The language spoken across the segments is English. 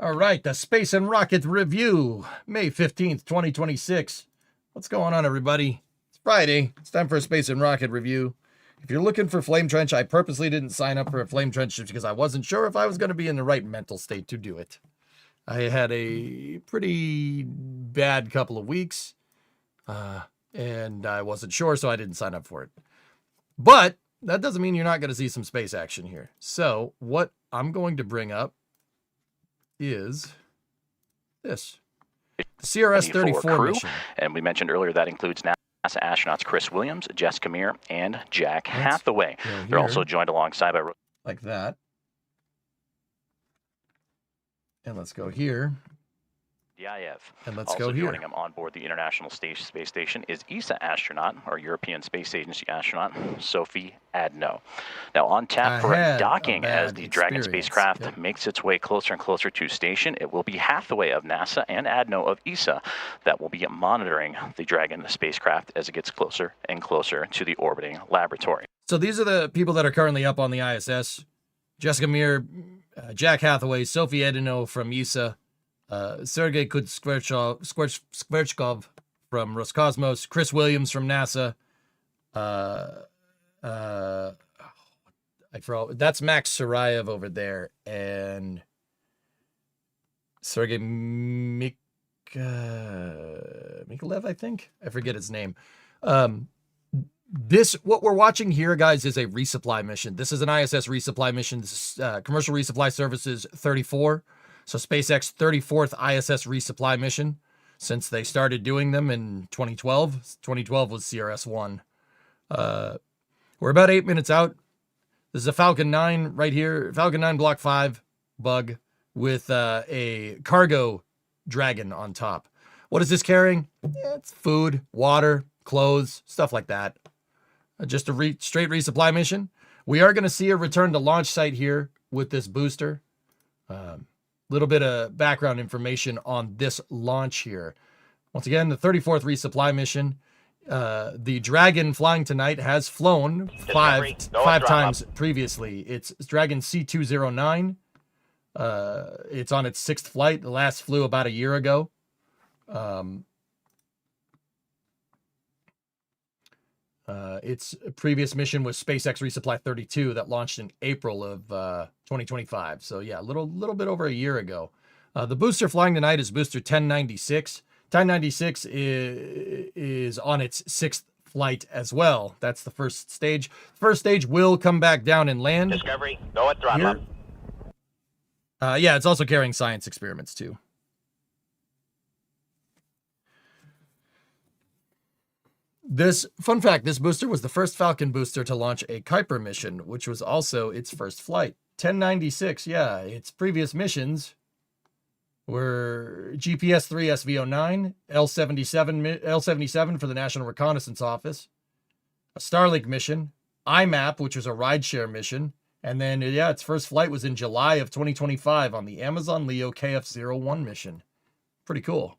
All right, the Space and Rocket Review, May 15th, 2026. What's going on, everybody? It's Friday. It's time for a Space and Rocket Review. If you're looking for Flame Trench, I purposely didn't sign up for a Flame Trench just because I wasn't sure if I was going to be in the right mental state to do it. I had a pretty bad couple of weeks, and I wasn't sure, so I didn't sign up for it. But that doesn't mean you're not going to see some space action here. So what I'm going to bring up is this. The CRS-34 mission. And we mentioned earlier that includes NASA astronauts Chris Williams, Jessica Meir, and Jack Hathaway. They're also joined alongside by... Like that. And let's go here. DIF. And let's also go here. Joining him on board the International Space Station is ESA astronaut, or European Space Agency astronaut, Sophie Adno. Now on tap for docking as the Dragon spacecraft makes its way closer and closer to station. It will be Hathaway of NASA and Adno of ESA that will be monitoring the Dragon spacecraft as it gets closer and closer to the orbiting laboratory. So these are the people that are currently up on the ISS. Jessica Meir, Jack Hathaway, Sophie Adno from ESA, Sergei Skverchkov from Roscosmos, Chris Williams from NASA. That's Max Sarayev over there, and Sergei Mikalev, I think. I forget his name. What we're watching here, guys, is a resupply mission. This is an ISS resupply mission. This is Commercial Resupply Services 34. So SpaceX 34th ISS resupply mission since they started doing them in 2012. 2012 was CRS-1. We're about 8 minutes out. This is a Falcon 9 right here. Falcon 9 Block 5 bug with a cargo Dragon on top. What is this carrying? Yeah, it's food, water, clothes, stuff like that. Just a straight resupply mission. We are going to see a return to launch site here with this booster. Little bit of background information on this launch here. Once again, the 34th resupply mission. The Dragon flying tonight has flown five times previously. It's Dragon C209. It's on its 6th flight. The last flew about a year ago. Its previous mission was SpaceX Resupply 32 that launched in April of 2025. So yeah, a little bit over a year ago. The booster flying tonight is booster 1096. 1096 is on its 6th flight as well. That's the first stage. First stage will come back down and land. Discovery, go at throttle up. Yeah, it's also carrying science experiments too. Fun fact, this booster was the first Falcon booster to launch a Kuiper mission, which was also its first flight. 1096, yeah, its previous missions were GPS-3 SV09, L77 for the National Reconnaissance Office, a Starlink mission, IMAP, which was a rideshare mission, and then, yeah, its first flight was in July of 2025 on the Amazon Leo KF-01 mission. Pretty cool.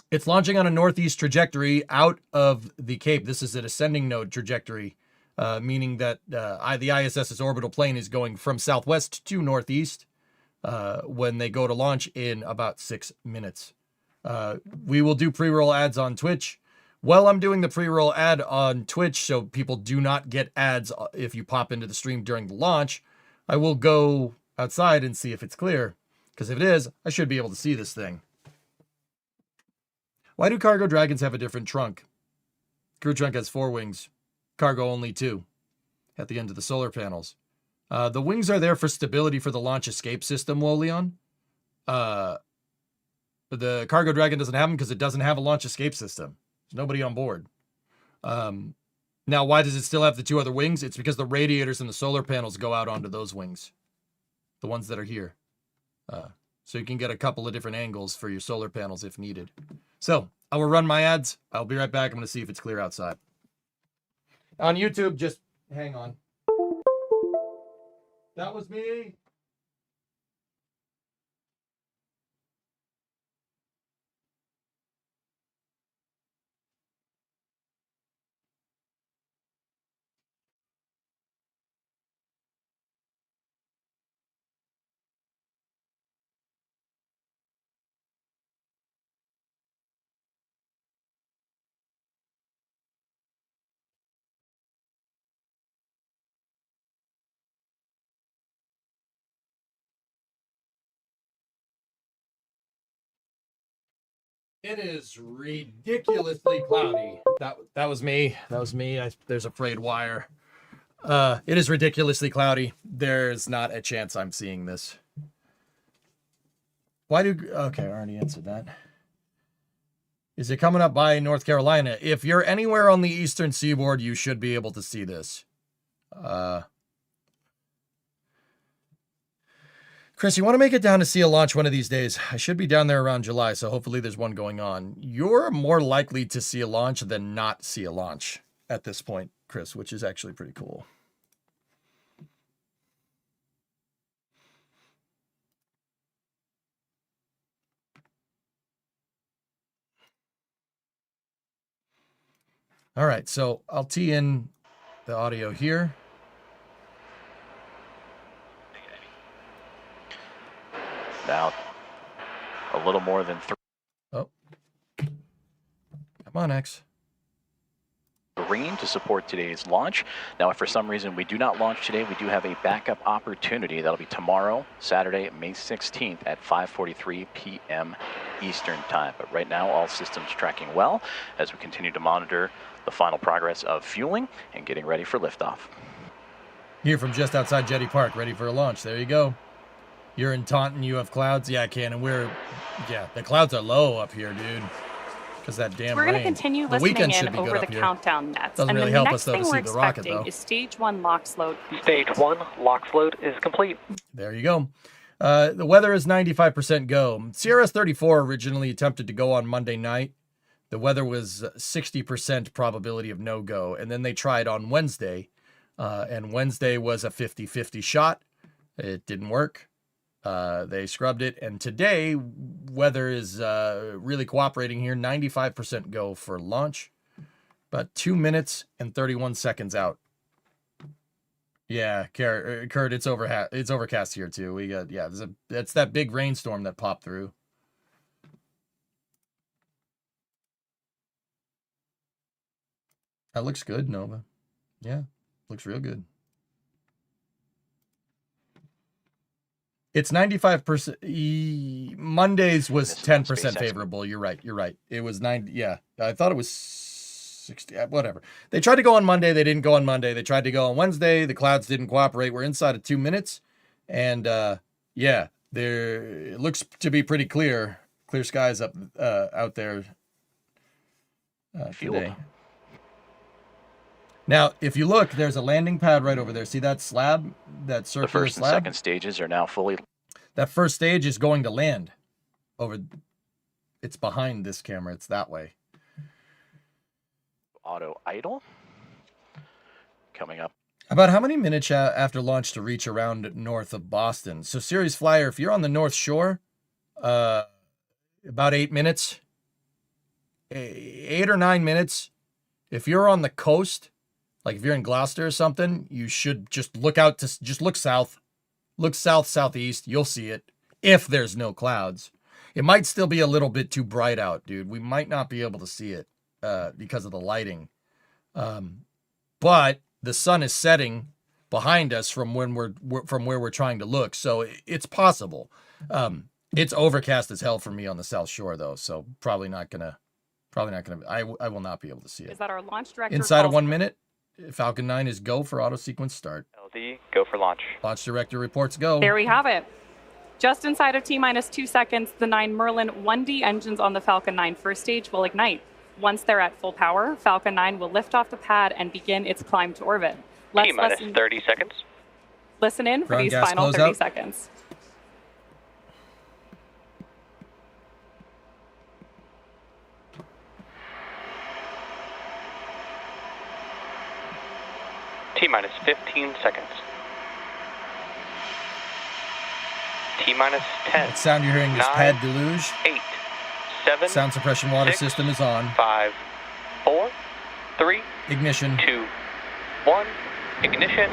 It's launching on a northeast trajectory out of the Cape. This is an ascending node trajectory, meaning that the ISS's orbital plane is going from southwest to northeast when they go to launch in about 6 minutes. We will do pre-roll ads on Twitch. While I'm doing the pre-roll ad on Twitch, so people do not get ads if you pop into the stream during the launch, I will go outside and see if it's clear. Because if it is, I should be able to see this thing. Why do cargo dragons have a different trunk? Crew trunk has 4 wings. Cargo only 2 at the end of the solar panels. The wings are there for stability for the launch escape system, Woleon. The cargo dragon doesn't have them because it doesn't have a launch escape system. There's nobody on board. Now, why does it still have the 2 other wings? It's because the radiators and the solar panels go out onto those wings. The ones that are here. So you can get a couple of different angles for your solar panels if needed. So, I will run my ads. I'll be right back. I'm going to see if it's clear outside. On YouTube, just hang on. That was me. It is ridiculously cloudy. That was me. That was me. There's a frayed wire. It is ridiculously cloudy. There's not a chance I'm seeing this. Okay, I already answered that. Is it coming up by North Carolina? If you're anywhere on the eastern seaboard, you should be able to see this. Chris, you want to make it down to see a launch one of these days? I should be down there around July, so hopefully there's one going on. You're more likely to see a launch than not see a launch at this point, Chris, which is actually pretty cool. All right, so I'll tee in the audio here. Now, a little more than 3. Oh. Come on, X. Green to support today's launch. Now, if for some reason we do not launch today, we do have a backup opportunity. That'll be tomorrow, Saturday, May 16th at 5:43 p.m. Eastern Time. But right now, all systems tracking well as we continue to monitor the final progress of fueling and getting ready for liftoff. Here from just outside Jetty Park, ready for a launch. There you go. You're in Taunton, you have clouds? Yeah, I can. And the clouds are low up here, dude. Because that damn We're going to rain. continue The listening should in be over good the up here. countdown nets. Doesn't And really the help next us, though, thing to we're see the rocket, expecting though. is stage 1 LOX load complete. Stage 1 LOX load is complete. There you go. The weather is 95% go. CRS-34 originally attempted to go on Monday night. The weather was 60% probability of no-go. And then they tried on Wednesday. And Wednesday was a 50-50 shot. It didn't work. They scrubbed it. And today, weather is really cooperating here. 95% go for launch. About 2 minutes and 31 seconds out. Yeah, Kurt, it's overcast here too. We got, that's that big rainstorm that popped through. That looks good, Nova. Yeah, looks real good. It's 95%. Mondays was 10% favorable. You're right. It was 90. Yeah, I thought it was 60. Whatever. They tried to go on Monday. They didn't go on Monday. They tried to go on Wednesday. The clouds didn't cooperate. We're inside of 2 minutes. And yeah, it looks to be pretty clear. Clear skies out there today. Now, if you look, there's a landing pad right over there. See that slab? That circular slab? The first and second stages are now fully... That first stage is going to land over... It's behind this camera. It's that way. Auto idle. Coming up. About how many minutes after launch to reach around north of Boston? So, Series Flyer, if you're on the North Shore, about 8 minutes. 8 or 9 minutes. If you're on the coast... Like if you're in Gloucester or something, you should just look south. Look south, southeast. You'll see it if there's no clouds. It might still be a little bit too bright out, dude. We might not be able to see it because of the lighting. But the sun is setting behind us from where we're trying to look, so it's possible. It's overcast as hell for me on the South Shore though, so probably not gonna. I will not be able to see it. Is that our launch director? Inside of 1 minute. Falcon 9 is go for auto sequence start. LD, go for launch. Launch director reports go. There we have it. Just inside of T-minus 2 seconds, the 9 Merlin 1D engines on the Falcon 9 first stage will ignite. Once they're at full power, Falcon 9 will lift off the pad and begin its climb to orbit. T-minus 30 seconds. Listen in for Ground these gas final 30 closeout. seconds. T-minus 15 seconds. T-minus 10. What sound you're hearing is 9, pad deluge. 8, 7, Sound suppression water 6, system is on. 5, 4, 3, Ignition. 2, 1, ignition,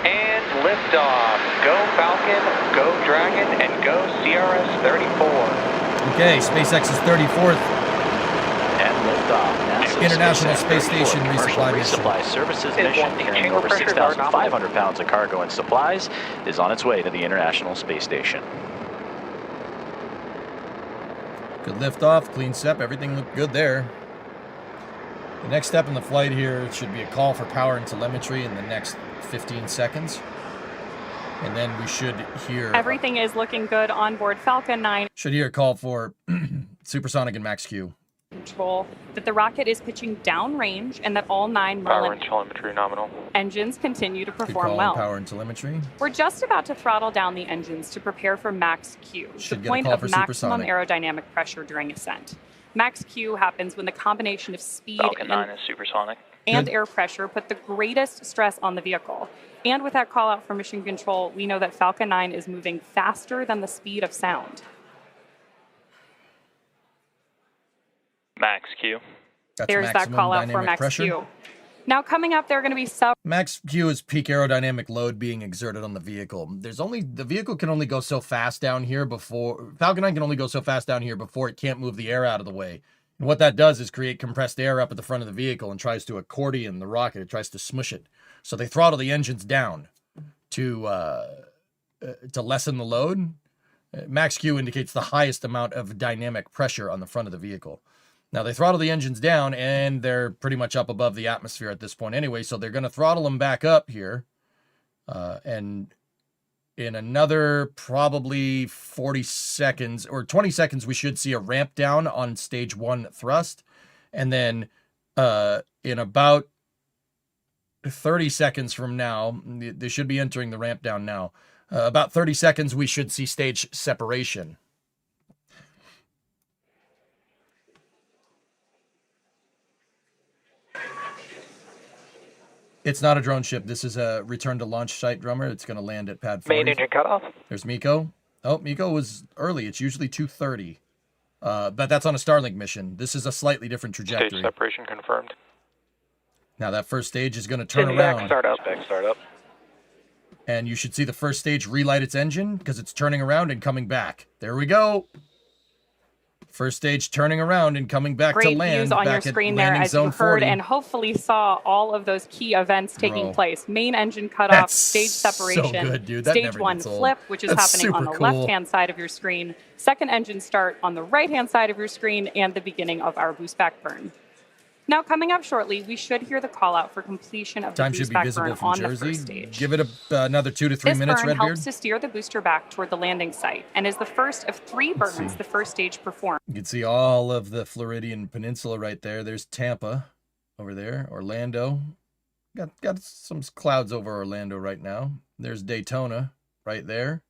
and liftoff. Go Falcon, go Dragon, and go CRS-34. Okay, SpaceX's 34th And liftoff. NASA's International SpaceX Space Station 34th commercial resupply mission. resupply services Is mission one carrying chamber over pressures are 6,500 pounds of cargo and supplies is on its way to the International Space Station. Good liftoff, clean step, everything looked good there. The next step in the flight here should be a call for power and telemetry in the next 15 seconds. And then we should hear... Everything is looking good on board Falcon 9. Should hear a call for supersonic and max Q. Control that the rocket is pitching downrange and that all 9 Power Merlin and telemetry nominal. engines continue to Good perform call well. on power and telemetry. We're just about to throttle down the engines to prepare for max Q, Should the get a point call of for maximum supersonic. aerodynamic pressure during ascent. Max Q happens when the combination of speed Falcon 9 is supersonic. and Good. air pressure put the greatest stress on the vehicle. And with that call out for mission control, we know that Falcon 9 is moving faster than the speed of sound. Max Q. That's There's that maximum call out for dynamic max pressure. Q. Now coming up, there are going to be Max Q is peak aerodynamic load being exerted on the vehicle. The vehicle can only go so fast down here before Falcon 9 can only go so fast down here before it can't move the air out of the way. And what that does is create compressed air up at the front of the vehicle and tries to accordion the rocket. It tries to smush it. So they throttle the engines down to lessen the load. Max Q indicates the highest amount of dynamic pressure on the front of the vehicle. Now, they throttle the engines down, and they're pretty much up above the atmosphere at this point anyway, so they're going to throttle them back up here. And in another probably 40 seconds, or 20 seconds, we should see a ramp down on stage 1 thrust. And then in about 30 seconds from now, they should be entering the ramp down now. About 30 seconds, we should see stage separation. It's not a drone ship. This is a return to launch site, Drummer. It's going to land at pad 40. Main engine cutoff. There's Miko. Oh, Miko was early. It's usually 2:30. But that's on a Starlink mission. This is a slightly different trajectory. Stage separation confirmed. Now that first stage is going to turn Back around. startup. Back startup. And you should see the first stage relight its engine because it's turning around and coming back. There we go. First stage turning around and coming back great to land. views on your back at screen there landing as you zone heard 40. and hopefully saw all of those key events taking Bro. place. Main engine cutoff, That's stage separation, so good, dude. That stage never 1 gets old. flip, which is That's happening on the super cool. left-hand side of your screen, second engine start on the right-hand side of your screen, and the beginning of our boost back burn. Now, coming up shortly, we should hear the call out for completion of the Time boost should be back visible burn from on the Jersey. first stage. Give it another 2 to 3 This minutes, burn Redbeard. helps to steer the booster back toward the landing site and is the first of 3 burns the first stage performed. You can see all of the Floridian Peninsula right there. There's Tampa over there. Orlando. Got some clouds over Orlando right now. There's Daytona right there.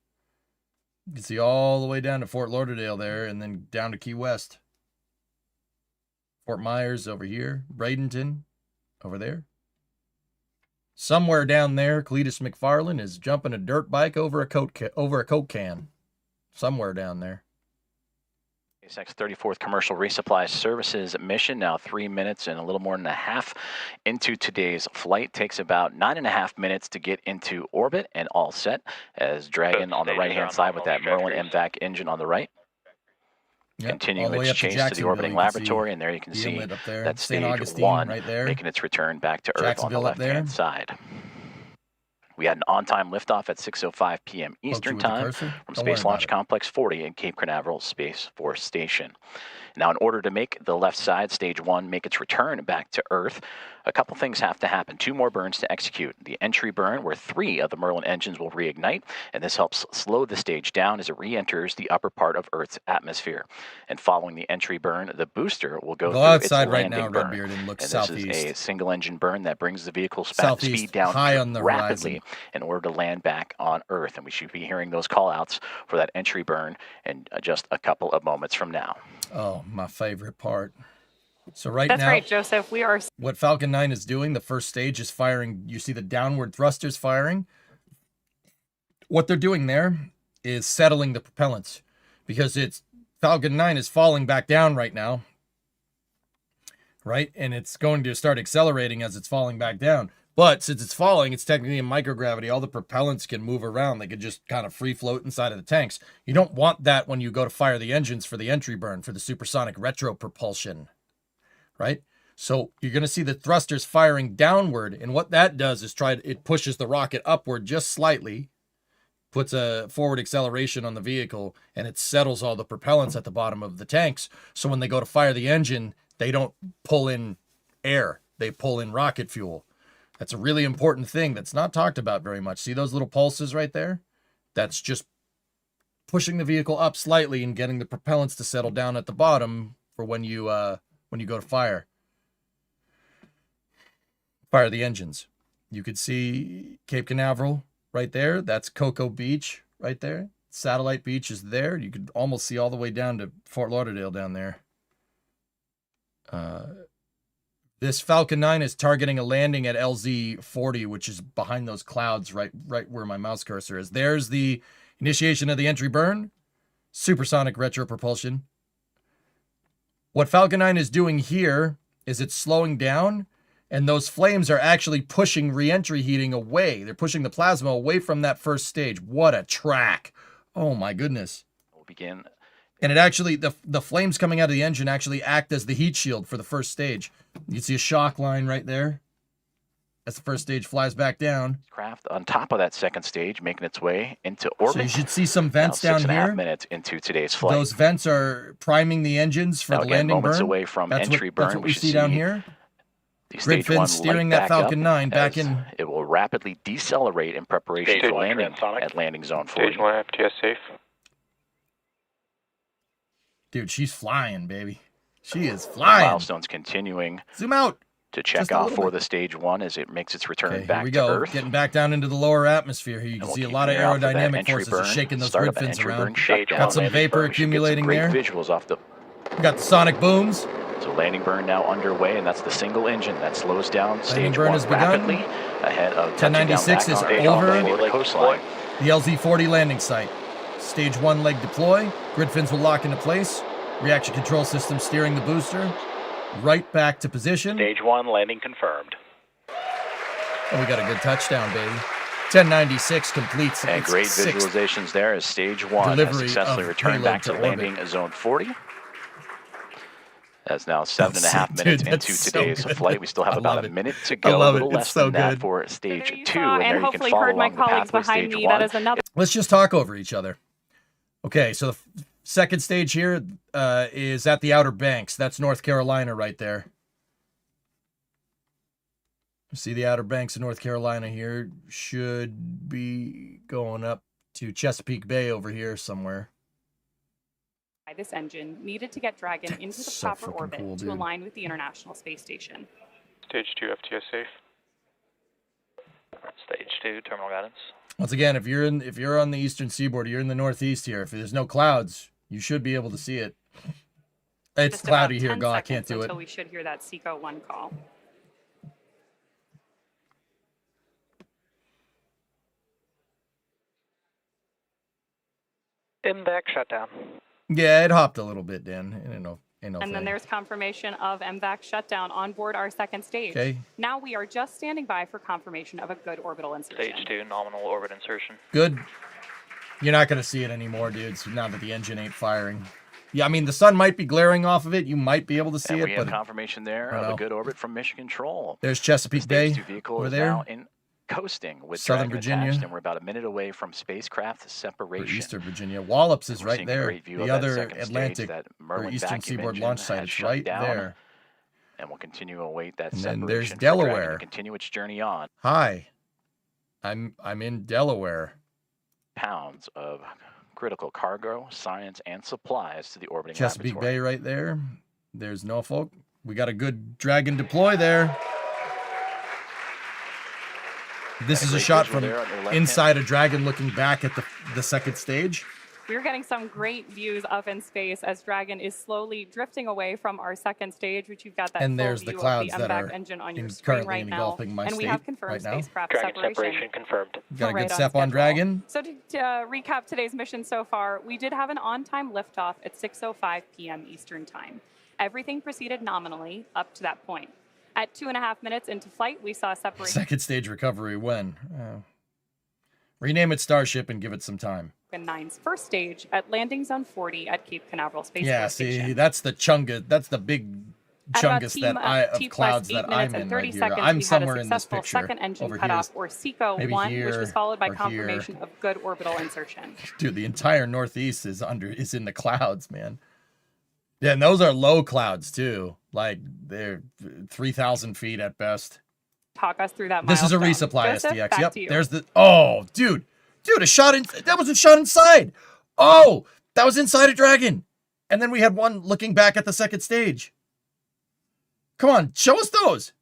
You can see all the way down to Fort Lauderdale there and then down to Key West. Fort Myers over here. Bradenton over there. Somewhere down there, Cletus McFarland is jumping a dirt bike over a Coke can. Somewhere down there. SpaceX 34th Commercial Resupply Services mission, now 3 minutes and a little more than a half into today's flight. Takes about 9.5 minutes to get into orbit and all set as Dragon on the right-hand side with that Merlin MVAC engine on the right. Yep, Continuing all the way its up to chase to the Jacksonville, orbiting you can laboratory, see and there you can the see inlet up there. that St. stage Augustine 1 right there. making its return back to Earth on the Jacksonville up there. left-hand side. We had an on-time liftoff at 6:05 p.m. Eastern with the Time cursor? from Don't worry Space about Launch it. Complex 40 in Cape Canaveral Space Force Station. Now, in order to make the left side, stage 1, make its return back to Earth, a couple things have to happen. 2 more burns to execute. The entry burn, where 3 of the Merlin engines will reignite, and this helps slow the stage down as it re-enters the upper part of Earth's atmosphere. And following the entry burn, the booster will go through its outside right landing now, burn. Redbeard, and look This southeast. is a single-engine burn that brings the vehicle's Southeast, speed down high on the rapidly horizon. in order to land back on Earth. And we should be hearing those call-outs for that entry burn in just a couple of moments from now. Oh, my favorite part. So right That's now, right, Joseph. We are what Falcon 9 is doing, the first stage is firing. You see the downward thrusters firing. What they're doing there is settling the propellants because Falcon 9 is falling back down right now. Right? And it's going to start accelerating as it's falling back down. But since it's falling, it's technically in microgravity. All the propellants can move around. They could just kind of free float inside of the tanks. You don't want that when you go to fire the engines for the entry burn, for the supersonic retro propulsion. Right? So you're going to see the thrusters firing downward. And what that does is it pushes the rocket upward just slightly, puts a forward acceleration on the vehicle, and it settles all the propellants at the bottom of the tanks. So when they go to fire the engine, they don't pull in air. They pull in rocket fuel. That's a really important thing that's not talked about very much. See those little pulses right there? That's just pushing the vehicle up slightly and getting the propellants to settle down at the bottom for when you go to fire the engines. You could see Cape Canaveral right there. That's Cocoa Beach right there. Satellite Beach is there. You could almost see all the way down to Fort Lauderdale down there. This Falcon 9 is targeting a landing at LZ-40, which is behind those clouds right where my mouse cursor is. There's the initiation of the entry burn. Supersonic retro propulsion. What Falcon 9 is doing here is it's slowing down, and those flames are actually pushing re-entry heating away. They're pushing the plasma away from that first stage. What a track. Oh my goodness. We'll begin. And it actually, the flames coming out of the engine actually act as the heat shield for the first stage. You can see a shock line right there as the first stage flies back down. Craft on top of that second stage, making its way into orbit. So you should see some vents now, down 6.5 here. minutes into today's flight. Those vents are priming the engines for now, the again, landing moments burn. away from entry burn. That's what we see down here. The Grid stage one fins steering light that back Falcon up 9 back as in. It will rapidly decelerate in preparation Stage for one, landing transonic. at landing zone 40. Stage 1 FTS safe. Dude, she's flying, baby. She is flying. Milestones continuing Zoom out. to check Just a off little for bit. the stage one as it makes its return Okay, here back we to go. Earth. Getting back down into the lower atmosphere here. You And can we'll see a keep lot of an eye out for that aerodynamic entry forces burn, are shaking those start grid of the fins entry burn around. shakedown, Got some landing vapor burn. You should get accumulating some great there. visuals off the. We got the sonic booms. So landing burn now underway, and that's the single engine that slows down stage burn one has begun. rapidly ahead of touching down 1096 back is on the over. Forward coastline. The LZ-40 landing site. Stage 1 leg deploy. Grid fins will lock into place. Reaction control system steering the booster. Right back to position. Stage 1 landing confirmed. And we got a good touchdown, baby. 1096 completes. And its great sixth visualizations there as stage one has delivery successfully of returned payload back to to orbit. landing zone 40. That's now 7.5 Dude, minutes that's into so today's good. flight. We still have I about love a it. minute to I go, a love little it. It's less so than that good. for stage There you 2. saw, And there and you can hopefully follow heard my along the colleagues pathway behind stage me. 1. That is another. Let's just talk over each other. Okay, so the second stage here is at the Outer Banks. That's North Carolina right there. See the Outer Banks of North Carolina here. Should be going up to Chesapeake Bay over here somewhere. This engine needed to get Dragon into the so proper fucking orbit cool, to dude. align with the International Space Station. Stage 2 FTS safe. Stage 2, terminal guidance. Once again, if you're on the eastern seaboard, you're in the northeast here. If there's no clouds, you should be able to see it. It's Just about cloudy here, 10 God. I can't seconds do it. until we should hear that SECO 1 call. MVAC shutdown. Yeah, it hopped a little bit, Dan. Ain't no And thing. then there's confirmation of MVAC shutdown on board our second stage. Okay. Now we are just standing by for confirmation of a good orbital insertion. Stage 2, nominal orbit insertion. Good. You're not going to see it anymore, dudes, now that the engine ain't firing. Yeah, I mean, the sun might be glaring off of it. You might be able to see And it, we have but confirmation there I of know. a good orbit from Mission Control. there's Chesapeake Bay Stage 2 vehicle over is there. now in coasting with Southern Dragon Virginia. attached, and we're about a minute away from spacecraft Or separation. Eastern Virginia. Wallops is We're right seeing a there. great view The of that other second stage, Atlantic that or Merlin Eastern vacuum Seaboard engine launch site has is shut right down, there. And we'll continue to await that And separation. then there's for Dragon to Delaware. continue its journey on. Hi. I'm in Delaware. Pounds of critical cargo, science, and supplies to the orbiting Chesapeake laboratory. Bay right there. There's Norfolk. We got a good Dragon deploy there. This is a great shot visual from there on your left-hand inside a Dragon looking back at the second stage. We're getting some great views up in space as Dragon is slowly drifting away from our second stage, which you've got that And full there's the view clouds of the that MVAC are engine on your in- screen currently right now. engulfing my And we state have confirmed right now. spacecraft Dragon separation. separation confirmed. Got a Right good on step on schedule. Dragon. So to recap today's mission so far, we did have an on-time liftoff at 6:05 p.m. Eastern Time. Everything proceeded nominally up to that point. At 2.5 minutes into flight, we saw separation. Second stage recovery when? Rename it Starship and give it some time. 9's first stage at landing zone 40 at Cape Canaveral Space Yeah, Force Station. see, that's the chunga. That's the big chungus of clouds that I'm in right here. I'm somewhere in this picture second engine over cutoff, here. or SECO Maybe 1, here which was followed by or confirmation here. of good orbital insertion. Dude, the entire northeast is in the clouds, man. Yeah, and those are low clouds too. Like they're 3,000 feet at best. Talk us through that. This is a milestone. resupply Joseph, SDX. back Yep. to you. There's the dude, a shot in that was a shot inside. Oh, that was inside a Dragon. And then we had one looking back at the second stage. Come on, show us those.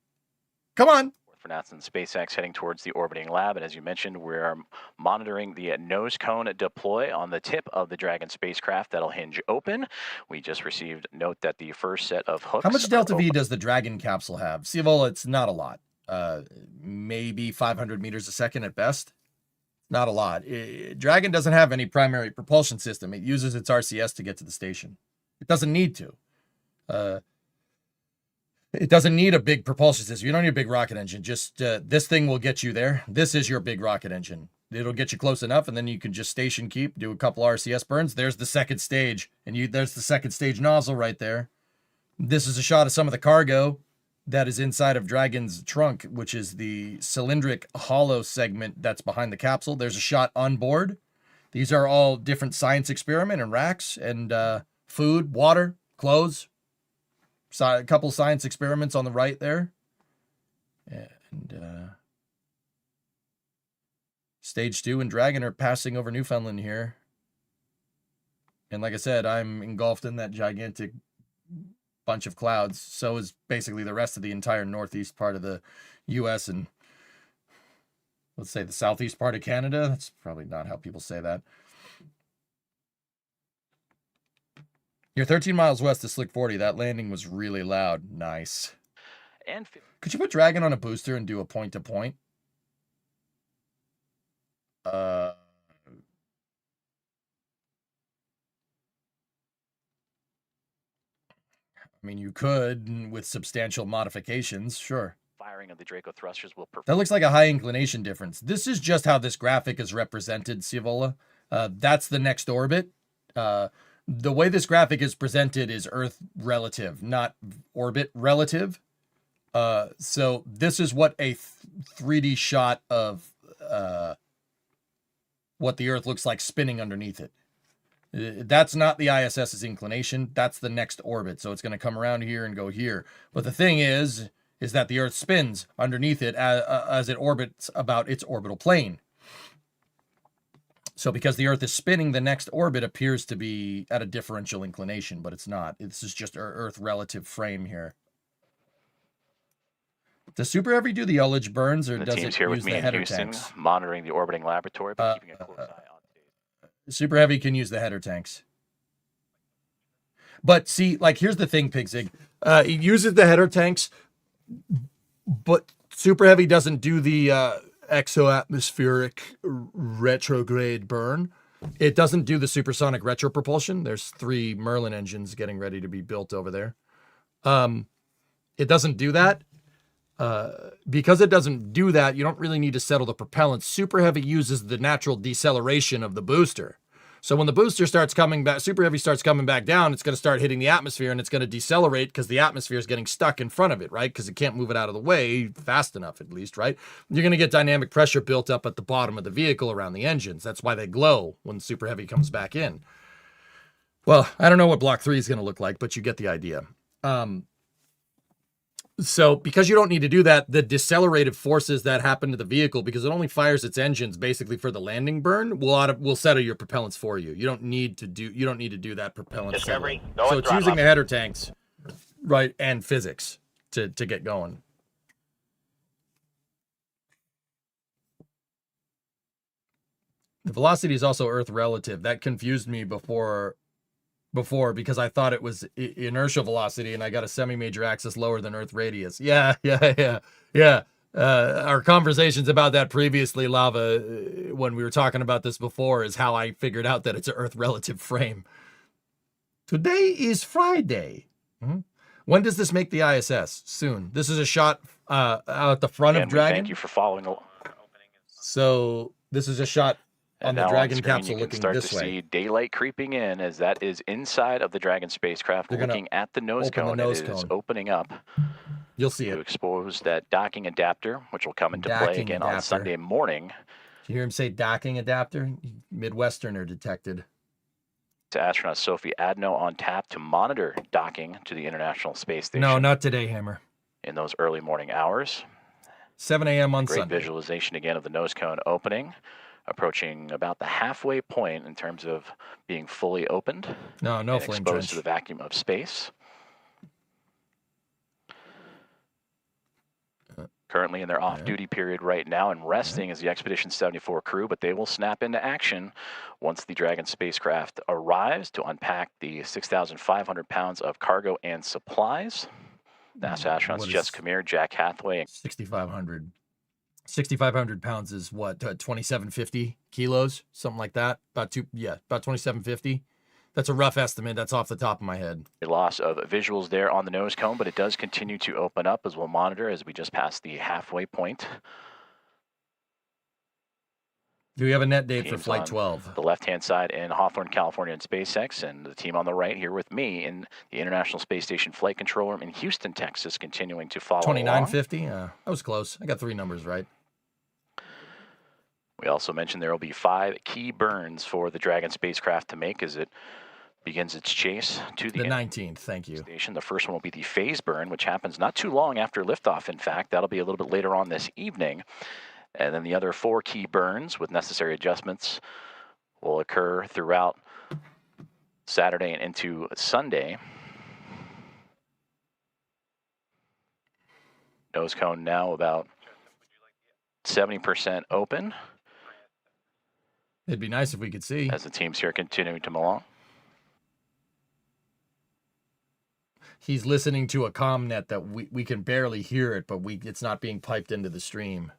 Come on. For NASA and SpaceX heading towards the orbiting lab, and as you mentioned, we're monitoring the nose cone deploy on the tip of the Dragon spacecraft. That'll hinge open. We just received note that the first set of hooks. How much delta V does the Dragon capsule have? Ciavola, it's not a lot. Maybe 500 meters a second at best. Not a lot. Dragon doesn't have any primary propulsion system. It uses its RCS to get to the station. It doesn't need to. It doesn't need a big propulsion system. You don't need a big rocket engine. Just this thing will get you there. This is your big rocket engine. It'll get you close enough, and then you can just station keep, do a couple RCS burns. There's the second stage, and there's the second stage nozzle right there. This is a shot of some of the cargo that is inside of Dragon's trunk, which is the cylindric hollow segment that's behind the capsule. There's a shot on board. These are all different science experiment and racks and food, water, clothes. A couple science experiments on the right there. And stage 2 and Dragon are passing over Newfoundland here. And like I said, I'm engulfed in that gigantic bunch of clouds. So is basically the rest of the entire northeast part of the U.S. and let's say the southeast part of Canada. That's probably not how people say that. You're 13 miles west of Slick 40. That landing was really loud. Nice. And could you put Dragon on a booster and do a point-to-point? I mean, you could with substantial modifications, sure. Firing of the Draco thrusters will That looks like a high inclination difference. This is just how this graphic is represented, Ciavola. That's the next orbit. The way this graphic is presented is Earth relative, not orbit relative. So this is what a 3D shot of what the Earth looks like spinning underneath it. That's not the ISS's inclination. That's the next orbit. So it's going to come around here and go here. But the thing is that the Earth spins underneath it as it orbits about its orbital plane. So because the Earth is spinning, the next orbit appears to be at a differential inclination, but it's not. This is just our Earth relative frame here. Does Super Heavy do the ullage burns, or does it use the header tanks? Monitoring the orbiting laboratory, but keeping a close eye on Super Heavy can use the header tanks. But see, like, here's the thing, Pigzig. It uses the header tanks, but Super Heavy doesn't do the exoatmospheric retrograde burn. It doesn't do the supersonic retropropulsion. There's 3 Merlin engines getting ready to be built over there. It doesn't do that. Because it doesn't do that, you don't really need to settle the propellant. Super Heavy uses the natural deceleration of the booster. So when the booster starts coming back, Super Heavy starts coming back down, it's going to start hitting the atmosphere, and it's going to decelerate because the atmosphere is getting stuck in front of it, right? Because it can't move it out of the way fast enough, at least, right? You're going to get dynamic pressure built up at the bottom of the vehicle around the engines. That's why they glow when Super Heavy comes back in. Well, I don't know what Block 3 is going to look like, but you get the idea. So because you don't need to do that, the decelerative forces that happen to the vehicle, because it only fires its engines basically for the landing burn, will settle your propellants for you. You don't need to do that propellant settling. So it's using the header tanks, right, and physics to get going. The velocity is also Earth relative. That confused me before because I thought it was inertial velocity, and I got a semi-major axis lower than Earth radius. Yeah. Our conversations about that previously, Lava, when we were talking about this before, is how I figured out that it's an Earth relative frame. Today is Friday. When does this make the ISS? Soon. This is a shot out the front of Dragon. Thank you for following along. So this is a shot on the now Dragon screen, capsule you can looking start this to way. see daylight creeping in as that is inside of the Dragon spacecraft. They're gonna looking at the nose open the cone. nose It is cone. opening up You'll see to it. expose that docking adapter, which will come into play Docking again on adapter. Sunday morning. Did you hear him say docking adapter? Midwesterner detected. To astronaut Sophie Adno on tap to monitor docking to the International Space Station. No, not today, Hammer. In those early morning hours. 7 a.m. on Great Sunday. visualization again of the nose cone opening, approaching about the halfway point in terms of being fully opened. No and flame exposed trench. to the vacuum of space. Currently in their off-duty period right now, and resting is the Expedition 74 crew, but they will snap into action once the Dragon spacecraft arrives to unpack the 6,500 pounds of cargo and supplies. NASA astronauts Jess Kamir, Jack Hathaway. 6,500. 6,500 pounds is what? 2,750 kilos, something like that. About 2,750. That's a rough estimate. That's off the top of my head. A loss of visuals there on the nose cone, but it does continue to open up as we'll monitor as we just pass the halfway point. Do we have a net date for Teams Flight on 12? The left-hand side in Hawthorne, California, and SpaceX, and the team on the right here with me in the International Space Station Flight Control Room in Houston, Texas, continuing to follow 2950? I was close. I got 3 numbers right. We also mentioned there will be 5 key burns for the Dragon spacecraft to make as it begins its chase to the 19th. Thank you. Station. The first one will be the phase burn, which happens not too long after liftoff. In fact, that'll be a little bit later on this evening. And then the other 4 key burns with necessary adjustments will occur throughout Saturday and into Sunday. Nose cone now about 70% open. It'd be nice if we could see. As the teams here continuing to move along. He's listening to a comm-net that we can barely hear it, but it's not being piped into the stream.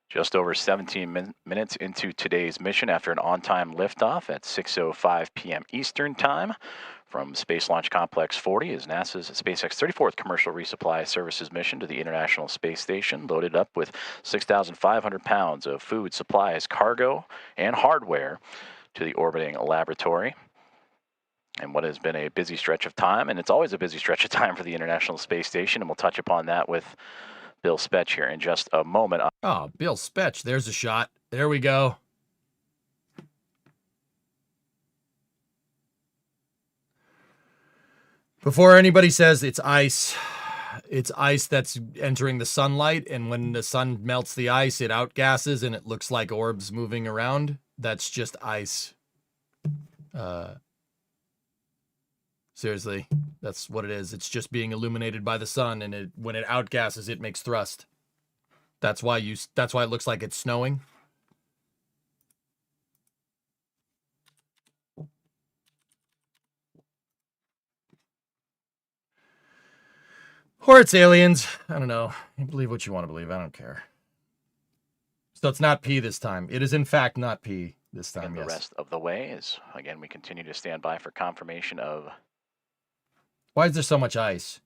Just over 17 minutes into today's mission after an on-time liftoff at 6:05 p.m. Eastern Time from Space Launch Complex 40 is NASA's SpaceX 34th Commercial Resupply Services mission to the International Space Station, loaded up with 6,500 pounds of food, supplies, cargo, and hardware to the orbiting laboratory. And what has been a busy stretch of time, and it's always a busy stretch of time for the International Space Station, and we'll touch upon that with Bill Spetch here in just a moment. Oh, Bill Spetch. There's a shot. There we go. Before anybody says it's ice that's entering the sunlight, and when the sun melts the ice, it outgasses and it looks like orbs moving around. That's just ice. Seriously, that's what it is. It's just being illuminated by the sun, and when it outgasses, it makes thrust. That's why it looks like it's snowing. Or it's aliens. I don't know. You believe what you want to believe. I don't care. So it's not P this time. It is in fact not P this time. And the yes. rest of the way is, again, we continue to stand by for confirmation of. Why is there so much ice?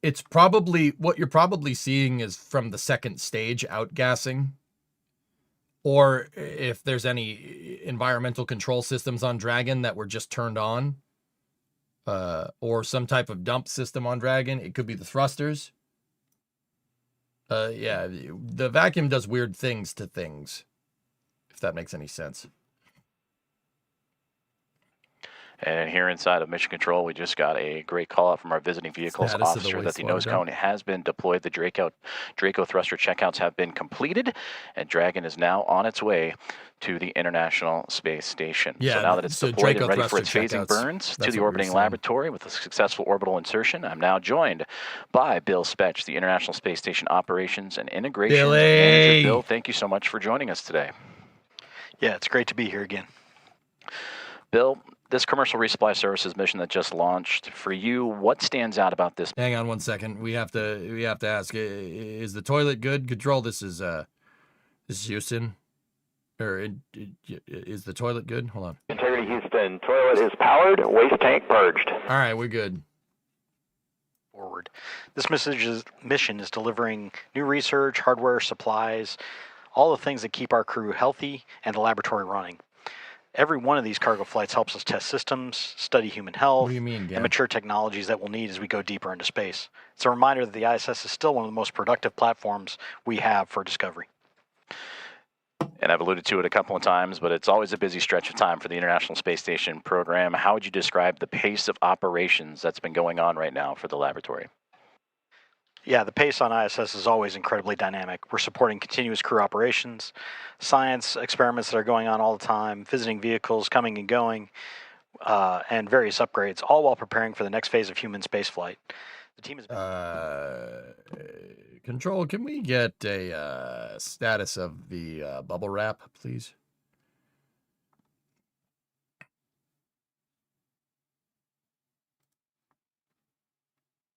It's probably what you're probably seeing is from the second stage outgassing, or if there's any environmental control systems on Dragon that were just turned on, or some type of dump system on Dragon. It could be the thrusters. Yeah, the vacuum does weird things to things, if that makes any sense. And here inside of Mission Control, we just got a great call out from our visiting vehicles officer that the nose cone has been deployed. The Draco thruster checkouts have been completed, and Dragon is now on its way to the International Space Station. Yeah, so now that it's deployed and ready for its phasing burns to the orbiting laboratory with a successful orbital insertion, I'm now joined by Bill Spetch, the International Space Station Operations and Integration Manager. Bill, thank you so much for joining us today. Yeah, it's great to be here again. Bill, this commercial resupply services mission that just launched, for you, what stands out about this? Hang on one second. We have to ask, is the toilet good? Control, this is Houston. Or is the toilet good? Hold on. Integrity Houston, toilet is powered, waste tank purged. All right, we're good. forward. This mission is delivering new research, hardware, supplies, all the things that keep our crew healthy and the laboratory running. Every one of these cargo flights helps us test systems, study human health, What do you mean, Dan? and mature technologies that we'll need as we go deeper into space. It's a reminder that the ISS is still one of the most productive platforms we have for discovery. And I've alluded to it a couple of times, but it's always a busy stretch of time for the International Space Station program. How would you describe the pace of operations that's been going on right now for the laboratory? Yeah, the pace on ISS is always incredibly dynamic. We're supporting continuous crew operations, science experiments that are going on all the time, visiting vehicles coming and going, and various upgrades, all while preparing for the next phase of human spaceflight. The team has Control, can we get a status of the bubble wrap, please?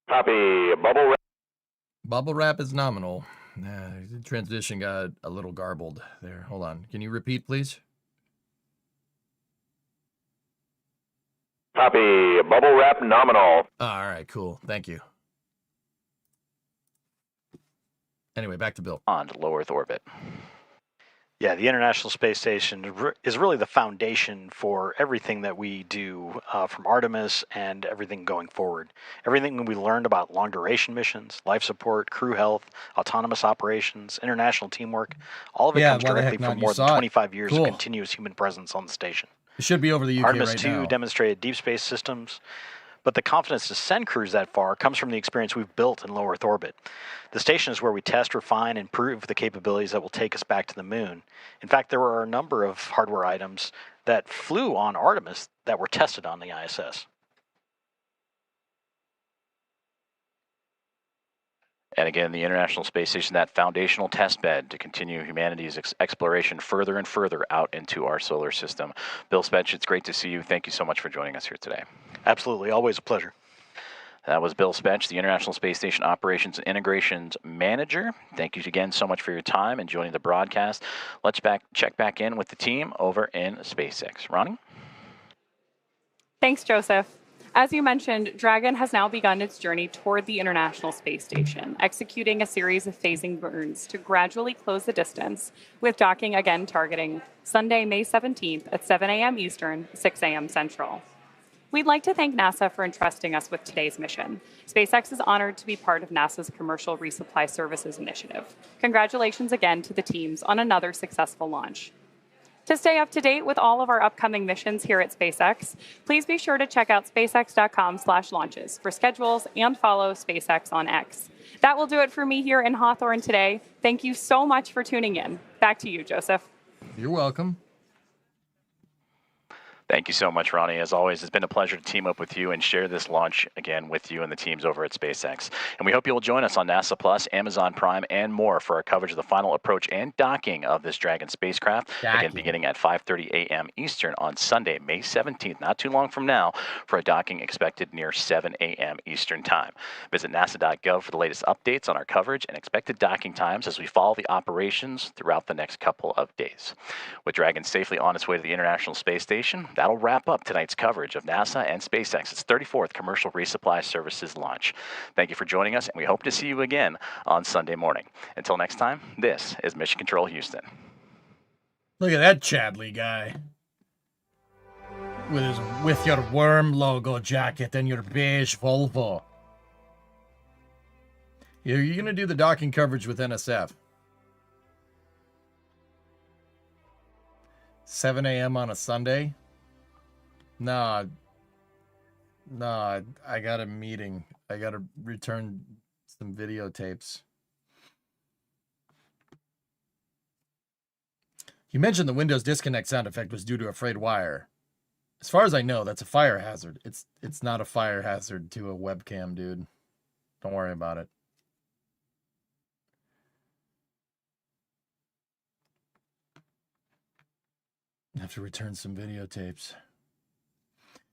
Copy. Bubble wrap. Bubble wrap is nominal. The transition got a little garbled there. Hold on. Can you repeat, please? Copy. Bubble wrap nominal. All right, cool. Thank you. Anyway, back to Bill. On to low Earth orbit. Yeah, the International Space Station is really the foundation for everything that we do from Artemis and everything going forward. Everything we learned about long-duration missions, life support, crew health, autonomous operations, international teamwork, all of it comes directly from more than 25 years of continuous human presence on the station. It should be over the UK Artemis right 2 now. demonstrated deep space systems, but the confidence to send crews that far comes from the experience we've built in low Earth orbit. The station is where we test, refine, and prove the capabilities that will take us back to the moon. In fact, there were a number of hardware items that flew on Artemis that were tested on the ISS. And again, the International Space Station, that foundational test bed to continue humanity's exploration further and further out into our solar system. Bill Spench, it's great to see you. Thank you so much for joining us here today. Absolutely. Always a pleasure. That was Bill Spench, the International Space Station Operations and Integrations Manager. Thank you again so much for your time and joining the broadcast. Let's check back in with the team over in SpaceX. Ronnie? Thanks, Joseph. As you mentioned, Dragon has now begun its journey toward the International Space Station, executing a series of phasing burns to gradually close the distance, with docking again targeting Sunday, May 17th at 7 a.m. Eastern, 6 a.m. Central. We'd like to thank NASA for entrusting us with today's mission. SpaceX is honored to be part of NASA's Commercial Resupply Services initiative. Congratulations again to the teams on another successful launch. To stay up to date with all of our upcoming missions here at SpaceX, please be sure to check out spacex.com/launches for schedules and follow SpaceX on X. That will do it for me here in Hawthorne today. Thank you so much for tuning in. Back to you, Joseph. You're welcome. Thank you so much, Ronnie. As always, it's been a pleasure to team up with you and share this launch again with you and the teams over at SpaceX. And we hope you'll join us on NASA Plus, Amazon Prime, and more for our coverage of the final approach and docking of this Dragon spacecraft. Again, beginning at 5:30 a.m. Eastern on Sunday, May 17th, not too long from now, for a docking expected near 7 a.m. Eastern Time. Visit nasa.gov for the latest updates on our coverage and expected docking times as we follow the operations throughout the next couple of days. With Dragon safely on its way to the International Space Station, that'll wrap up tonight's coverage of NASA and SpaceX's 34th Commercial Resupply Services launch. Thank you for joining us, and we hope to see you again on Sunday morning. Until next time, this is Mission Control Houston. Look at that Chadley guy. With your worm logo jacket and your beige Volvo. You're going to do the docking coverage with NSF. 7 a.m. on a Sunday? Nah, I got a meeting. I got to return some videotapes. You mentioned the Windows disconnect sound effect was due to a frayed wire. As far as I know, that's a fire hazard. It's not a fire hazard to a webcam, dude. Don't worry about it. I have to return some videotapes.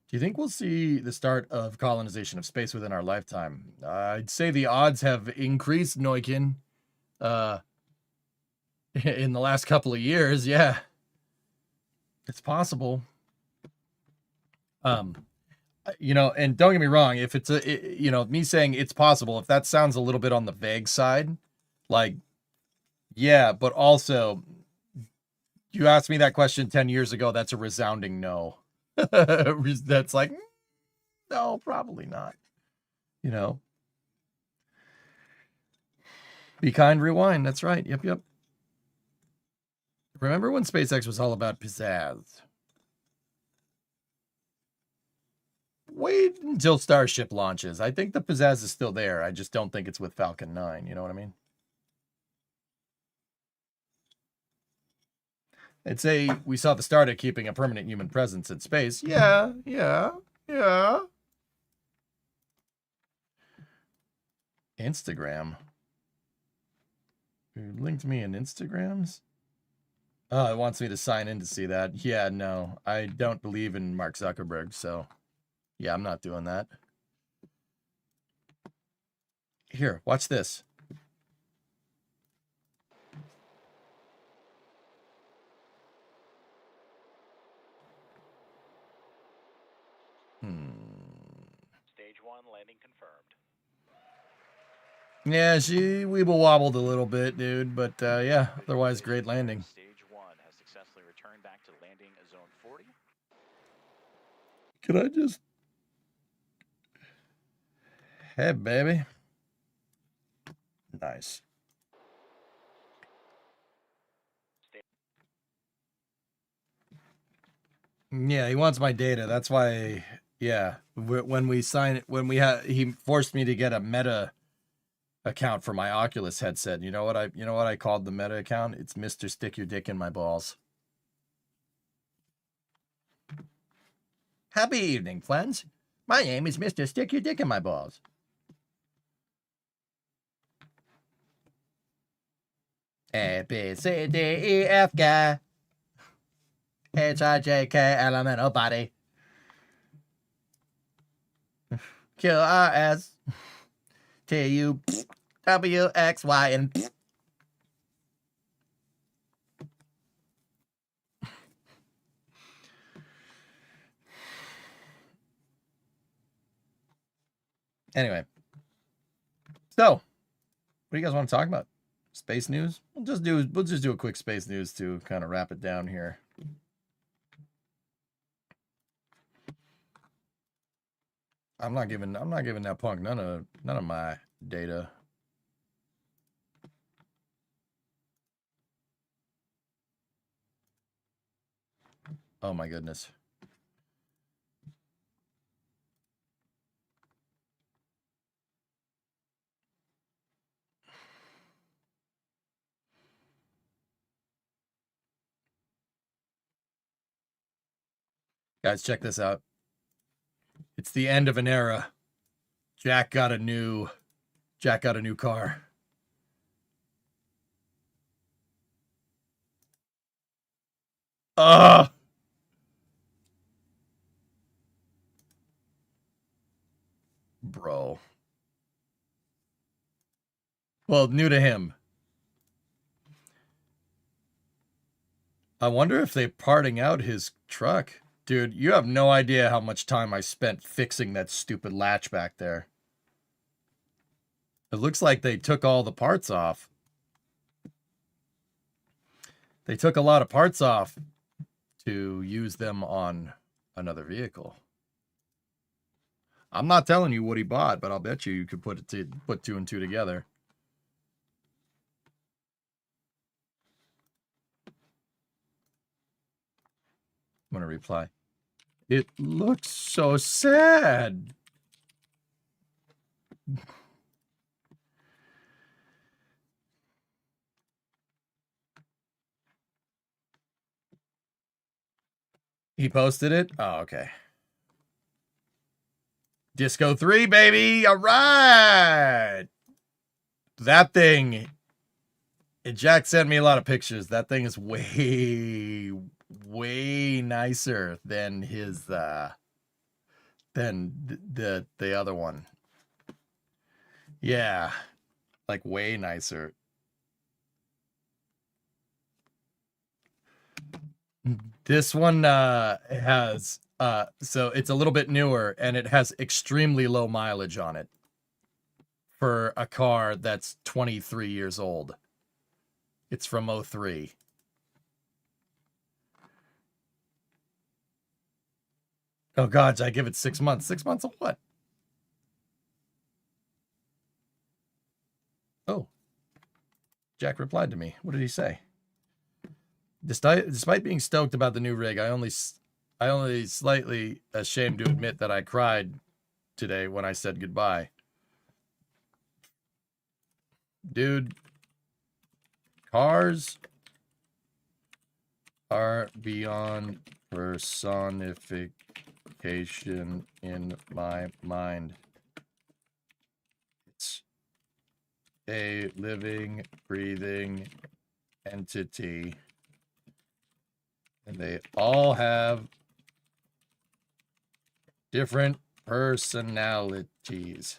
Do you think we'll see the start of colonization of space within our lifetime? I'd say the odds have increased, Neukin. In the last couple of years, yeah. It's possible. You know, and don't get me wrong, if it's you know, me saying it's possible, if that sounds a little bit on the vague side, like, yeah, but also, you asked me that question 10 years ago, that's a resounding no. That's like, no, probably not. You know? Be kind, rewind. That's right. Yep, yep. Remember when SpaceX was all about pizzazz? Wait until Starship launches. I think the pizzazz is still there. I just don't think it's with Falcon 9. You know what I mean? I'd say we saw the start of keeping a permanent human presence in space. Yeah, yeah, yeah. Instagram. You linked me in Instagrams? Oh, it wants me to sign in to see that. Yeah, no. I don't believe in Mark Zuckerberg, so yeah, I'm not doing that. Here, watch this. Stage 1 landing confirmed. Yeah, she weeble wobbled a little bit, dude, but yeah, otherwise great landing. Stage 1 has successfully returned back to landing zone 40. Can I just... Hey, baby. Nice. Yeah, he wants my data. That's why, yeah, when we sign it, he forced me to get a Meta account for my Oculus headset. You know what I called the Meta account? It's Mr. Stick Your Dick in My Balls. Happy evening, friends. My name is Mr. Stick Your Dick in My Balls. A, B, C, D, E, F, G, H, I, J, K, L, M, N, O, body. Q, R, S, T, U, W, X, Y, and... Anyway. So, what do you guys want to talk about? Space news? We'll just do a quick space news to kind of wrap it down here. I'm not giving that punk none of my data. Oh my goodness. Guys, check this out. It's the end of an era. Jack got a new car. Ugh. Bro. Well, new to him. I wonder if they're parting out his truck. Dude, you have no idea how much time I spent fixing that stupid latch back there. It looks like they took all the parts off. They took a lot of parts off to use them on another vehicle. I'm not telling you what he bought, but I'll bet you could put two and two together. I'm going to reply. It looks so sad. He posted it? Oh, okay. Disco 3, baby. All right. That thing. Jack sent me a lot of pictures. That thing is way nicer than his than the other one. Yeah. Like way nicer. This one has so it's a little bit newer and it has extremely low mileage on it for a car that's 23 years old. It's from 03. Oh God, I give it 6 months. 6 months of what? Oh, Jack replied to me. What did he say? Despite being stoked about the new rig, I only slightly ashamed to admit that I cried today when I said goodbye. Dude, cars are beyond personification in my mind. It's a living, breathing entity. And they all have different personalities.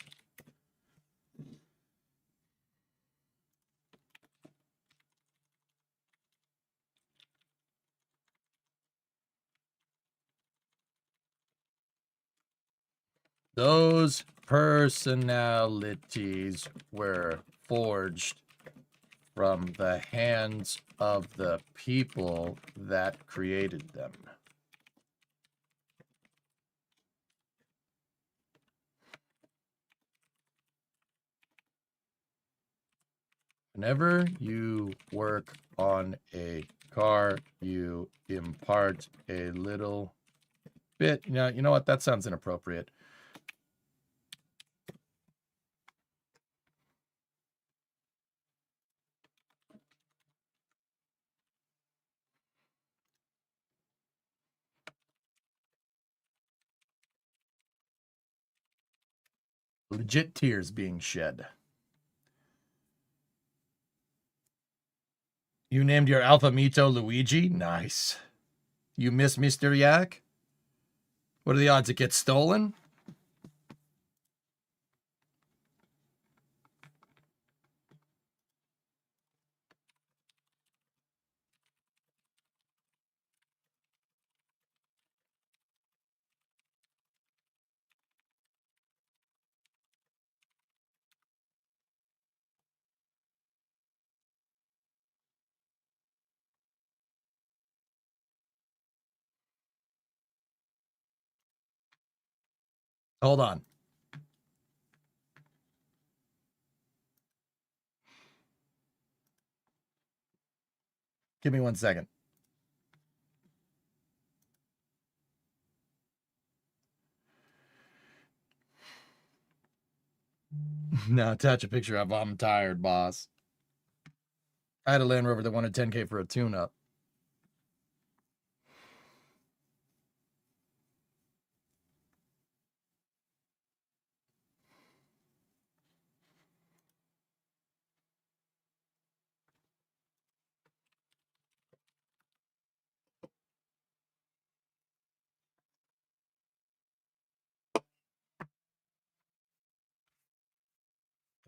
Those personalities were forged from the hands of the people that created them. Whenever you work on a car, you impart a little bit. You know what? That sounds inappropriate. Legit tears being shed. You named your Alpha Mito Luigi? Nice. You miss Mr. Yak? What are the odds it gets stolen? Hold on. Give me 1 second. No, attach a picture of I'm tired, boss. I had a Land Rover that wanted 10K for a tune-up.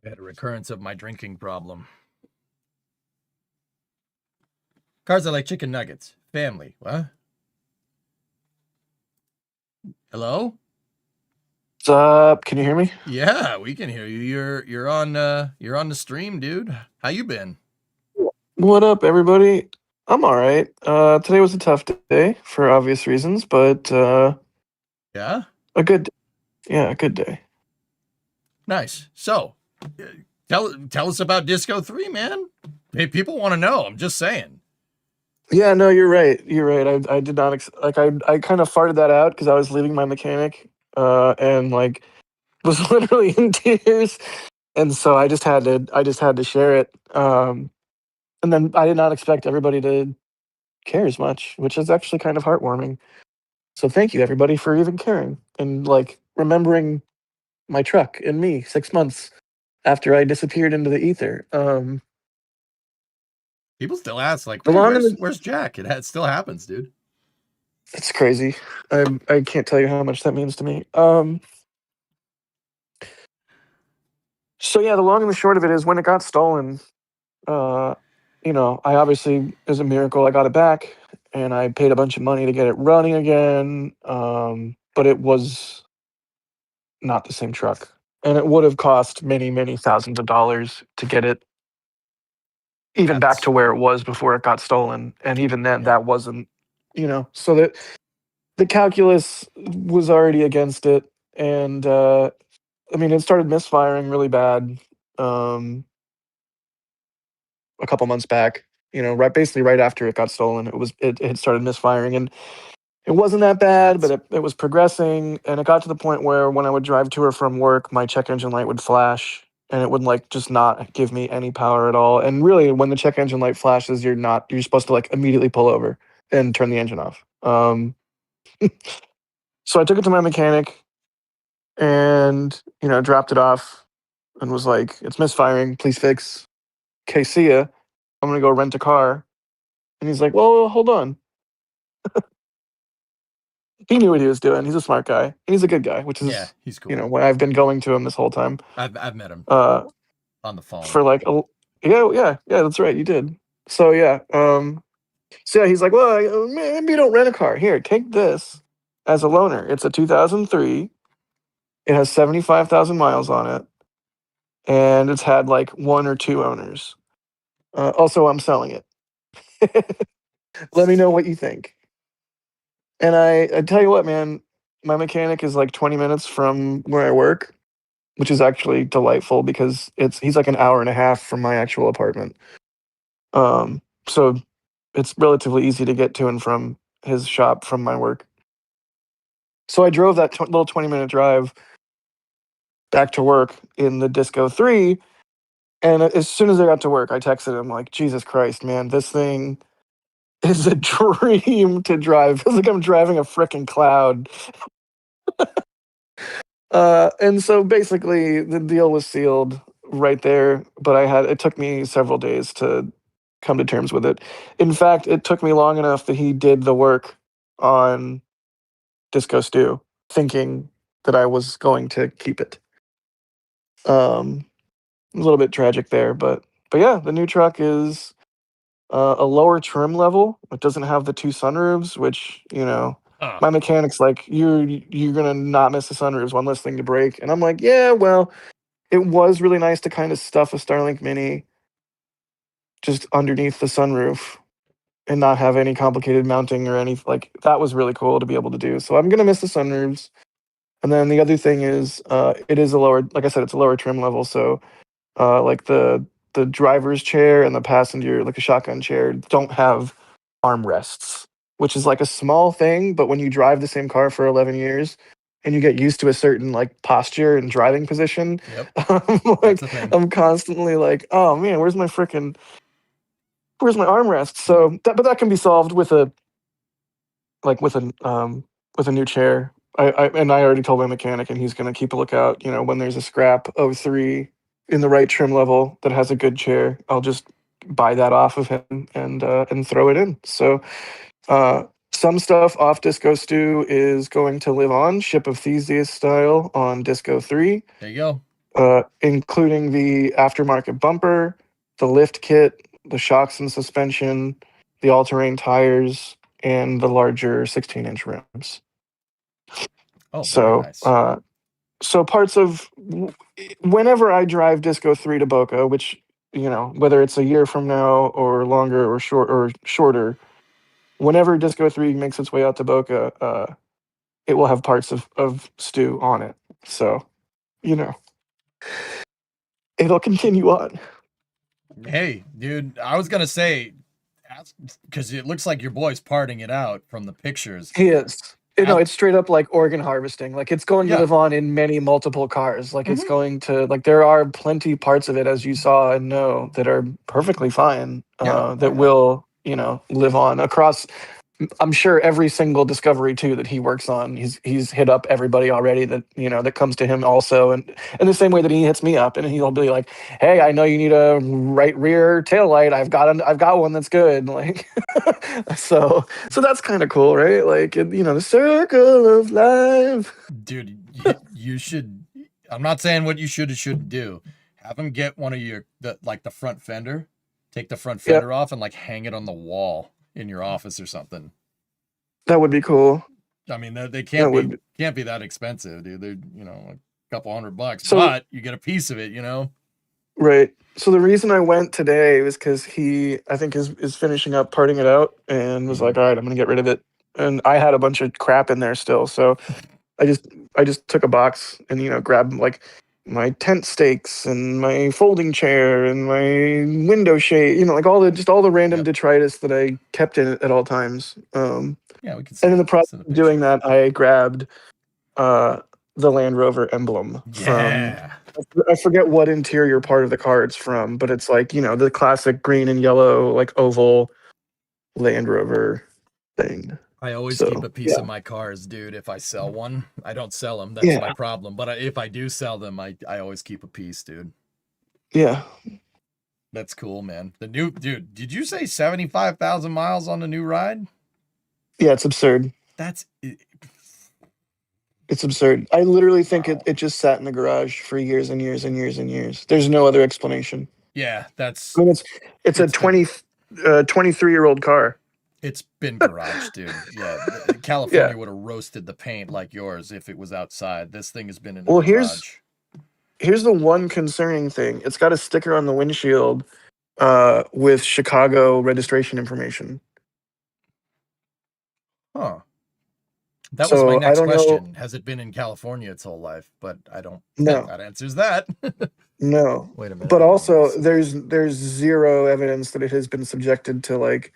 I had a recurrence of my drinking problem. Cars are like chicken nuggets. Family. What? Hello? What's up? Can you hear me? Yeah, we can hear you. You're on the stream, dude. How you been? What up, everybody? I'm all right. Today was a tough day for obvious reasons, but Yeah? a good a good day. Nice. So, tell us about Disco 3, man. Hey, people want to know. I'm just saying. Yeah, no, you're right. You're right. I did not I kind of farted that out because I was leaving my mechanic and like was literally in tears, and so I just had to share it. And then I did not expect everybody to care as much, which is actually kind of heartwarming. So thank you everybody for even caring and like remembering my truck and me 6 months after I disappeared into the ether. People still ask, like, The hey, long and where's Jack? It still happens, dude. it's crazy. I can't tell you how much that means to me. So yeah, the long and the short of it is when it got stolen, I obviously, it was a miracle I got it back. and I paid a bunch of money to get it running again. But it was not the same truck, and it would have cost many, many thousands of dollars to get it even back to where it was before it got stolen. And even then, that wasn't, so that the calculus was already against it. And I mean, it started misfiring really bad a couple months back. Basically right after it got stolen, it had started misfiring, and it wasn't that bad, but it was progressing, and it got to the point where when I would drive to or from work, my check engine light would flash, and it would like just not give me any power at all. And really, when the check engine light flashes, you're supposed to like immediately pull over and turn the engine off. So I took it to my mechanic and dropped it off and was like, "It's misfiring. Please fix." Okay, see ya. I'm gonna go rent a car. And he's like, "Well, hold on." He knew what he was doing. He's a smart guy. And he's a good guy, which is he's cool. When I've been going to him this whole time. I've met him on the phone for like yeah, that's right, you did. So yeah, he's like, "Well, maybe you don't rent a car. Here, take this as a loaner. It's a 2003. It has 75,000 miles on it, and it's had like one or two owners. Also, I'm selling it. Let me know what you think." And I tell you what, man, my mechanic is like 20 minutes from where I work, which is actually delightful because he's like an hour and a half from my actual apartment. So it's relatively easy to get to and from his shop from my work. So I drove that little 20-minute drive back to work in the Disco 3, and as soon as I got to work, I texted him like, "Jesus Christ, man, this thing is a dream to drive. Feels like I'm driving a freaking cloud." And so basically the deal was sealed right there, but it took me several days to come to terms with it. In fact, it took me long enough that he did the work on Disco Stew, thinking that I was going to keep it. A little bit tragic there, but yeah, the new truck is a lower trim level. It doesn't have the two sunroofs, which my mechanic's like, you're gonna not miss the sunroofs, one less thing to break. And I'm like, yeah, well, it was really nice to kind of stuff a Starlink Mini just underneath the sunroof and not have any complicated mounting or anything. Like, that was really cool to be able to do. So I'm gonna miss the sunroofs. And then the other thing is, it is like I said, it's a lower trim level. So like the driver's chair and the passenger, like a shotgun chair, don't have armrests, which is like a small thing, but when you drive the same car for 11 years and you get used to a certain like posture and driving position, I'm constantly like, "Oh man, where's my armrest?" So but that can be solved with a new chair. I already told my mechanic, and he's going to keep a lookout. When there's a scrap 03 in the right trim level that has a good chair, I'll just buy that off of him and throw it in. So some stuff off Disco Stew is going to live on Ship of Theseus style on Disco 3. There you go. Including the aftermarket bumper, the lift kit, the shocks and suspension, the all-terrain tires, and the larger 16-inch rims. Oh, very nice. So parts of whenever I drive Disco 3 to Boca, which whether it's a year from now or longer or shorter, whenever Disco 3 makes its way out to Boca, it will have parts of Stew on it. So, it'll continue on. Hey, dude, I was gonna say, because it looks like your boy's parting it out from the pictures. He is. It's straight up like organ harvesting. Like, it's going to live on in many multiple cars. Like, it's going to, like, there are plenty parts of it, as you saw and know, that are perfectly fine, that will, live on across, I'm sure, every single Discovery 2 that he works on. He's hit up everybody already that, that comes to him also. And in the same way that he hits me up, and he'll be like, "Hey, I know you need a right rear taillight. I've got one that's good." Like, so that's kind of cool, right? Like, the circle of life. Dude, you should, I'm not saying what you should or shouldn't do. Have him get one of the front fender, take the front fender off and like hang it on the wall in your office or something. That would be cool. I mean, they can't be that expensive, dude. They're, a couple $100, but you get a piece of it, Right. So the reason I went today was because he, I think, is finishing up parting it out and was like, all right, I'm gonna get rid of it. And I had a bunch of crap in there still, so I just took a box and grabbed like my tent stakes and my folding chair and my window shade, like all the random detritus that I kept in it at all times. Yeah, we can see. And in the process of doing that, I grabbed the Land Rover emblem from. I forget what interior part of the car it's from, but it's like, the classic green and yellow, like oval Land Rover thing. I always keep a piece of my cars, dude. If I sell one, I don't sell them. That's my problem. But if I do sell them, I always keep a piece, dude. Yeah. That's cool, man. The new, dude, did you say 75,000 miles on the new ride? Yeah, it's absurd. It's absurd. I literally think it just sat in the garage for years and years and years and years. There's no other explanation. Yeah, that's. I mean, it's a 23-year-old car. It's been garage, dude. Yeah, California would have roasted the paint like yours if it was outside. This thing has been in the garage. Here's the one concerning thing. It's got a sticker on the windshield with Chicago registration information. Huh. That was my next question. Has it been in California its whole life? But I don't think that answers that. No. Wait a minute. But also, there's zero evidence that it has been subjected to like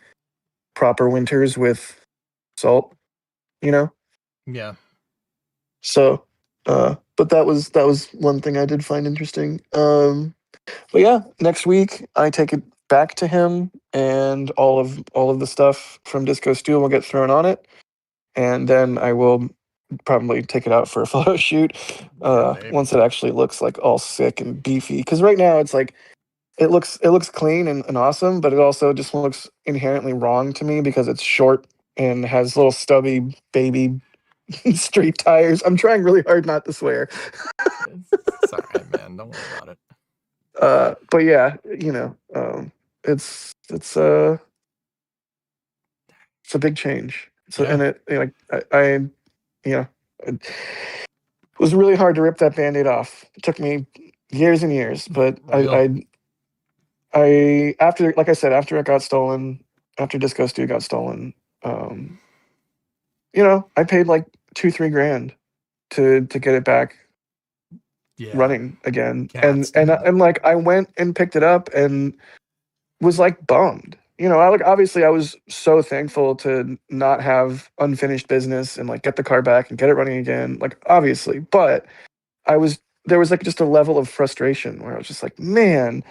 proper winters with salt. Yeah. So, but that was one thing I did find interesting. But yeah, next week I take it back to him, and all of the stuff from Disco Steel will get thrown on it. And then I will probably take it out for a photo shoot once it actually looks like all sick and beefy. Because right now it's like it looks clean and awesome, but it also just looks inherently wrong to me because it's short and has little stubby baby street tires. I'm trying really hard not to swear. It's all right, man. Don't worry about it. But yeah, it's a big change. So and it it was really hard to rip that Band-Aid off. It took me years and years, but I after, like I said, after it got stolen, after Disco Stew got stolen, I paid like $2-3 grand to get it back running again. And like I went and picked it up and was like bummed. Obviously I was so thankful to not have unfinished business and like get the car back and get it running again, like obviously, but there was like just a level of frustration where I was just like, man,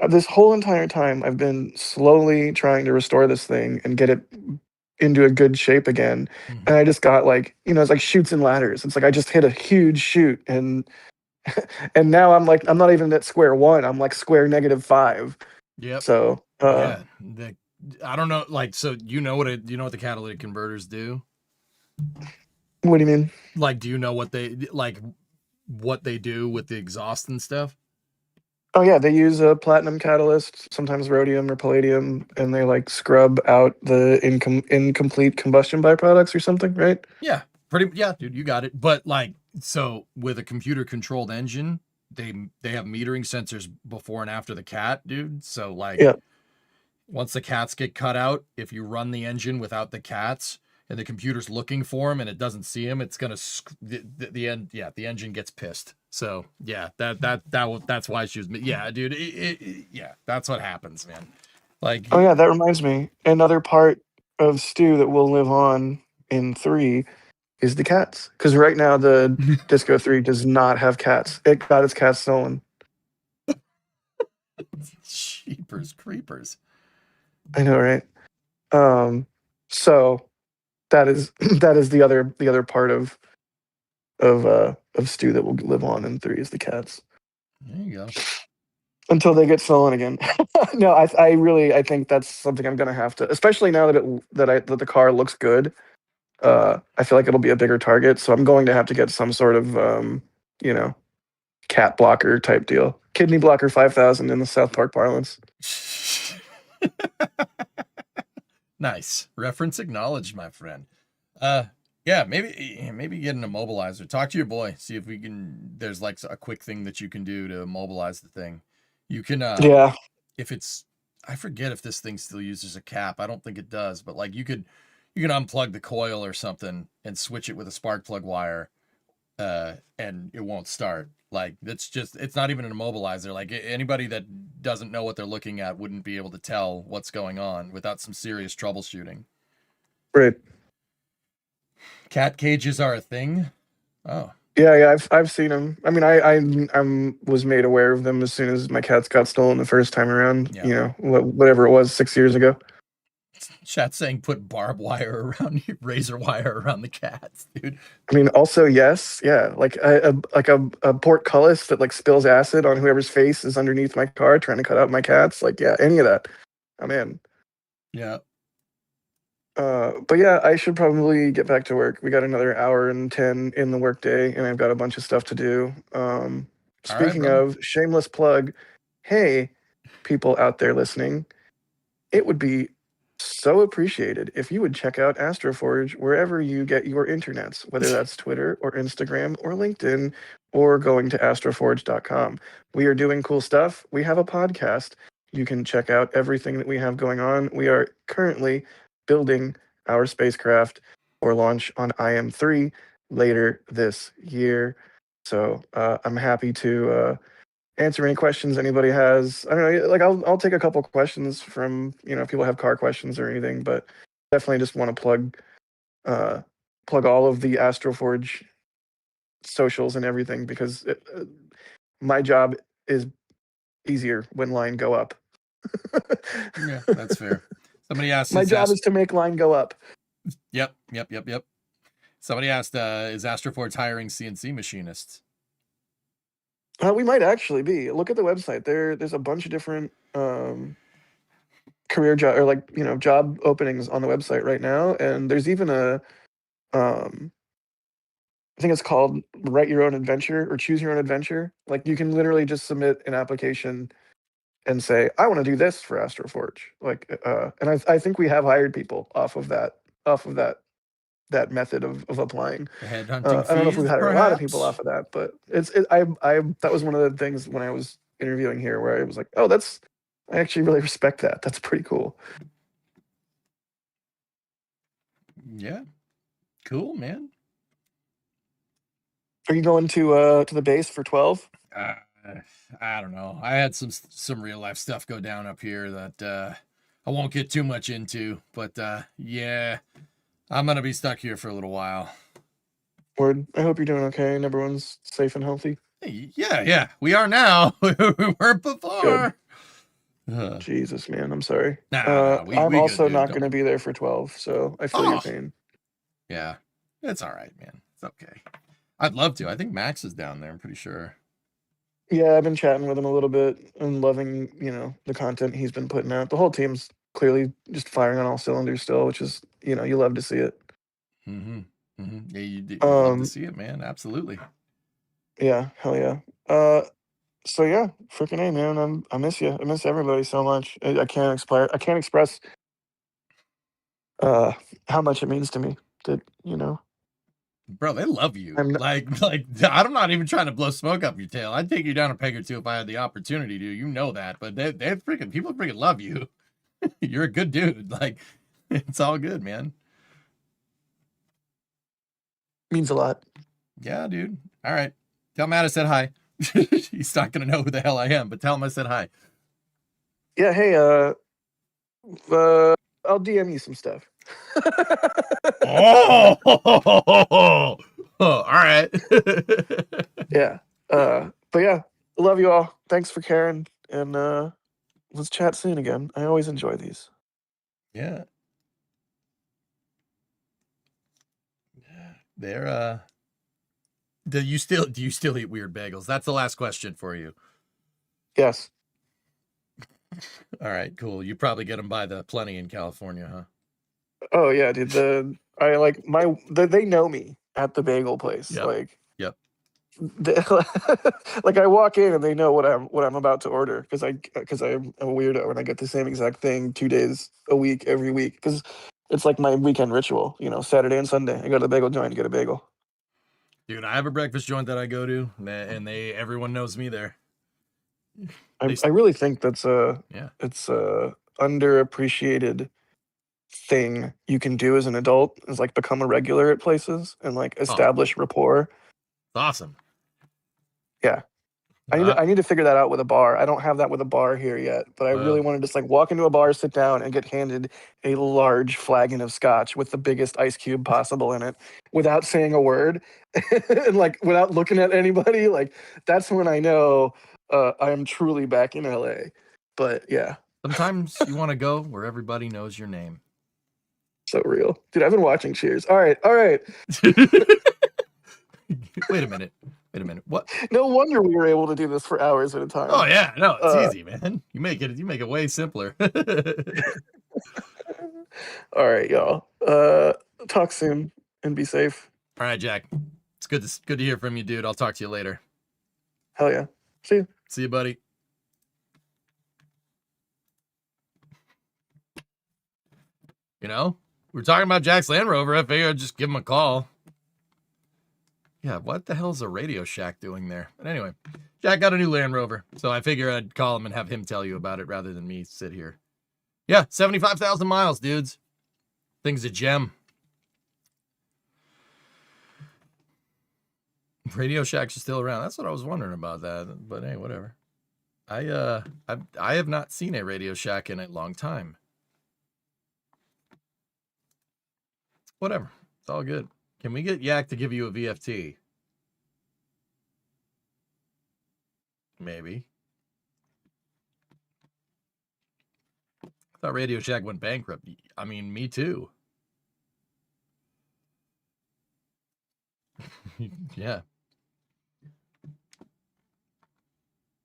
this whole entire time I've been slowly trying to restore this thing and get it into a good shape again. And I just got like, it's like chutes and ladders. It's like I just hit a huge chute and now I'm like, I'm not even at square one. I'm like square -5. Yep. So I don't know, like, so what the catalytic converters do? What do you mean? Like, do you know what they do with the exhaust and stuff? Oh yeah, they use a platinum catalyst, sometimes rhodium or palladium, and they like scrub out the incomplete combustion byproducts or something, right? Yeah, dude, you got it. But like, so with a computer controlled engine, they have metering sensors before and after the cat, dude. So like, once the cats get cut out, if you run the engine without the cats and the computer's looking for them and it doesn't see them, it's gonna the engine gets pissed. So yeah, that's why she was. Yeah, dude. That's what happens, man. Like, oh yeah, that reminds me. Another part of Stew that will live on in 3 is the cats. Because right now the Disco 3 does not have cats. It got its cats stolen. Jeepers creepers. I know, right? So that is the other part of Stew that will live on in 3 is the cats. There you go. Until they get stolen again. No, I think that's something I'm gonna have to, especially now that the car looks good. I feel like it'll be a bigger target, so I'm going to have to get some sort of cat blocker type deal. Kidney blocker 5000 in the South Park parlance. Nice. Reference acknowledged, my friend. Yeah, maybe get an immobilizer. Talk to your boy. See if we can. There's like a quick thing that you can do to immobilize the thing. You can. Yeah. If it's, I forget if this thing still uses a cap. I don't think it does. But like you can unplug the coil or something and switch it with a spark plug wire, and it won't start. Like it's not even an immobilizer. Like anybody that doesn't know what they're looking at wouldn't be able to tell what's going on without some serious troubleshooting. Right. Cat cages are a thing. Oh. Yeah, I've seen them. I mean, I was made aware of them as soon as my cats got stolen the first time around. Yeah. You know, whatever it was, 6 years ago. Chat saying put barbed wire around razor wire around the cats, dude. I mean, also yes, yeah, like a portcullis that like spills acid on whoever's face is underneath my car trying to cut out my cats. Like, yeah, any of that, I'm in. Yeah. But yeah, I should probably get back to work. We got another hour and 10 in the workday, and I've got a bunch of stuff to do. Speaking of, shameless plug, hey, people out there listening, it would be so appreciated if you would check out Astroforge wherever you get your internets, whether that's Twitter or Instagram or LinkedIn or going to astroforge.com. We are doing cool stuff. We have a podcast. You can check out everything that we have going on. We are currently building our spacecraft for launch on IM-3 later this year. So I'm happy to answer any questions anybody has. I don't know, like I'll take a couple questions from, if people have car questions or anything, but definitely just want to plug all of the Astroforge socials and everything because my job is easier when line go up. Yeah, that's fair. Somebody asked. My job is to make line go up. Yep. Somebody asked, is Astroforge hiring CNC machinists? We might actually be. Look at the website. There's a bunch of different career job or job openings on the website right now, and there's even a I think it's called Write Your Own Adventure or Choose Your Own Adventure. Like you can literally just submit an application and say, I want to do this for Astroforge. And I think we have hired people off of that method of applying. Headhunting I don't know if we've had a lot of people perhaps? off of that, but that was one of the things when I was interviewing here where I was like, oh, I actually really respect that. That's pretty cool. Yeah. Cool, man. Are you going to the base for 12? I don't know. I had some real life stuff go down up here that I won't get too much into, but yeah, I'm gonna be stuck here for a little while. Word. I hope you're doing okay and everyone's safe and healthy. Yeah, we are now. We weren't before. Jesus, man, I'm sorry. I'm also not going to be there for 12, so I feel your pain. Yeah, it's all right, man. It's okay. I'd love to. I think Max is down there. I'm pretty sure. Yeah, I've been chatting with him a little bit and loving, the content he's been putting out. The whole team's clearly just firing on all cylinders still, which is, you love to see it. Mm-hmm. Yeah, you love to see it, man. Absolutely. Yeah, hell yeah. So yeah, freaking A, man. I miss you. I miss everybody so much. I can't express how much it means to me that, Bro, they love you. Like I'm not even trying to blow smoke up your tail. I'd take you down a peg or two if I had the opportunity to. You know that, but people freaking love you. You're a good dude. Like, it's all good, man. Means a lot. Yeah, dude. All right. Tell Matt I said hi. He's not gonna know who the hell I am, but tell him I said hi. Yeah. Hey. I'll DM you some stuff. Oh, all right. Yeah. But yeah, love you all. Thanks for caring, and let's chat soon again. I always enjoy these. Yeah. They're do you still eat weird bagels? That's the last question for you. Yes. All right, cool. You probably get them by the plenty in California, huh? Oh yeah, dude. They know me at the bagel place. Yep. Like, yep. like I walk in and they know what I'm about to order because I'm a weirdo and I get the same exact thing 2 days a week every week because it's like my weekend ritual. Saturday and Sunday I go to the bagel joint to get a bagel. Dude, I have a breakfast joint that I go to, and everyone knows me there. I really think that's yeah. it's a underappreciated thing you can do as an adult is like become a regular at places and like establish rapport. It's awesome. Yeah. I need to figure that out with a bar. I don't have that with a bar here yet, but I really want to just like walk into a bar, sit down, and get handed a large flagon of scotch with the biggest ice cube possible in it without saying a word and like without looking at anybody. Like that's when I know I am truly back in LA. But yeah. Sometimes you want to go where everybody knows your name. So real. Dude, I've been watching Cheers. All right. Wait a minute. What? No wonder we were able to do this for hours at a time. Oh yeah, no, it's easy, man. You make it way simpler. All right, y'all. Talk soon and be safe. All right, Jack. It's good to hear from you, dude. I'll talk to you later. Hell yeah. See you. See you, buddy. We're talking about Jack's Land Rover. I figured I'd just give him a call. Yeah, what the hell's a Radio Shack doing there? But anyway, Jack got a new Land Rover, so I figure I'd call him and have him tell you about it rather than me sit here. Yeah, 75,000 miles, dudes. Thing's a gem. Radio Shacks are still around. That's what I was wondering about that. But hey, whatever. I have not seen a Radio Shack in a long time. Whatever. It's all good. Can we get Yak to give you a VFT? Maybe. I thought Radio Shack went bankrupt. I mean, me too. Yeah.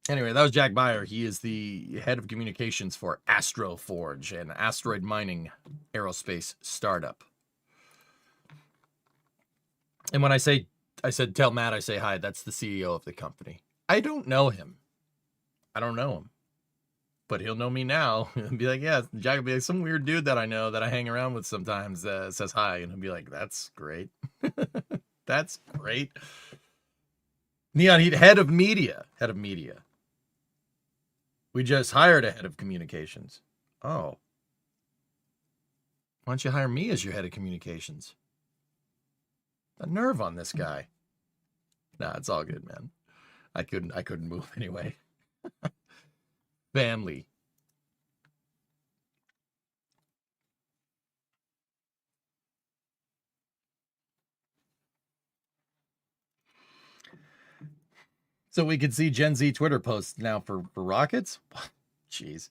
Anyway, that was Jack Beyer. He is the head of communications for Astroforge, an asteroid mining aerospace startup. And when I said, tell Matt, I say hi, that's the CEO of the company. I don't know him. But he'll know me now and be like, yeah, Jack will be like, some weird dude that I know that I hang around with sometimes says hi. And he'll be like, that's great. That's great. Neon Heat, head of media. We just hired a head of communications. Oh. Why don't you hire me as your head of communications? The nerve on this guy. Nah, it's all good, man. I couldn't move anyway. Family. So we could see Gen Z Twitter posts now for rockets? Jeez.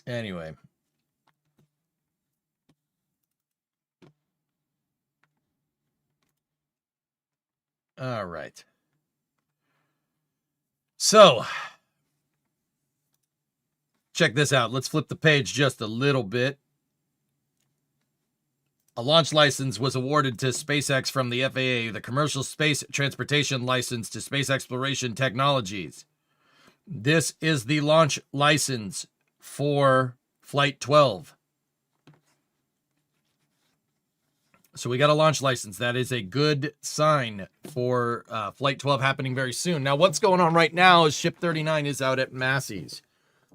Anyway. All right. So, check this out. Let's flip the page just a little bit. A launch license was awarded to SpaceX from the FAA, the Commercial Space Transportation License to Space Exploration Technologies. This is the launch license for Flight 12. So we got a launch license. That is a good sign for Flight 12 happening very soon. Now, what's going on right now is Ship 39 is out at Massey's.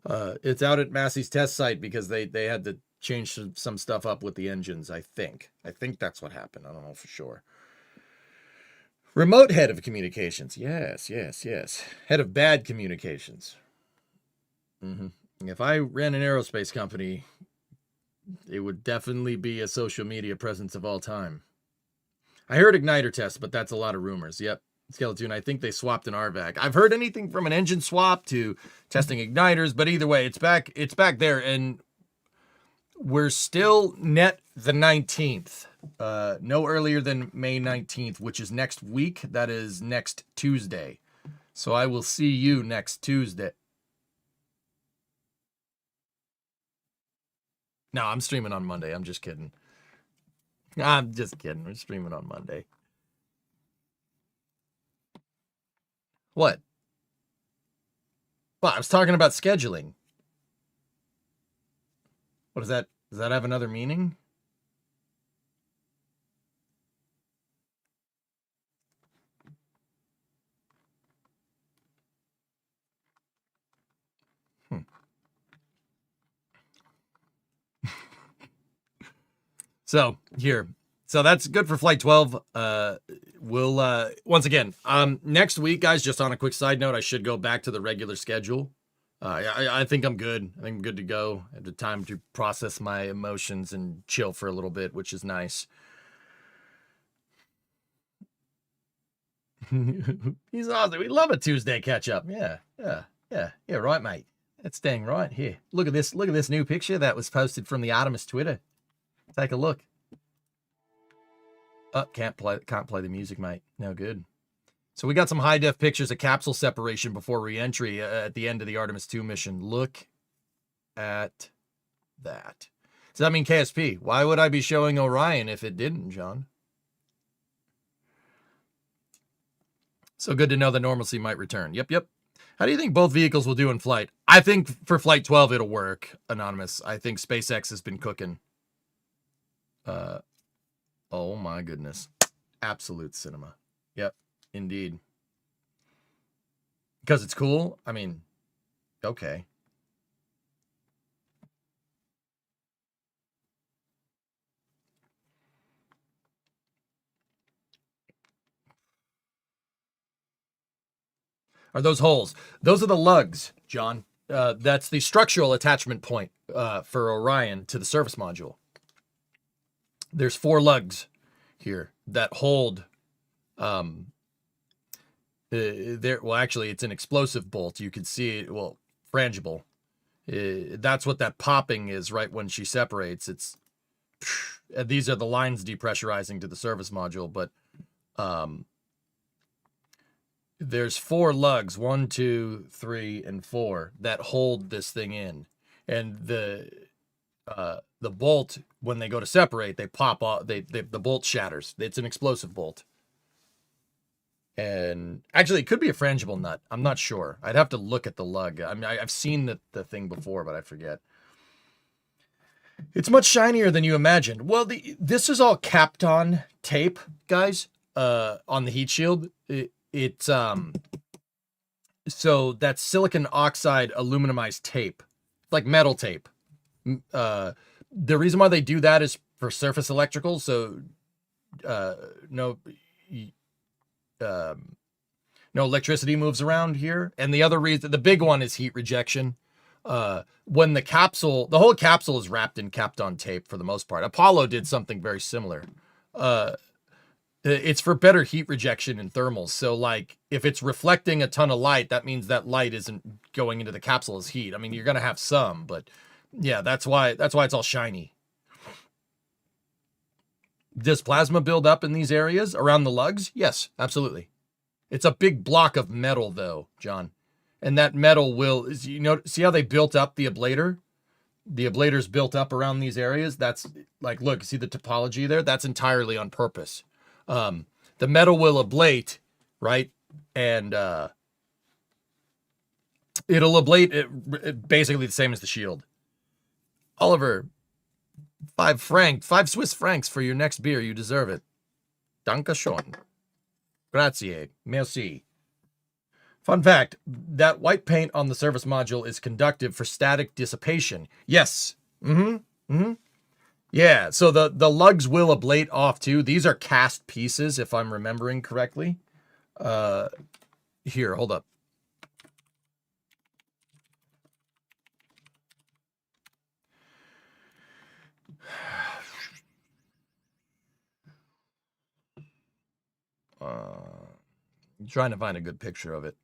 It's out at Massey's test site because they had to change some stuff up with the engines, I think. I think that's what happened. I don't know for sure. Remote head of communications. Yes. Head of bad communications. If I ran an aerospace company, it would definitely be a social media presence of all time. I heard igniter test, but that's a lot of rumors. Yep. Skeleton, I think they swapped an RVAC. I've heard anything from an engine swap to testing igniters, but either way, it's back there, and we're still net the 19th. No earlier than May 19th, which is next week. That is next Tuesday. So I will see you next Tuesday. No, I'm streaming on Monday. I'm just kidding. I'm just kidding. We're streaming on Monday. What? Well, I was talking about scheduling. What is that? Does that have another meaning? So here. So that's good for flight 12. We'll once again, next week, guys, just on a quick side note, I should go back to the regular schedule. I think I'm good. I think I'm good to go. I have the time to process my emotions and chill for a little bit, which is nice. He's awesome. We love a Tuesday catch up. Yeah, right, mate. That's dang right. Here, look at this. Look at this new picture that was posted from the Artemis Twitter. Take a look. Oh, can't play the music, mate. No good. So we got some high def pictures of capsule separation before re-entry at the end of the Artemis 2 mission. Look at that. Does that mean KSP? Why would I be showing Orion if it didn't, John? So good to know the normalcy might return. Yep. How do you think both vehicles will do in flight? I think for flight 12 it'll work, Anonymous. I think SpaceX has been cooking. Oh my goodness. Absolute cinema. Yep, indeed. Because it's cool? I mean, okay. Are those holes? Those are the lugs, John. That's the structural attachment point for Orion to the service module. There's 4 lugs here that hold there. Well, actually, it's an explosive bolt. You can see it. Well, frangible. That's what that popping is right when she separates. It's these are the lines depressurizing to the service module, but there's 4 lugs, 1, 2, 3, and 4 that hold this thing in, and the bolt, when they go to separate, they pop off. The bolt shatters. It's an explosive bolt. And actually, it could be a frangible nut. I'm not sure. I'd have to look at the lug. I mean, I've seen the thing before, but I forget. It's much shinier than you imagined. Well, this is all Kapton tape, guys, on the heat shield. So that's silicon oxide aluminumized tape, like metal tape. The reason why they do that is for surface electrical. So, no electricity moves around here. And the other reason, the big one is heat rejection. When the whole capsule is wrapped in Kapton tape for the most part. Apollo did something very similar. It's for better heat rejection in thermals. So like if it's reflecting a ton of light, that means that light isn't going into the capsule as heat. I mean, you're going to have some, but yeah, that's why it's all shiny. Does plasma build up in these areas around the lugs? Yes, absolutely. It's a big block of metal though, John. And that metal will, see how they built up the ablator? The ablator's built up around these areas. That's like, look, see the topology there? That's entirely on purpose. The metal will ablate, right? And it'll ablate it basically the same as the shield. Oliver, 5 Swiss francs for your next beer. You deserve it. Danke schön. Grazie. Merci. Fun fact, that white paint on the service module is conductive for static dissipation. Yes. Yeah, so the lugs will ablate off too. These are cast pieces, if I'm remembering correctly. Here, hold up. I'm trying to find a good picture of it.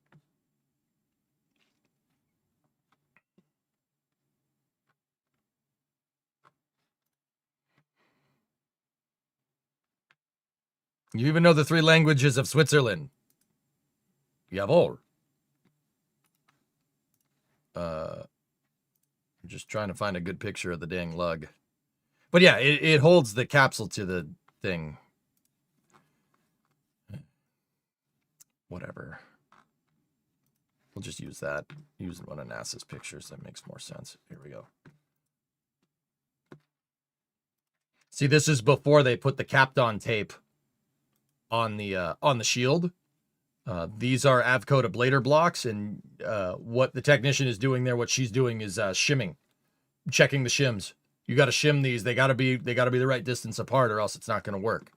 You even know the 3 languages of Switzerland. Jawohl. I'm just trying to find a good picture of the dang lug. But yeah, it holds the capsule to the thing. Whatever. We'll just use that. Use one of NASA's pictures. That makes more sense. Here we go. See, this is before they put the Kapton tape on the shield. These are Avcode ablator blocks, and what the technician is doing there, what she's doing is shimming, checking the shims. You got to shim these. They got to be the right distance apart, or else it's not going to work.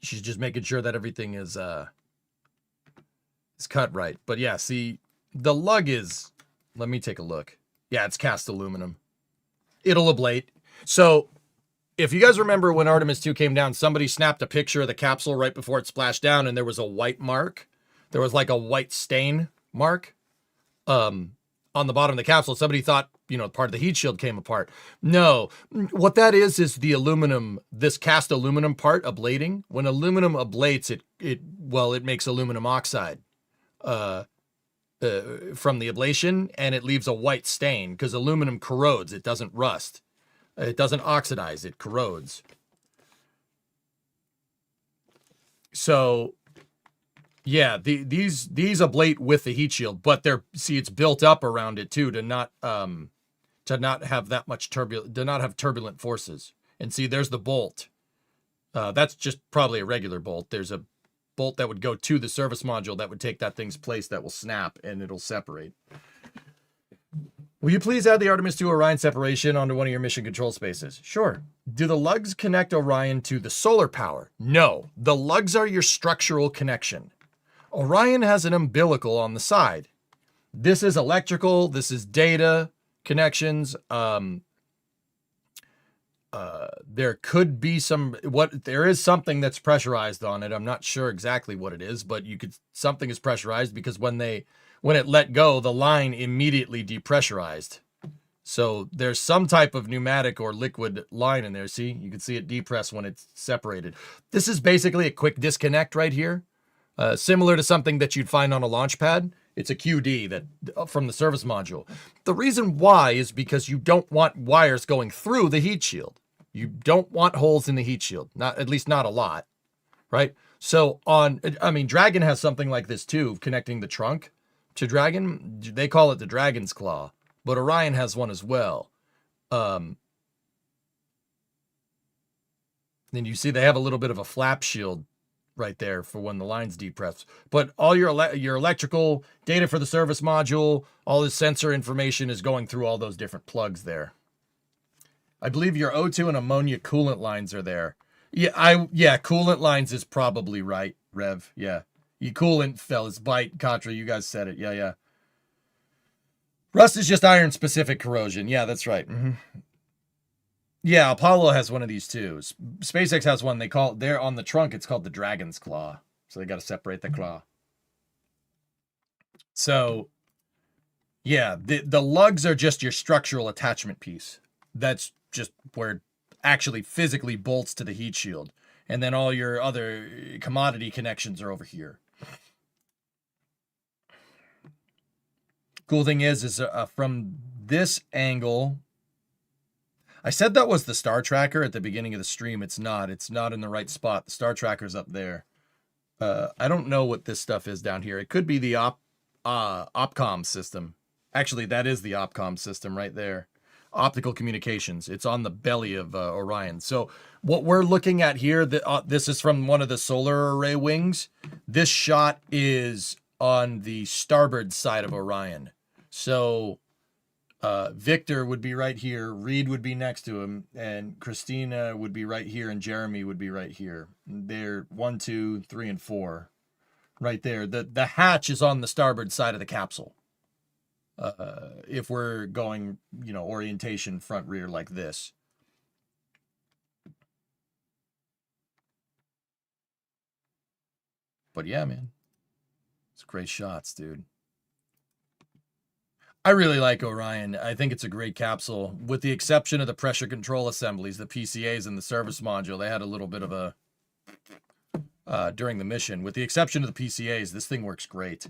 She's just making sure that everything is cut right. But yeah, see, the lug is. Let me take a look. Yeah, it's cast aluminum. It'll ablate. So, if you guys remember when Artemis 2 came down, somebody snapped a picture of the capsule right before it splashed down, and there was a white mark. There was like a white stain mark on the bottom of the capsule. Somebody thought, part of the heat shield came apart. No, what that is the aluminum, this cast aluminum part ablating. When aluminum ablates, it makes aluminum oxide from the ablation, and it leaves a white stain because aluminum corrodes. It doesn't rust. It doesn't oxidize. It corrodes. So, yeah, these ablate with the heat shield, but it's built up around it too to not have that much turbulent forces. And see, there's the bolt. That's just probably a regular bolt. There's a bolt that would go to the service module that would take that thing's place that will snap and it'll separate. Will you please add the Artemis 2 Orion separation onto one of your mission control spaces? Sure. Do the lugs connect Orion to the solar power? No. The lugs are your structural connection. Orion has an umbilical on the side. This is electrical. This is data connections. There could be there is something that's pressurized on it. I'm not sure exactly what it is, but something is pressurized because when it let go, the line immediately depressurized. So there's some type of pneumatic or liquid line in there. See, you can see it depress when it's separated. This is basically a quick disconnect right here. Similar to something that you'd find on a launch pad. It's a QD from the service module. The reason why is because you don't want wires going through the heat shield. You don't want holes in the heat shield. At least not a lot, right? So Dragon has something like this too, connecting the trunk to Dragon. They call it the Dragon's Claw, but Orion has one as well. Then you see they have a little bit of a flap shield right there for when the line's depressed. But all your electrical data for the service module, all the sensor information is going through all those different plugs there. I believe your O2 and ammonia coolant lines are there. Yeah, coolant lines is probably right, Rev. Yeah. You coolant fellas, bite, Contra, you guys said it. Yeah. Rust is just iron-specific corrosion. Yeah, that's right. Mm-hmm. Yeah, Apollo has one of these too. SpaceX has one. They're on the trunk. It's called the Dragon's Claw. So they got to separate the claw. So, yeah, the lugs are just your structural attachment piece. That's just where it actually physically bolts to the heat shield. And then all your other commodity connections are over here. Cool thing is from this angle, I said that was the star tracker at the beginning of the stream. It's not. It's not in the right spot. The star tracker's up there. I don't know what this stuff is down here. It could be the OPCOM system. Actually, that is the OPCOM system right there. Optical communications. It's on the belly of Orion. So what we're looking at here, this is from one of the solar array wings. This shot is on the starboard side of Orion. So Victor would be right here, Reed would be next to him, and Christina would be right here, and Jeremy would be right here. They're 1, 2, 3, and 4 right there. The hatch is on the starboard side of the capsule. If we're going, orientation front rear like this. But yeah, man, it's great shots, dude. I really like Orion. I think it's a great capsule. With the exception of the pressure control assemblies, the PCAs and the service module, they had a little bit of a during the mission. With the exception of the PCAs, this thing works great.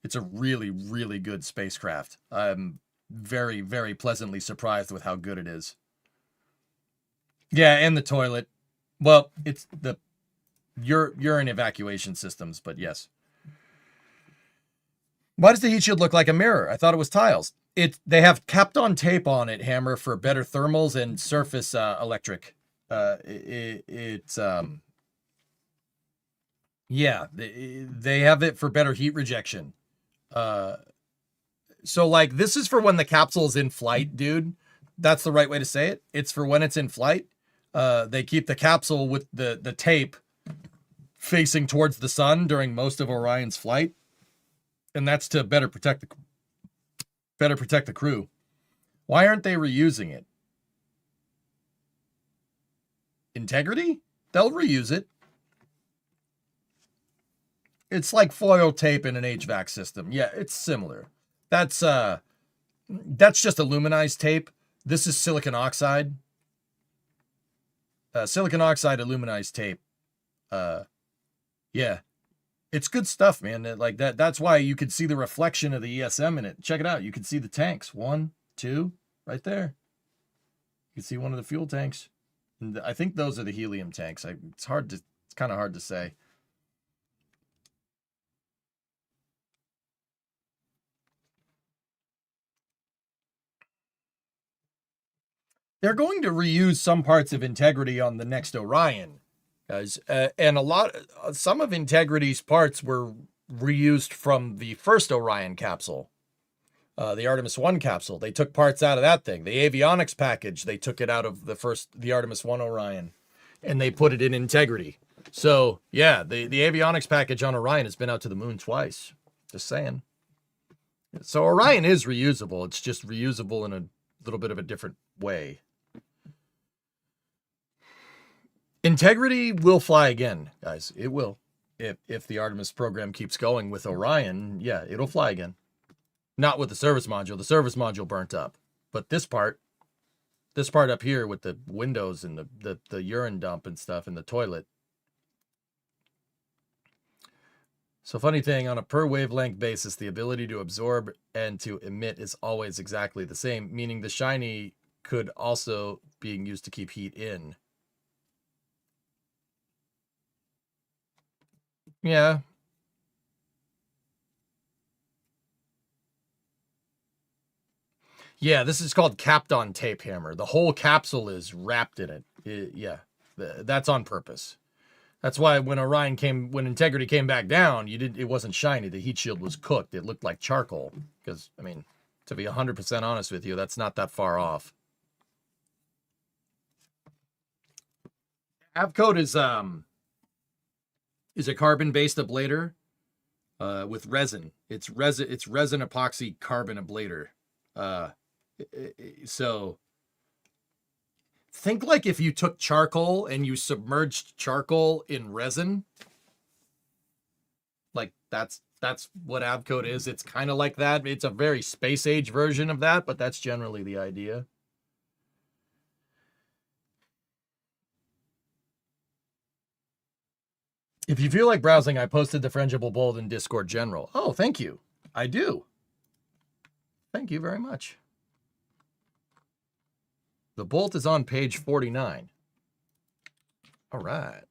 It's a really, really good spacecraft. I'm very, very pleasantly surprised with how good it is. Yeah, and the toilet. Well, it's the urine evacuation systems, but yes. Why does the heat shield look like a mirror? I thought it was tiles. They have Kapton tape on it, Hammer, for better thermals and surface electric. Yeah, they have it for better heat rejection. So like this is for when the capsule is in flight, dude. That's the right way to say it. It's for when it's in flight. They keep the capsule with the tape facing towards the sun during most of Orion's flight, and that's to better protect the crew. Why aren't they reusing it? Integrity? They'll reuse it. It's like foil tape in an HVAC system. Yeah, it's similar. That's just aluminized tape. This is silicon oxide. Silicon oxide aluminized tape. Yeah. It's good stuff, man. Like that's why you could see the reflection of the ESM in it. Check it out. You can see the tanks. 1, 2, right there. You can see one of the fuel tanks. And I think those are the helium tanks. It's kind of hard to say. They're going to reuse some parts of Integrity on the next Orion, guys. And some of Integrity's parts were reused from the first Orion capsule, the Artemis 1 capsule. They took parts out of that thing. The avionics package, they took it out of the Artemis 1 Orion, and they put it in Integrity. So, yeah, the avionics package on Orion has been out to the moon twice. Just saying. So Orion is reusable. It's just reusable in a little bit of a different way. Integrity will fly again, guys. It will. If the Artemis program keeps going with Orion, yeah, it'll fly again. Not with the service module. The service module burnt up. But this part up here with the windows and the urine dump and stuff and the toilet. So funny thing, on a per wavelength basis, the ability to absorb and to emit is always exactly the same, meaning the shiny could also being used to keep heat in. Yeah. Yeah, this is called Kapton tape, Hammer. The whole capsule is wrapped in it. Yeah, that's on purpose. That's why when Integrity came back down, it wasn't shiny. The heat shield was cooked. It looked like charcoal. Because, I mean, to be 100% honest with you, that's not that far off. Avcoat is a carbon-based ablator with resin. It's resin epoxy carbon ablator. So think like if you took charcoal and you submerged charcoal in resin. Like that's what Avcoat is. It's kind of like that. It's a very space age version of that, but that's generally the idea. If you feel like browsing, I posted the Frangible Bold in Discord General. Oh, thank you. I do. Thank you very much. The bolt is on page 49. All right.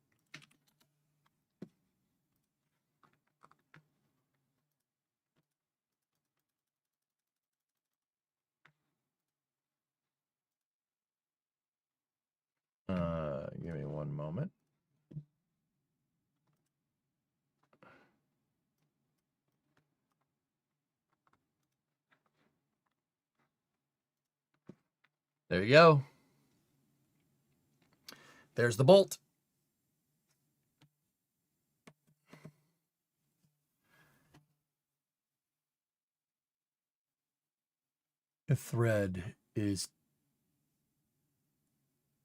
Give me one moment. There you go. There's the bolt. The thread is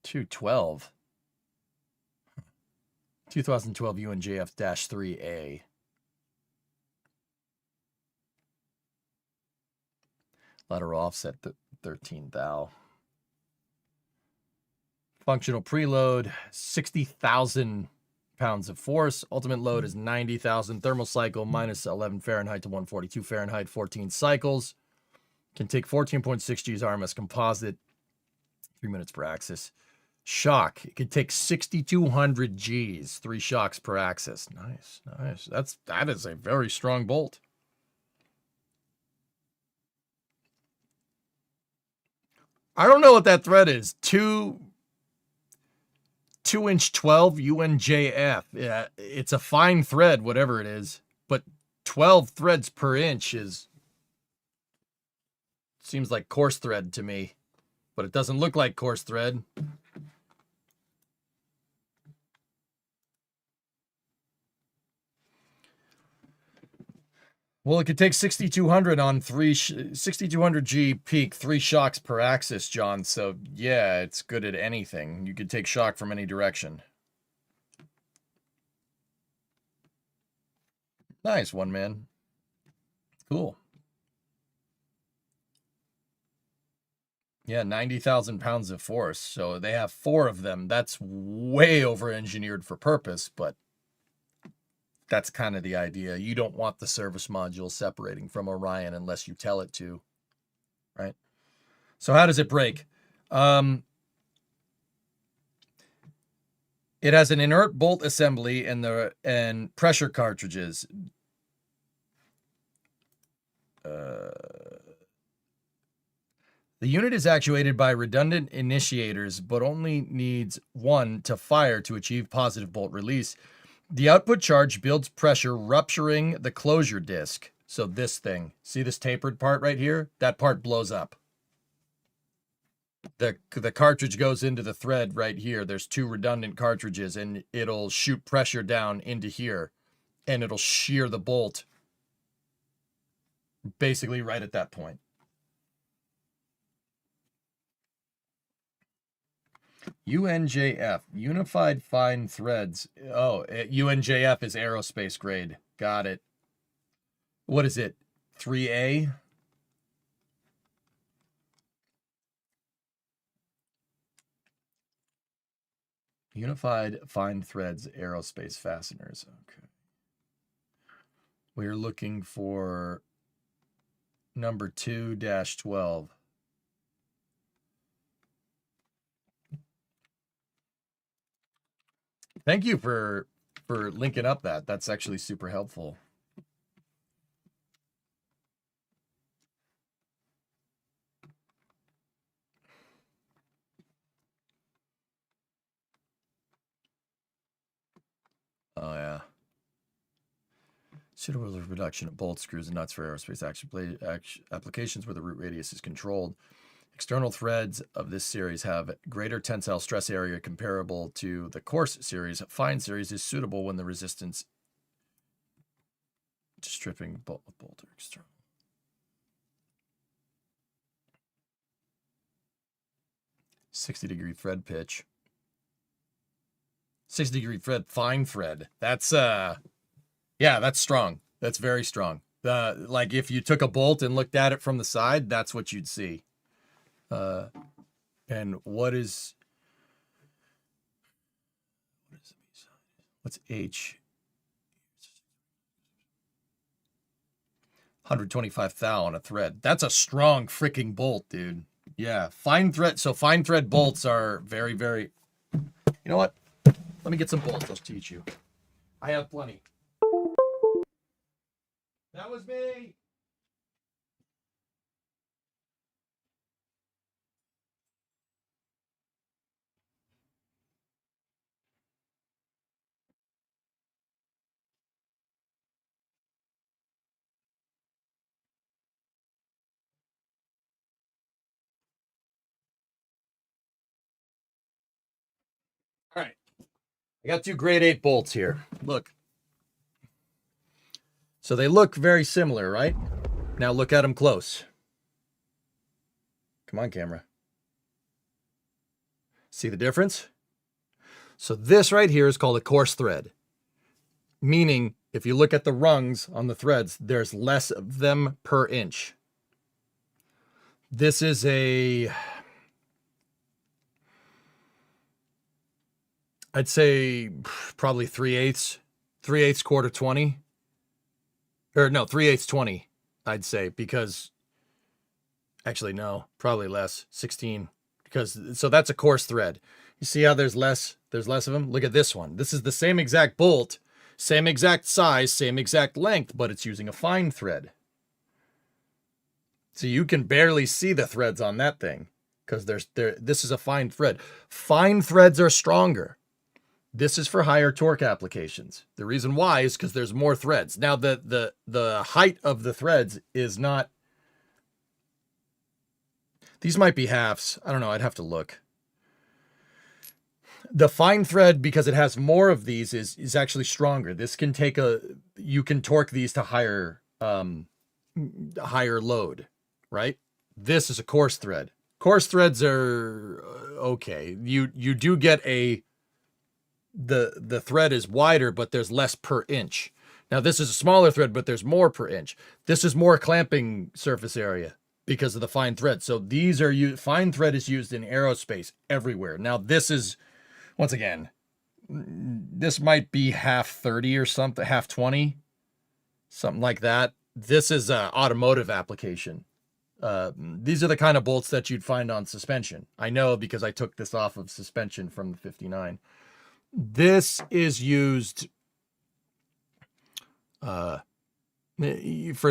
212. 2012 UNJF-3A. Lateral offset 13 thou. Functional preload, 60,000 pounds of force. Ultimate load is 90,000. Thermal cycle, minus 11 Fahrenheit to 142 Fahrenheit, 14 cycles. Can take 14.6 G's RMS composite, 3 minutes per axis. Shock. It could take 6,200 Gs, 3 shocks per axis. Nice, nice. That is a very strong bolt. I don't know what that thread is. 2-inch 12 UNJF. Yeah, it's a fine thread, whatever it is. But 12 threads per inch seems like coarse thread to me. But it doesn't look like coarse thread. Well, it could take 6,200 on 6,200 G peak, 3 shocks per axis, John. So, yeah, it's good at anything. You could take shock from any direction. Nice one, man. Cool. Yeah, 90,000 pounds of force. So they have 4 of them. That's way over-engineered for purpose, but that's kind of the idea. You don't want the service module separating from Orion unless you tell it to, right? So how does it break? It has an inert bolt assembly and pressure cartridges. The unit is actuated by redundant initiators, but only needs 1 to fire to achieve positive bolt release. The output charge builds pressure, rupturing the closure disc. So this thing, see this tapered part right here? That part blows up. The cartridge goes into the thread right here. There's 2 redundant cartridges, and it'll shoot pressure down into here, and it'll shear the bolt basically right at that point. UNJF, Unified Fine Threads. Oh, UNJF is aerospace grade. Got it. What is it? 3A? Unified Fine Threads aerospace fasteners. Okay. We're looking for number 2-12. Thank you for linking up that. That's actually super helpful. Oh, yeah. Suitable reduction of bolt screws and nuts for aerospace applications where the root radius is controlled. External threads of this series have greater tensile stress area comparable to the coarse series. Fine series is suitable when the resistance to stripping bolt or external. .60-degree thread pitch. 60-degree thread, fine thread. That's yeah, that's strong. That's very strong. Like if you took a bolt and looked at it from the side, that's what you'd see. And what's H? 125 thou on a thread. That's a strong freaking bolt, dude. Yeah, fine thread. So fine thread bolts are very, very. You know what? Let me get some bolts. I'll teach you. I have plenty. That was me. All right. I got 2 grade 8 bolts here. Look. So they look very similar, right? Now look at them close. Come on, camera. See the difference? So this right here is called a coarse thread. Meaning, if you look at the rungs on the threads, there's less of them per inch. This is a... I'd say probably 3/8. 3/8 quarter 20. Or no, 3/8 20, I'd say, because actually no, probably less, 16. Because so that's a coarse thread. You see how there's less of them? Look at this one. This is the same exact bolt, same exact size, same exact length, but it's using a fine thread. So you can barely see the threads on that thing because this is a fine thread. Fine threads are stronger. This is for higher torque applications. The reason why is because there's more threads. Now the height of the threads is not. These might be halves. I don't know. I'd have to look. The fine thread, because it has more of these, is actually stronger. This can take you can torque these to higher load, right? This is a coarse thread. Coarse threads are okay. You do get the thread is wider, but there's less per inch. Now this is a smaller thread, but there's more per inch. This is more clamping surface area because of the fine thread. So these are fine thread is used in aerospace everywhere. Now this is, once again, this might be half 30 or something, half 20, something like that. This is an automotive application. These are the kind of bolts that you'd find on suspension. I know because I took this off of suspension from the 59. This is used for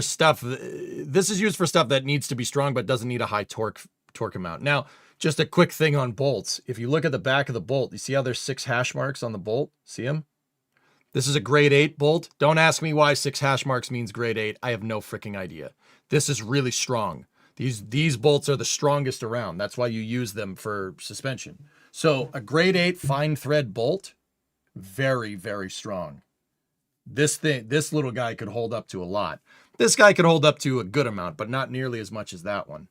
stuff. This is used for stuff that needs to be strong but doesn't need a high torque amount. Now, just a quick thing on bolts. If you look at the back of the bolt, you see how there's 6 hash marks on the bolt? See them? This is a grade 8 bolt. Don't ask me why 6 hash marks means grade 8. I have no freaking idea. This is really strong. These bolts are the strongest around. That's why you use them for suspension. So a grade 8 fine thread bolt, very, very strong. This little guy could hold up to a lot. This guy could hold up to a good amount, but not nearly as much as that one.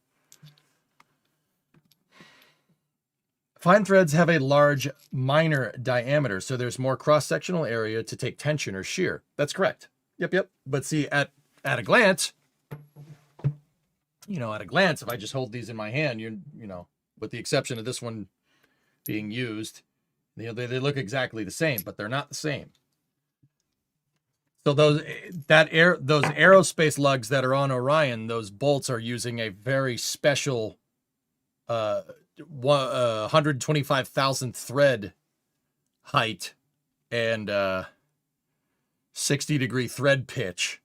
Fine threads have a large minor diameter, so there's more cross-sectional area to take tension or shear. That's correct. Yep. But see, at a glance, if I just hold these in my hand, with the exception of this one being used, they look exactly the same, but they're not the same. So those aerospace lugs that are on Orion, those bolts are using a very special 125,000th thread height and 60-degree thread pitch.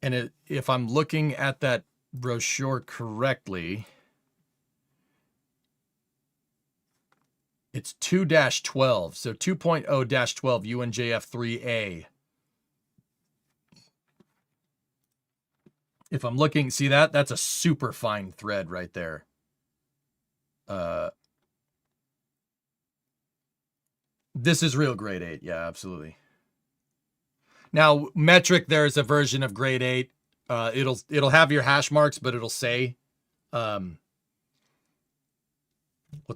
And if I'm looking at that brochure correctly, it's 2-12, so 2.0-12 UNJF 3A. If I'm looking, see that's a super fine thread right there. This is real grade 8. Yeah, absolutely. Now, metric, there's a version of grade 8. It'll have your hash marks, but it'll say, what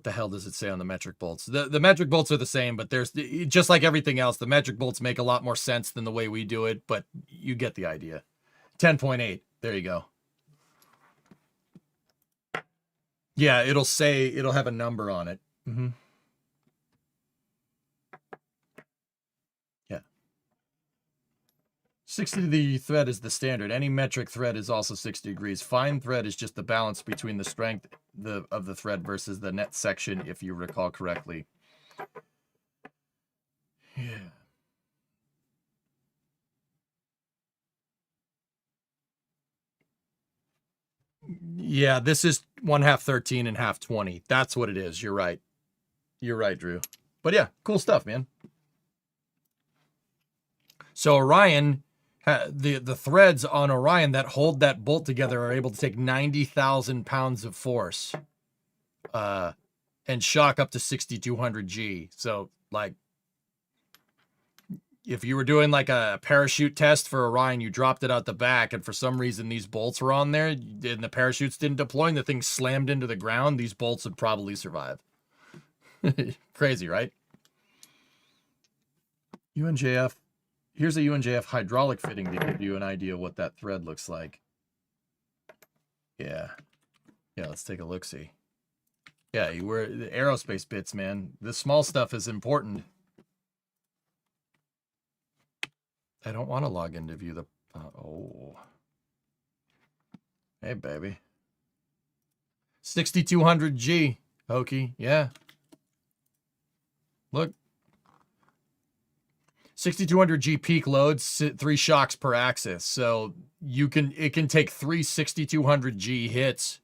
the hell does it say on the metric bolts? The metric bolts are the same, but there's, just like everything else, the metric bolts make a lot more sense than the way we do it, but you get the idea. 10.8. There you go. Yeah, it'll have a number on it. Mm-hmm. Yeah. 60 degree thread is the standard. Any metric thread is also 60 degrees. Fine thread is just the balance between the strength of the thread versus the net section, if you recall correctly. Yeah. Yeah, this is 1/2 13 and 1/2 20. That's what it is. You're right. You're right, Drew. But yeah, cool stuff, man. So Orion, the threads on Orion that hold that bolt together are able to take 90,000 pounds of force and shock up to 6,200 G. So, like, if you were doing like a parachute test for Orion, you dropped it out the back, and for some reason these bolts were on there, and the parachutes didn't deploy, and the thing slammed into the ground, these bolts would probably survive. Crazy, right? UNJF. Here's a UNJF hydraulic fitting to give you an idea what that thread looks like. Yeah. Yeah, let's take a look-see. Yeah, you wear the aerospace bits, man. This small stuff is important. I don't want to log in to view the... oh. Hey, baby. 6,200 G, Hokey. Yeah. Look. 6,200 G peak loads, 3 shocks per axis. So it can take 3 6,200 G hits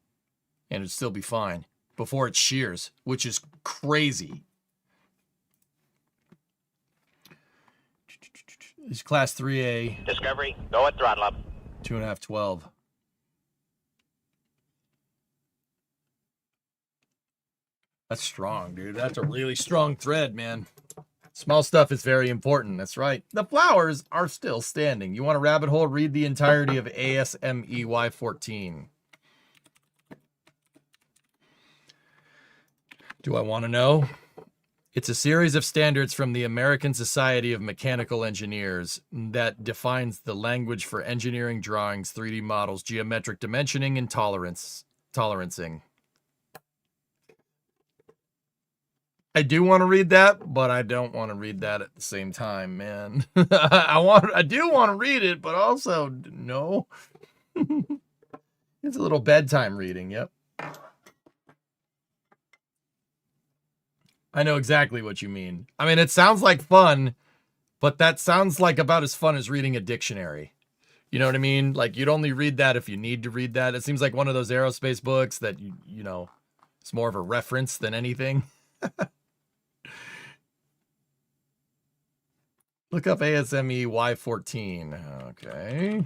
and it'd still be fine before it shears, which is crazy. It's class 3A. Discovery, go at throttle up. 2.5, 12. That's strong, dude. That's a really strong thread, man. Small stuff is very important. That's right. The flowers are still standing. You want a rabbit hole? Read the entirety of ASME 14. Do I want to know? It's a series of standards from the American Society of Mechanical Engineers that defines the language for engineering drawings, 3D models, geometric dimensioning, and tolerancing. I do want to read that, but I don't want to read that at the same time, man. I do want to read it, but also no. It's a little bedtime reading, yep. I know exactly what you mean. I mean, it sounds like fun, but that sounds like about as fun as reading a dictionary. You know what I mean? Like, you'd only read that if you need to read that. It seems like one of those aerospace books that, you know, it's more of a reference than anything. Look up ASME Y14. Okay.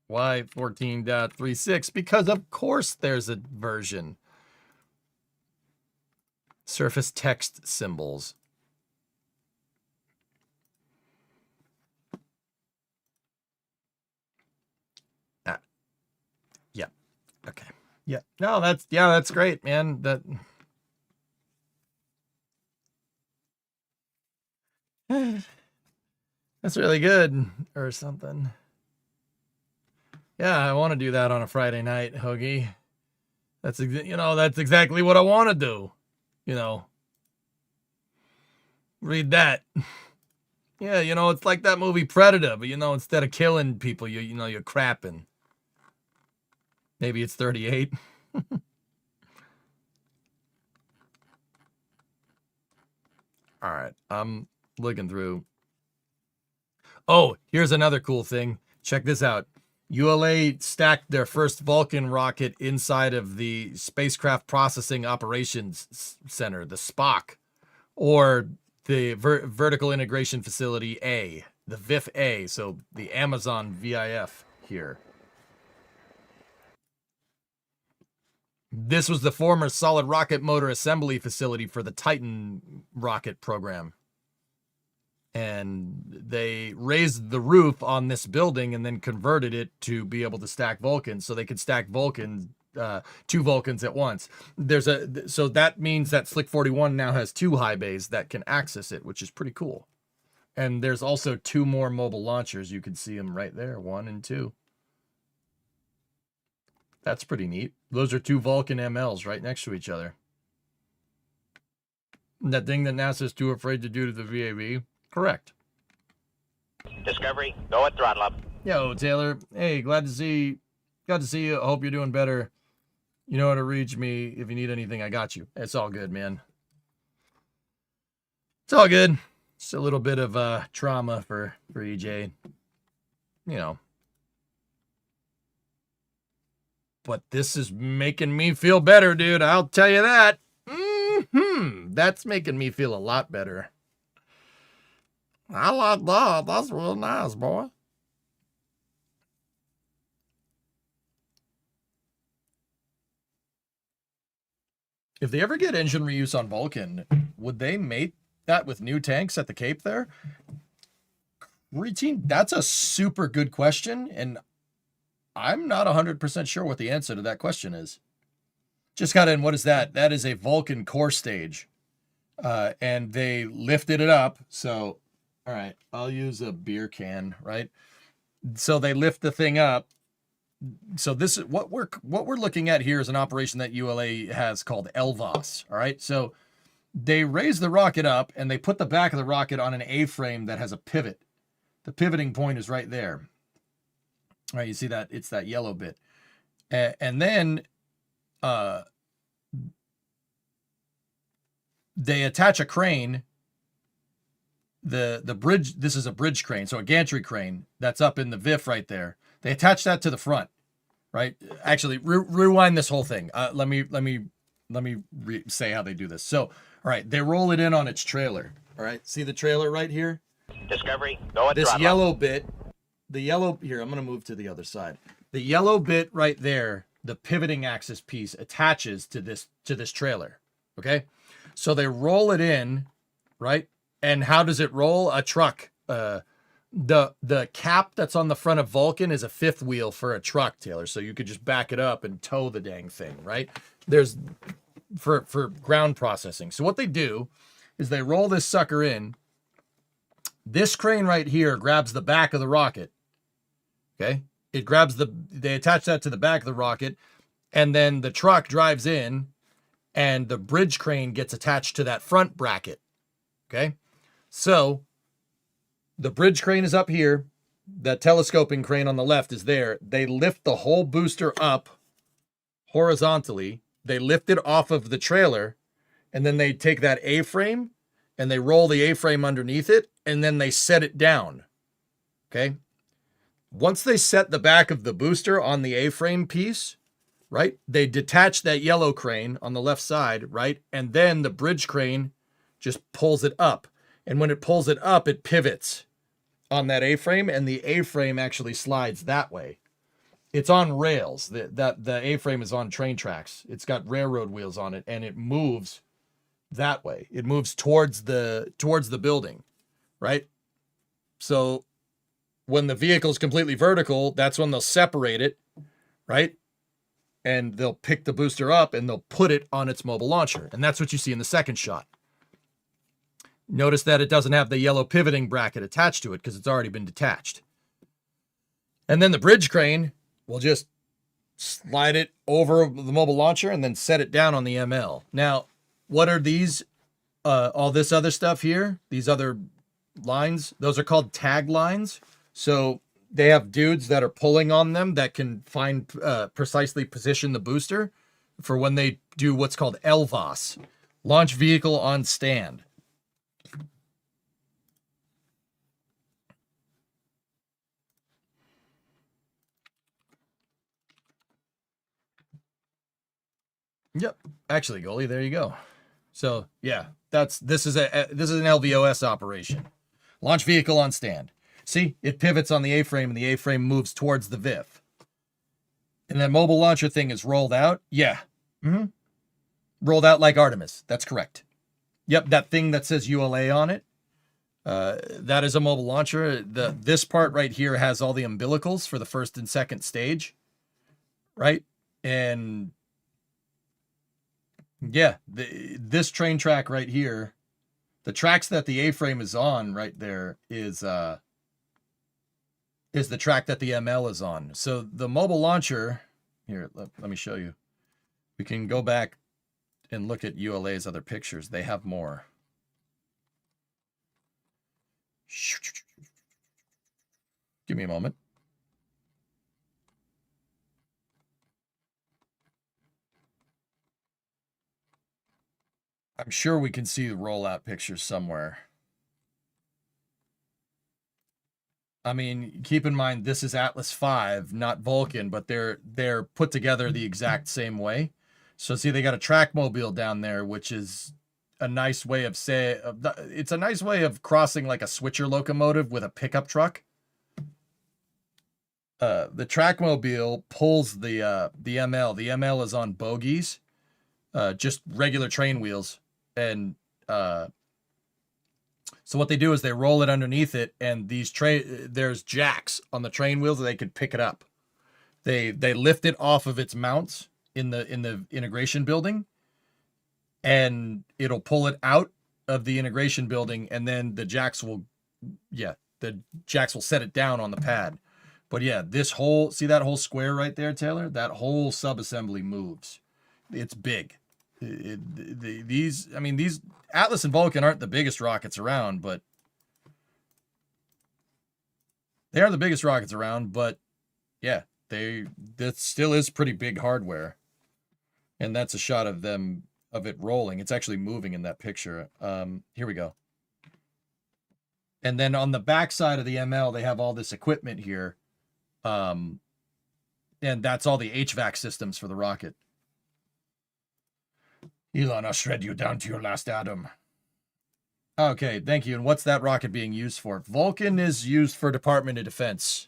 Y14.36, because of course there's a version. Surface text symbols. Yeah. Okay. Yeah. No, that's great, man. That's really good or something. Yeah, I want to do that on a Friday night, Hoagie. That's exactly what I want to do. You know, read that. Yeah, you know, it's like that movie Predator, but instead of killing people, you're crapping. Maybe it's 38. All right, I'm looking through. Oh, here's another cool thing. Check this out. ULA stacked their first Vulcan rocket inside of the Spacecraft Processing Operations Center, the SPOC, or the Vertical Integration Facility A, the VIF-A, so the Amazon VIF here. This was the former solid rocket motor assembly facility for the Titan rocket program. And they raised the roof on this building and then converted it to be able to stack Vulcans, so they could stack Vulcans, 2 Vulcans at once. So that means that Slick 41 now has 2 high bays that can access it, which is pretty cool. And there's also 2 more mobile launchers. You can see them right there, 1 and 2. That's pretty neat. Those are 2 Vulcan MLs right next to each other. That thing that NASA's too afraid to do to the VAB. Correct. Discovery, go at throttle up. Yo, Taylor. Hey, glad to see you. I hope you're doing better. You know how to reach me. If you need anything, I got you. It's all good, man. It's all good. It's a little bit of trauma for EJ. You know. But this is making me feel better, dude. I'll tell you that. That's making me feel a lot better. I like that. That's real nice, boy. If they ever get engine reuse on Vulcan, would they mate that with new tanks at the Cape there? Routine, that's a super good question, and I'm not 100% sure what the answer to that question is. Just got in, what is that? That is a Vulcan core stage. And they lifted it up, so... All right, I'll use a beer can, right? So they lift the thing up. So this is what we're looking at here is an operation that ULA has called LVOS. All right, so they raise the rocket up and they put the back of the rocket on an A-frame that has a pivot. The pivoting point is right there. All right, you see that? It's that yellow bit, and then they attach a crane the bridge, this is a bridge crane, so a gantry crane that's up in the VIF right there. They attach that to the front, right? Actually, rewind this whole thing. Let me say how they do this. So, all right, they roll it in on its trailer. All right, see the trailer right here? Discovery, go at This throttle. yellow bit, the yellow, here, I'm going to move to the other side. The yellow bit right there, the pivoting axis piece attaches to this trailer, okay? So they roll it in, right? And how does it roll? A truck. The cap that's on the front of Vulcan is a fifth wheel for a truck, Taylor. So you could just back it up and tow the dang thing, right? There's for ground processing. So what they do is they roll this sucker in. This crane right here grabs the back of the rocket. Okay? It grabs they attach that to the back of the rocket, and then the truck drives in, and the bridge crane gets attached to that front bracket. Okay? So the bridge crane is up here. The telescoping crane on the left is there. They lift the whole booster up horizontally. They lift it off of the trailer, and then they take that A-frame and they roll the A-frame underneath it, and then they set it down. Okay? Once they set the back of the booster on the A-frame piece, right, they detach that yellow crane on the left side, right, and then the bridge crane just pulls it up. And when it pulls it up, it pivots on that A-frame, and the A-frame actually slides that way. It's on rails. The A-frame is on train tracks. It's got railroad wheels on it, and it moves that way. It moves towards the building, right? So when the vehicle is completely vertical, that's when they'll separate it, right? And they'll pick the booster up and they'll put it on its mobile launcher. And that's what you see in the second shot. Notice that it doesn't have the yellow pivoting bracket attached to it because it's already been detached. And then the bridge crane will just slide it over the mobile launcher and then set it down on the ML. Now, what are these, all this other stuff here? These other lines, those are called tag lines. So they have dudes that are pulling on them that can precisely position the booster for when they do what's called LVOS, launch vehicle on stand. Yep. Actually, goalie, there you go. So yeah, this is an LVOS operation. Launch vehicle on stand. See, it pivots on the A-frame and the A-frame moves towards the VIF. And that mobile launcher thing is rolled out. Yeah. Mm-hmm. Rolled out like Artemis. That's correct. Yep, that thing that says ULA on it. That is a mobile launcher. This part right here has all the umbilicals for the first and second stage. Right? And yeah, this train track right here, the tracks that the A-frame is on right there is the track that the ML is on. So the mobile launcher, here, let me show you. We can go back and look at ULA's other pictures. They have more. Give me a moment. I'm sure we can see the rollout pictures somewhere. I mean, keep in mind, this is Atlas V, not Vulcan, but they're put together the exact same way. So see, they got a track mobile down there, which is a nice way of it's a nice way of crossing like a switcher locomotive with a pickup truck. The track mobile pulls the ML. The ML is on bogies, just regular train wheels. And so what they do is they roll it underneath it, and there's jacks on the train wheels that they could pick it up. They lift it off of its mounts in the integration building, and it'll pull it out of the integration building, and then the jacks will set it down on the pad. But yeah, see that whole square right there, Taylor? That whole subassembly moves. It's big. These Atlas and Vulcan aren't the biggest rockets around, but they are the biggest rockets around. But yeah, that still is pretty big hardware, and that's a shot of it rolling. It's actually moving in that picture. Here we go. And then on the back side of the ML, they have all this equipment here. And that's all the HVAC systems for the rocket. Elon, I'll shred you down to your last atom. Okay, thank you. And what's that rocket being used for? Vulcan is used for Department of Defense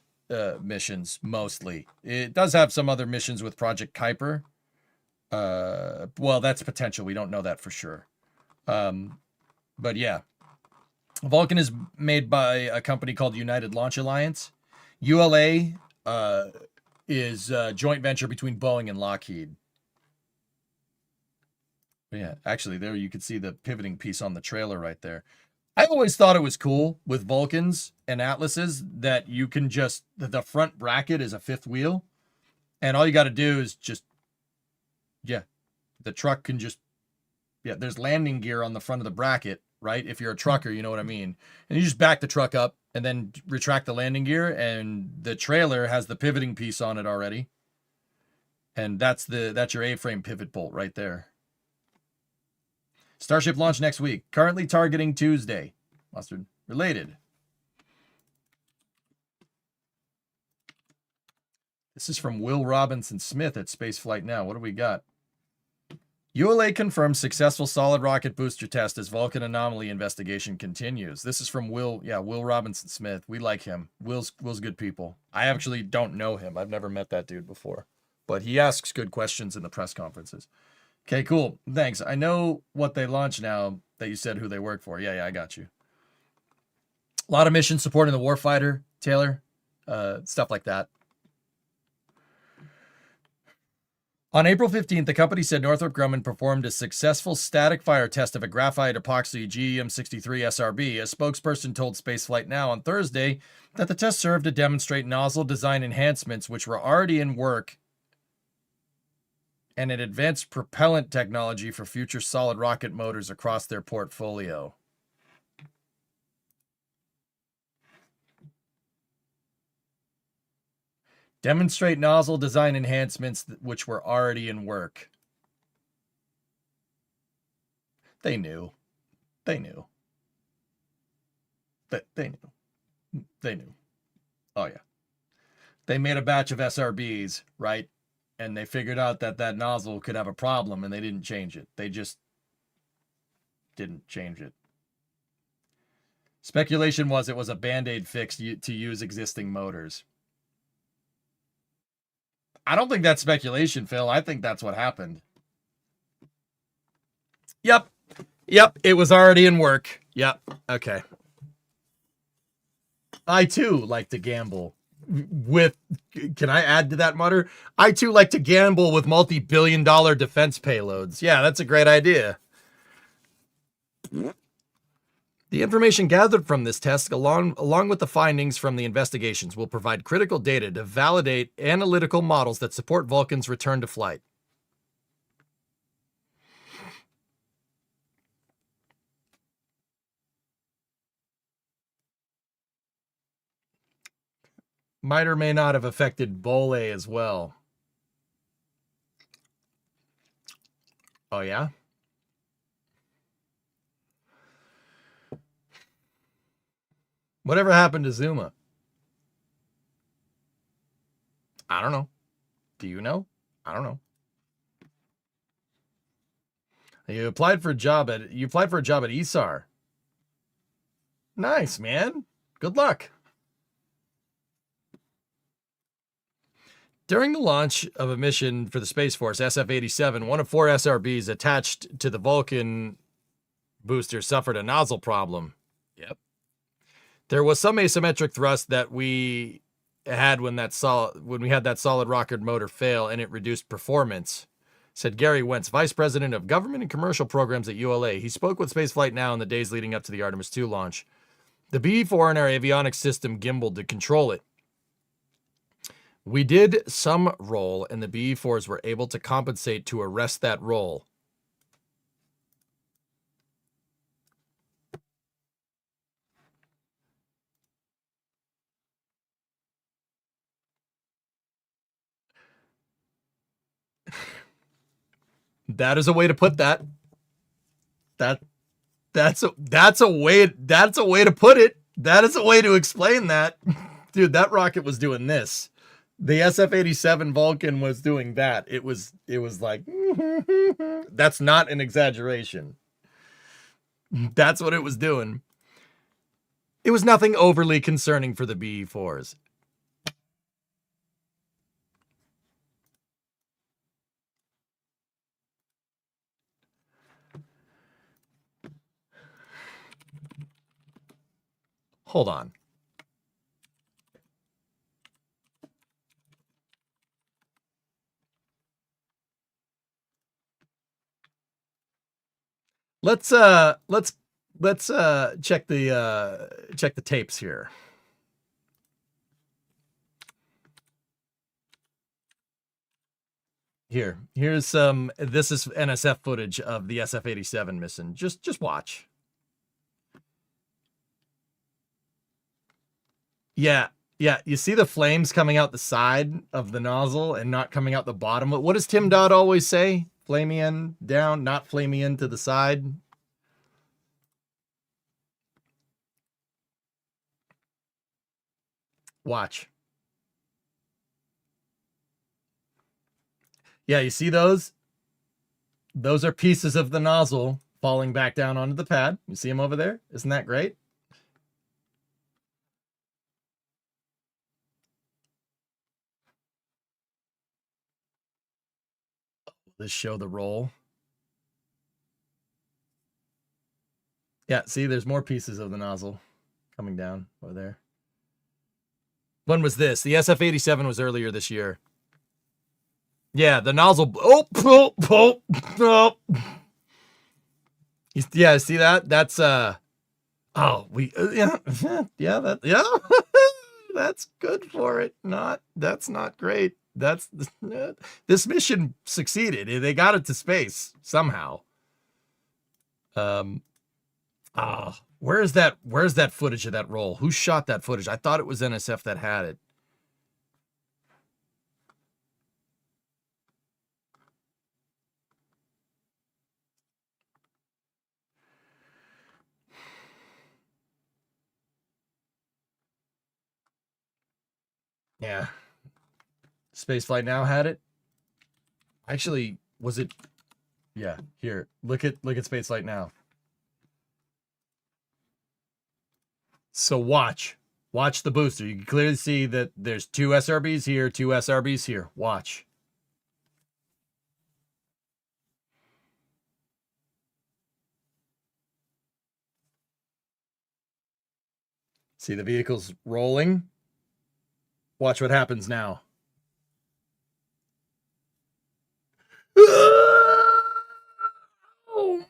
missions, mostly. It does have some other missions with Project Kuiper. Well, that's potential. We don't know that for sure. But yeah. Vulcan is made by a company called United Launch Alliance. ULA is a joint venture between Boeing and Lockheed. Yeah, actually, there you can see the pivoting piece on the trailer right there. I always thought it was cool with Vulcans and Atlases that you can just, the front bracket is a fifth wheel. And all you got to do is just, yeah, the truck can just, yeah, there's landing gear on the front of the bracket, right? If you're a trucker, you know what I mean. And you just back the truck up and then retract the landing gear, and the trailer has the pivoting piece on it already. And that's your A-frame pivot bolt right there. Starship launch next week. Currently targeting Tuesday. Mustard related. This is from Will Robinson Smith at Spaceflight Now. What do we got? ULA confirms successful solid rocket booster test as Vulcan anomaly investigation continues. This is from Will Robinson Smith. We like him. Will's good people. I actually don't know him. I've never met that dude before. But he asks good questions in the press conferences. Okay, cool. Thanks. I know what they launch now that you said who they work for. Yeah, I got you. A lot of missions supporting the warfighter, Taylor. Stuff like that. On April 15th, the company said Northrop Grumman performed a successful static fire test of a graphite epoxy GEM-63 SRB. A spokesperson told Spaceflight Now on Thursday that the test served to demonstrate nozzle design enhancements which were already in work and an advanced propellant technology for future solid rocket motors across their portfolio. Demonstrate nozzle design enhancements which were already in work. They knew. They knew. They knew. They knew. Oh, yeah. They made a batch of SRBs, right? And they figured out that that nozzle could have a problem, and they didn't change it. They just didn't change it. Speculation was it was a Band-Aid fix to use existing motors. I don't think that's speculation, Phil. I think that's what happened. Yep. It was already in work. Yep. Okay. I, too, like to gamble with... Can I add to that, Mutter? I, too, like to gamble with multi-billion-dollar defense payloads. Yeah, that's a great idea. The information gathered from this test, along with the findings from the investigations, will provide critical data to validate analytical models that support Vulcan's return to flight. Might or may not have affected Bole as well. Oh, yeah? Whatever happened to Zuma? I don't know. Do you know? I don't know. You applied for a job at ESAR. Nice, man. Good luck. During the launch of a mission for the Space Force, SF-87, one of 4 SRBs attached to the Vulcan booster suffered a nozzle problem. Yep. There was some asymmetric thrust that we had when we had that solid rocket motor fail, and it reduced performance, said Gary Wentz, Vice President of Government and Commercial Programs at ULA. He spoke with Spaceflight Now in the days leading up to the Artemis II launch. The BE-4 in our avionics system gimbaled to control it. We did some roll, and the BE-4s were able to compensate to arrest that roll. That is a way to put that. That's a way to put it. That is a way to explain that. Dude, that rocket was doing this. The SF-87 Vulcan was doing that. It was like, that's not an exaggeration. That's what it was doing. It was nothing overly concerning for the BE-4s. Hold on. Let's check the tapes here. Here's some, this is NSF footage of the SF-87 mission. Just watch. Yeah, you see the flames coming out the side of the nozzle and not coming out the bottom. What does Tim Dodd always say? Flamey in down, not flamey in to the side. Watch. Yeah, you see those? Those are pieces of the nozzle falling back down onto the pad. You see them over there? Isn't that great? Let's show the roll. Yeah, see, there's more pieces of the nozzle coming down over there. When was this? The SF-87 was earlier this year. Yeah, the nozzle. Oh. Yeah, see that? That's oh, we yeah, that's good for it. That's not great. This mission succeeded. They got it to space somehow. Where's that footage of that roll? Who shot that footage? I thought it was NSF that had it. Yeah. Spaceflight Now had it. Actually, was it? Yeah, here. Look at Spaceflight Now. So watch the booster. You can clearly see that there's 2 SRBs here, 2 SRBs here. Watch. See the vehicles rolling? Watch what happens now. Oh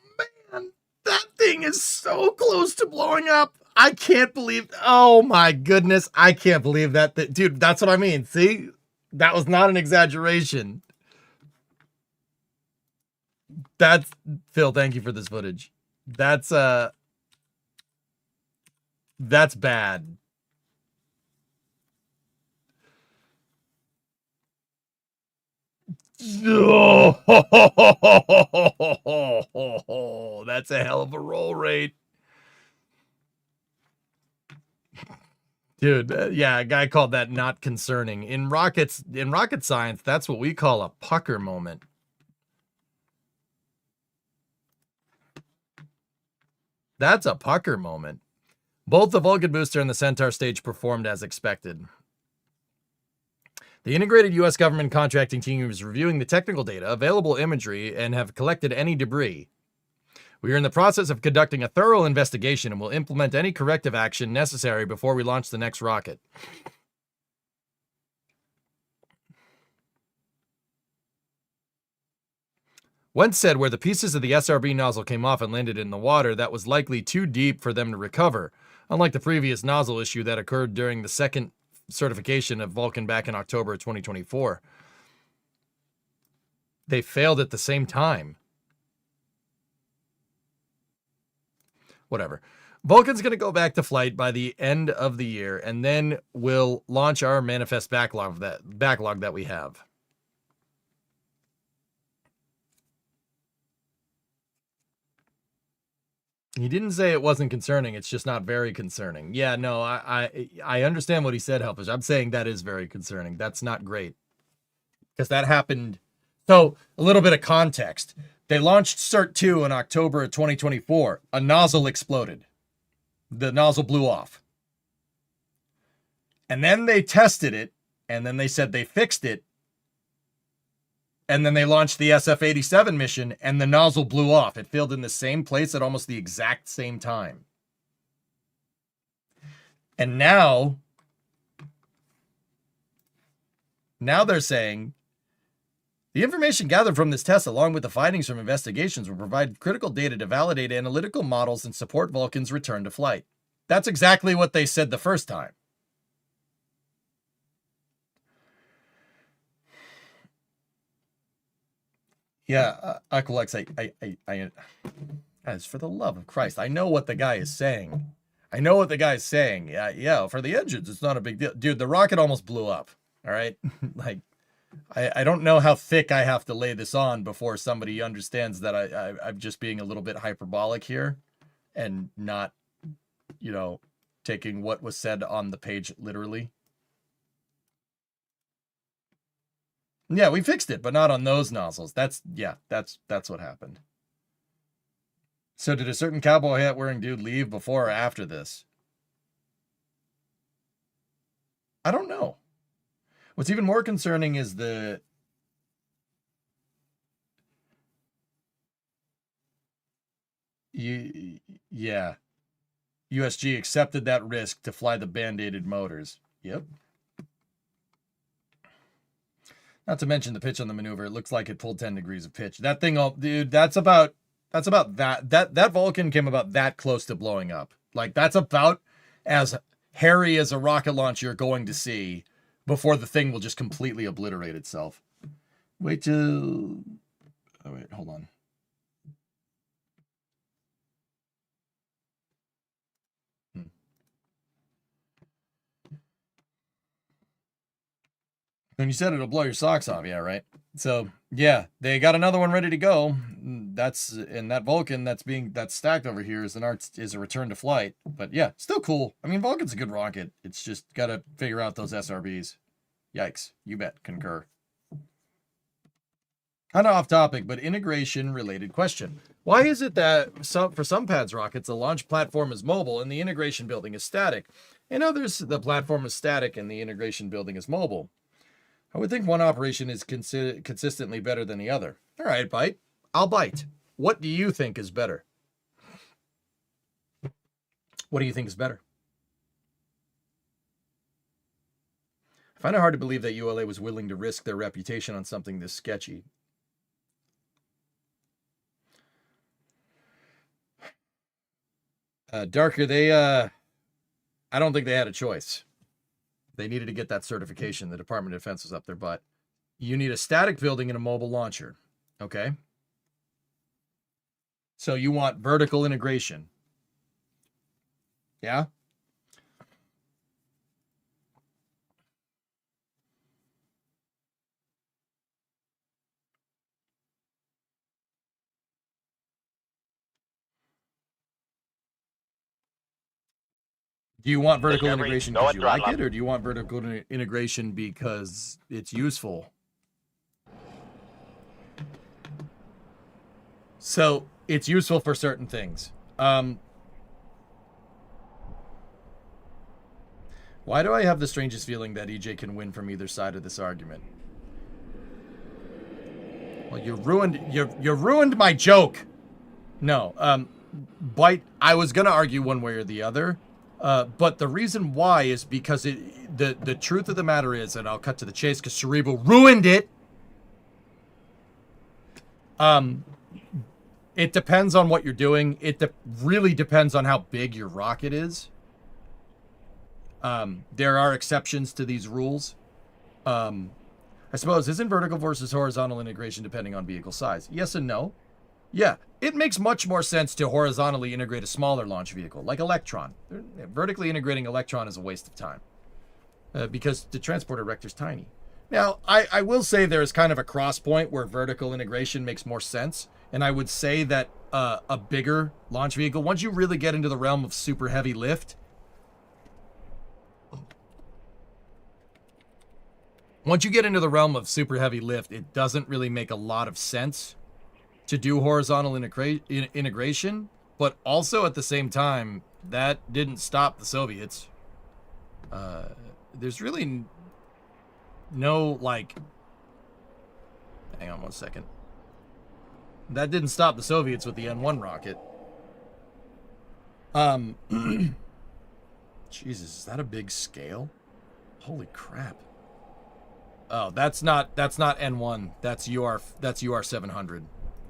man, that thing is so close to blowing up. I can't believe, oh my goodness, I can't believe that. Dude, that's what I mean. See, that was not an exaggeration. That's, Phil, thank you for this footage. That's bad. Oh, that's a hell of a roll rate. Dude, yeah, a guy called that not concerning. In rocket science, that's what we call a pucker moment. That's a pucker moment. Both the Vulcan booster and the Centaur stage performed as expected. The integrated U.S. government contracting team is reviewing the technical data, available imagery, and have collected any debris. We are in the process of conducting a thorough investigation and will implement any corrective action necessary before we launch the next rocket. Wentz said where the pieces of the SRB nozzle came off and landed in the water, that was likely too deep for them to recover, unlike the previous nozzle issue that occurred during the second certification of Vulcan back in October of 2024. They failed at the same time. Whatever. Vulcan's going to go back to flight by the end of the year, and then we'll launch our manifest backlog that we have. He didn't say it wasn't concerning. It's just not very concerning. Yeah, no, I understand what he said, Helfish. I'm saying that is very concerning. That's not great. Because that happened. So, a little bit of context. They launched CERT 2 in October of 2024. A nozzle exploded. The nozzle blew off. And then they tested it, and then they said they fixed it. And then they launched the SF-87 mission, and the nozzle blew off. It failed in the same place at almost the exact same time. And now they're saying, the information gathered from this test, along with the findings from investigations, will provide critical data to validate analytical models and support Vulcan's return to flight. That's exactly what they said the first time. Yeah, Aqualex, as for the love of Christ, I know what the guy is saying. Yeah, for the engines, it's not a big deal. Dude, the rocket almost blew up, all right? Like, I don't know how thick I have to lay this on before somebody understands that I'm just being a little bit hyperbolic here and not, taking what was said on the page literally. Yeah, we fixed it, but not on those nozzles. That's what happened. So did a certain cowboy hat wearing dude leave before or after this? I don't know. What's even more concerning is USG accepted that risk to fly the band-aided motors. Yep. Not to mention the pitch on the maneuver. It looks like it pulled 10 degrees of pitch. That thing, dude, that's about that Vulcan came about that close to blowing up. Like, that's about as hairy as a rocket launch you're going to see before the thing will just completely obliterate itself. Wait, hold on. When you said it'll blow your socks off, yeah, right? So, yeah, they got another one ready to go. That's in that Vulcan that's stacked over here is a return to flight. But yeah, still cool. I mean, Vulcan's a good rocket. It's just got to figure out those SRBs. Yikes. You bet. Concur. Kind of off topic, but integration related question. Why is it that for some pads rockets, the launch platform is mobile and the integration building is static? In others, the platform is static and the integration building is mobile. I would think one operation is consistently better than the other. All right, bite. I'll bite. What do you think is better? What do you think is better? I find it hard to believe that ULA was willing to risk their reputation on something this sketchy. Darker, I don't think they had a choice. They needed to get that certification. The Department of Defense was up their butt. You need a static building and a mobile launcher. Okay? So you want vertical integration. Yeah? Do you want vertical integration because you like it, or do you want vertical integration because it's useful? So it's useful for certain things. Why do I have the strangest feeling that EJ can win from either side of this argument? Well, you ruined my joke. No, Bite, I was gonna argue one way or the other. But the reason why is because the truth of the matter is, and I'll cut to the chase because Cerebral ruined it. It depends on what you're doing. It really depends on how big your rocket is. There are exceptions to these rules. I suppose, isn't vertical versus horizontal integration depending on vehicle size? Yes and no. Yeah, it makes much more sense to horizontally integrate a smaller launch vehicle, like Electron. Vertically integrating Electron is a waste of time because the transporter rector's tiny. Now, I will say there is kind of a cross point where vertical integration makes more sense, and I would say that a bigger launch vehicle. Once you really get into the realm of super heavy lift, it doesn't really make a lot of sense to do horizontal integration. But also at the same time, that didn't stop the Soviets. There's really no, like, hang on one second. That didn't stop the Soviets with the N-1 rocket. Jesus, is that a big scale? Holy crap. Oh, that's not N-1. That's UR 700.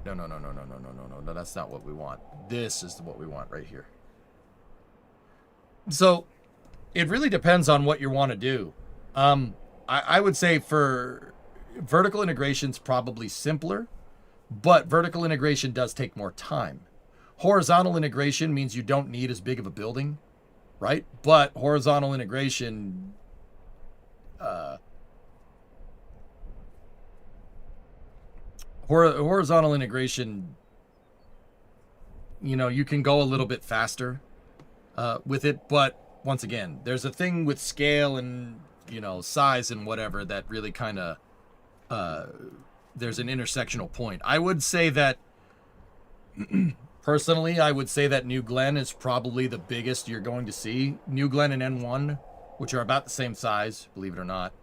No, that's not what we want. This is what we want right here. So, it really depends on what you want to do. I would say for vertical integration's probably simpler, but vertical integration does take more time. Horizontal integration means you don't need as big of a building, right? But horizontal integration, horizontal integration, you know, you can go a little bit faster with it, but once again, there's a thing with scale and, you know, size and whatever that really kind of, there's an intersectional point. I would say that, personally, I would say that New Glenn is probably the biggest you're going to see. New Glenn and N1, which are about the same size, believe it or not,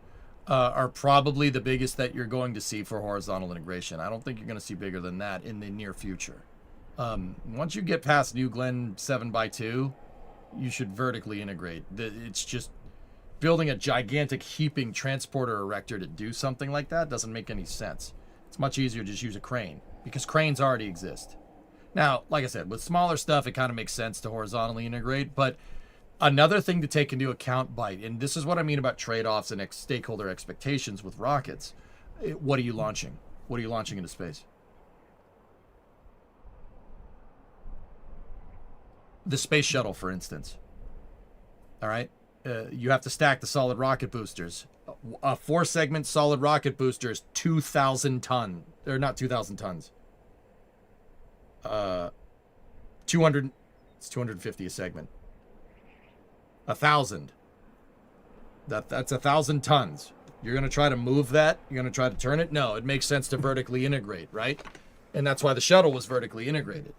are probably the biggest that you're going to see for horizontal integration. I don't think you're going to see bigger than that in the near future. Once you get past New Glenn 7x2, you should vertically integrate. It's just building a gigantic heaping transporter erector to do something like that doesn't make any sense. It's much easier to just use a crane because cranes already exist. Now, like I said, with smaller stuff, it kind of makes sense to horizontally integrate. But another thing to take into account, and this is what I mean about trade-offs and stakeholder expectations with rockets. What are you launching? What are you launching into space? The space shuttle, for instance. All right? You have to stack the solid rocket boosters. A 4-segment solid rocket booster is 2,000 tons. Or not 2,000 tons. 200, it's 250 a segment. 1,000. That's 1,000 tons. You're going to try to move that? You're going to try to turn it? No, it makes sense to vertically integrate, right? And that's why the shuttle was vertically integrated.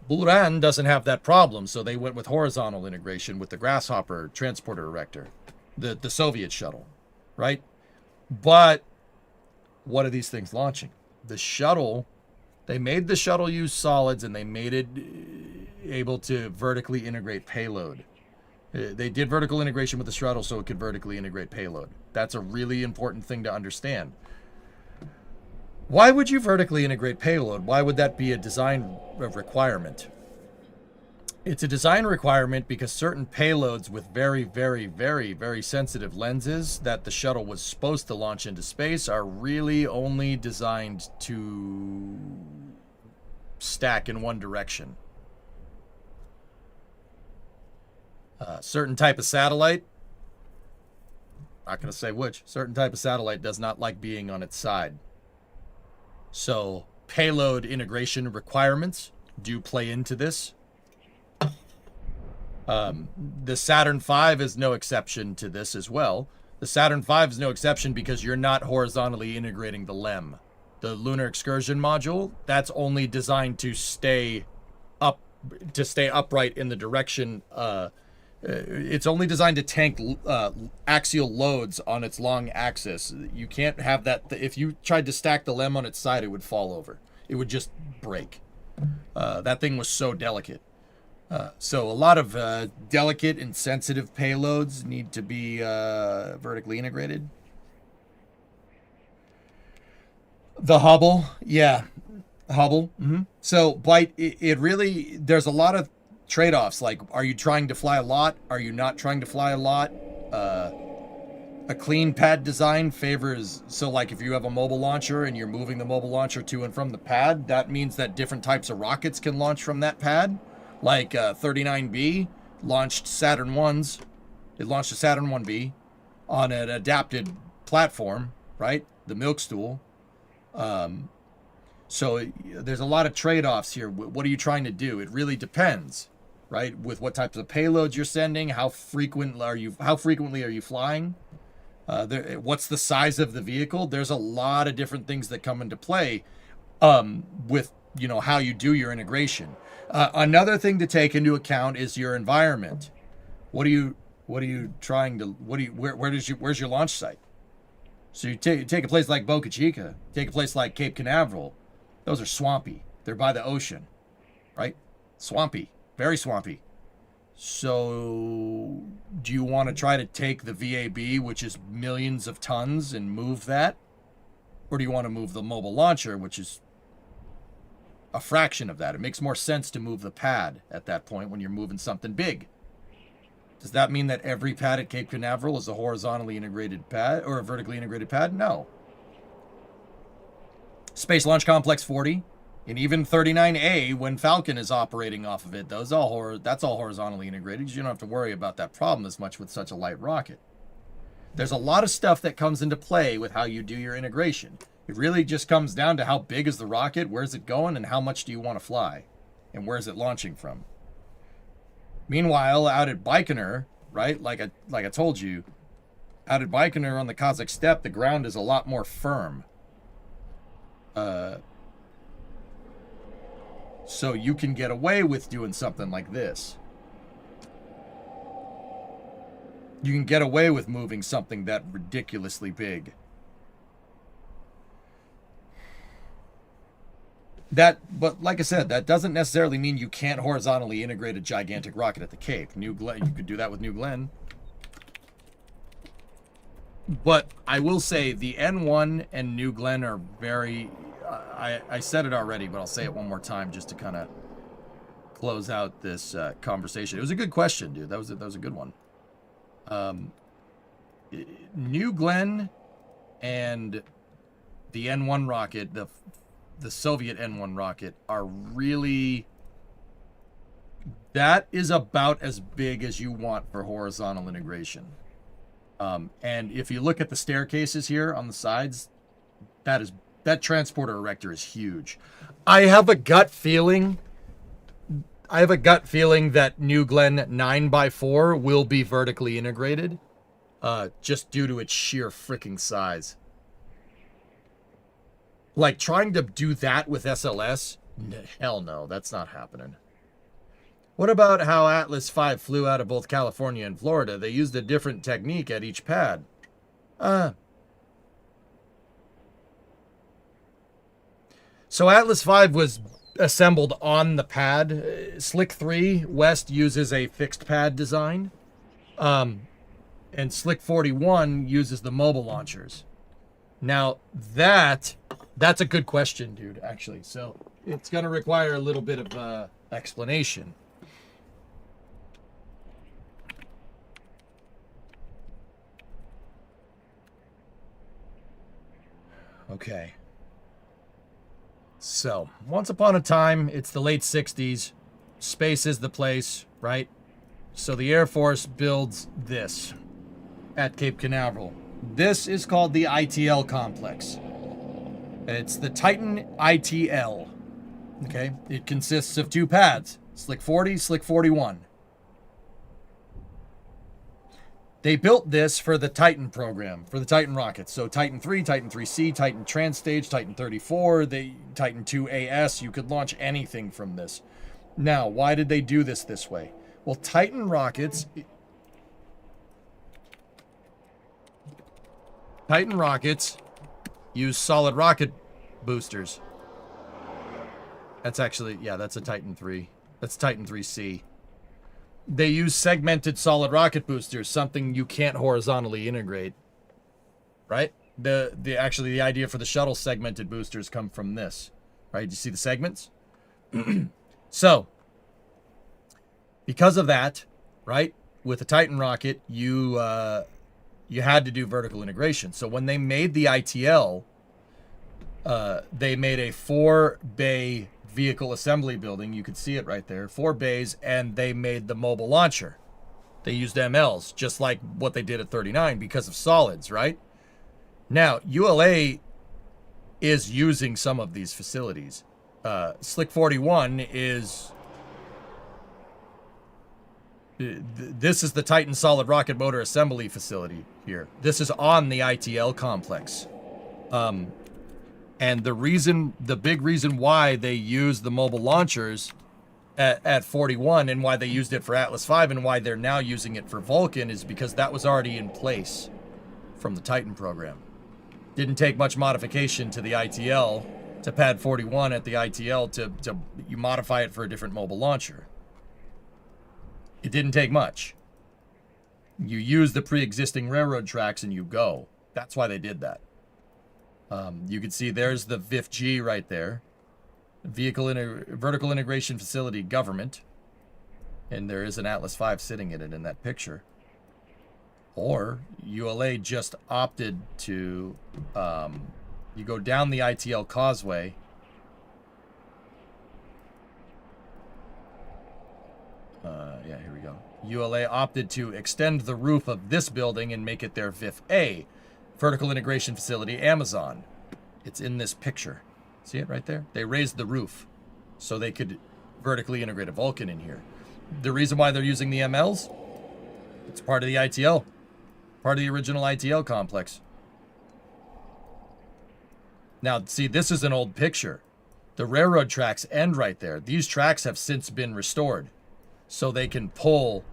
Buran doesn't have that problem, so they went with horizontal integration with the Grasshopper transporter erector, the Soviet shuttle, right? But what are these things launching? The shuttle, they made the shuttle use solids and they made it able to vertically integrate payload. They did vertical integration with the shuttle so it could vertically integrate payload. That's a really important thing to understand. Why would you vertically integrate payload? Why would that be a design requirement? It's a design requirement because certain payloads with very, very, very, very sensitive lenses that the shuttle was supposed to launch into space are really only designed to stack in one direction. Certain type of satellite, not going to say which, certain type of satellite does not like being on its side. So payload integration requirements do play into this. The Saturn V is no exception to this as well. The Saturn V is no exception because you're not horizontally integrating the LEM. The Lunar Excursion Module, that's only designed to stay upright in the direction. It's only designed to tank axial loads on its long axis. You can't have that. If you tried to stack the LEM on its side, it would fall over. It would just break. That thing was so delicate. So a lot of delicate and sensitive payloads need to be vertically integrated. The Hubble, yeah, Hubble. Mm-hmm. So, but it really, there's a lot of trade-offs. Like, are you trying to fly a lot? Are you not trying to fly a lot? A clean pad design favors, so like if you have a mobile launcher and you're moving the mobile launcher to and from the pad, that means that different types of rockets can launch from that pad. Like 39B launched Saturn 1s. It launched a Saturn 1B on an adapted platform, right? The milk stool. So there's a lot of trade-offs here. What are you trying to do? It really depends, right? With what types of payloads you're sending, how frequently are you flying? What's the size of the vehicle? There's a lot of different things that come into play with how you do your integration. Another thing to take into account is your environment. Where's your launch site? So you take a place like Boca Chica, take a place like Cape Canaveral. Those are swampy. They're by the ocean, right? Swampy, very swampy. So do you want to try to take the VAB, which is millions of tons, and move that? Or do you want to move the mobile launcher, which is a fraction of that? It makes more sense to move the pad at that point when you're moving something big. Does that mean that every pad at Cape Canaveral is a horizontally integrated pad or a vertically integrated pad? No. Space Launch Complex 40 and even 39A, when Falcon is operating off of it, that's all horizontally integrated because you don't have to worry about that problem as much with such a light rocket. There's a lot of stuff that comes into play with how you do your integration. It really just comes down to how big is the rocket, where's it going, and how much do you want to fly, and where's it launching from. Meanwhile, out at Baikonur, right, like I told you, out at Baikonur on the Kazakh steppe, the ground is a lot more firm. So you can get away with doing something like this. You can get away with moving something that ridiculously big. But like I said, that doesn't necessarily mean you can't horizontally integrate a gigantic rocket at the Cape. New Glenn, you could do that with New Glenn. But I will say the N1 and New Glenn are very... I said it already, but I'll say it one more time just to kind of close out this conversation. It was a good question, dude. That was a good one. New Glenn and the N1 rocket, the Soviet N1 rocket, are really... That is about as big as you want for horizontal integration. And if you look at the staircases here on the sides, that transporter erector is huge. I have a gut feeling that New Glenn 9x4 will be vertically integrated, just due to its sheer freaking size. Like, trying to do that with SLS? Hell no, that's not happening. What about how Atlas V flew out of both California and Florida? They used a different technique at each pad. So Atlas V was assembled on the pad. Slick 3 West uses a fixed pad design. And Slick 41 uses the mobile launchers. Now, that's a good question, dude, actually. So it's going to require a little bit of explanation. Okay. So, once upon a time, it's the late 60s. Space is the place, right? So the Air Force builds this at Cape Canaveral. This is called the ITL complex. It's the Titan ITL. Okay? It consists of two pads, Slick 40, Slick 41. They built this for the Titan program, for the Titan rockets. So Titan 3, Titan 3C, Titan Transstage, Titan 34, Titan 2AS. You could launch anything from this. Now, why did they do this way? Well, Titan rockets use solid rocket boosters. That's actually, yeah, that's a Titan 3. That's Titan 3C. They use segmented solid rocket boosters, something you can't horizontally integrate, right? The idea for the shuttle segmented boosters come from this, right? You see the segments? So, because of that, right, with the Titan rocket, you had to do vertical integration. So when they made the ITL, they made a 4-bay vehicle assembly building. You could see it right there, 4 bays, and they made the mobile launcher. They used MLs, just like what they did at 39 because of solids, right? Now, ULA is using some of these facilities. Slick 41 is... This is the Titan solid rocket motor assembly facility here. This is on the ITL complex. And the big reason why they use the mobile launchers at 41 and why they used it for Atlas V and why they're now using it for Vulcan is because that was already in place from the Titan program. Didn't take much modification to the ITL, to pad 41 at the ITL to you modify it for a different mobile launcher. It didn't take much. You use the pre-existing railroad tracks and you go. That's why they did that. You can see there's the VIF-G right there. Vertical Integration Facility Government. And there is an Atlas V sitting in it in that picture. Or ULA just opted to... you go down the ITL causeway. Yeah, here we go. ULA opted to extend the roof of this building and make it their VIF-A. Vertical Integration Facility, Amazon. It's in this picture. See it right there? They raised the roof so they could vertically integrate a Vulcan in here. The reason why they're using the MLs? It's part of the ITL. Part of the original ITL complex. Now, see, this is an old picture. The railroad tracks end right there. These tracks have since been restored so they can pull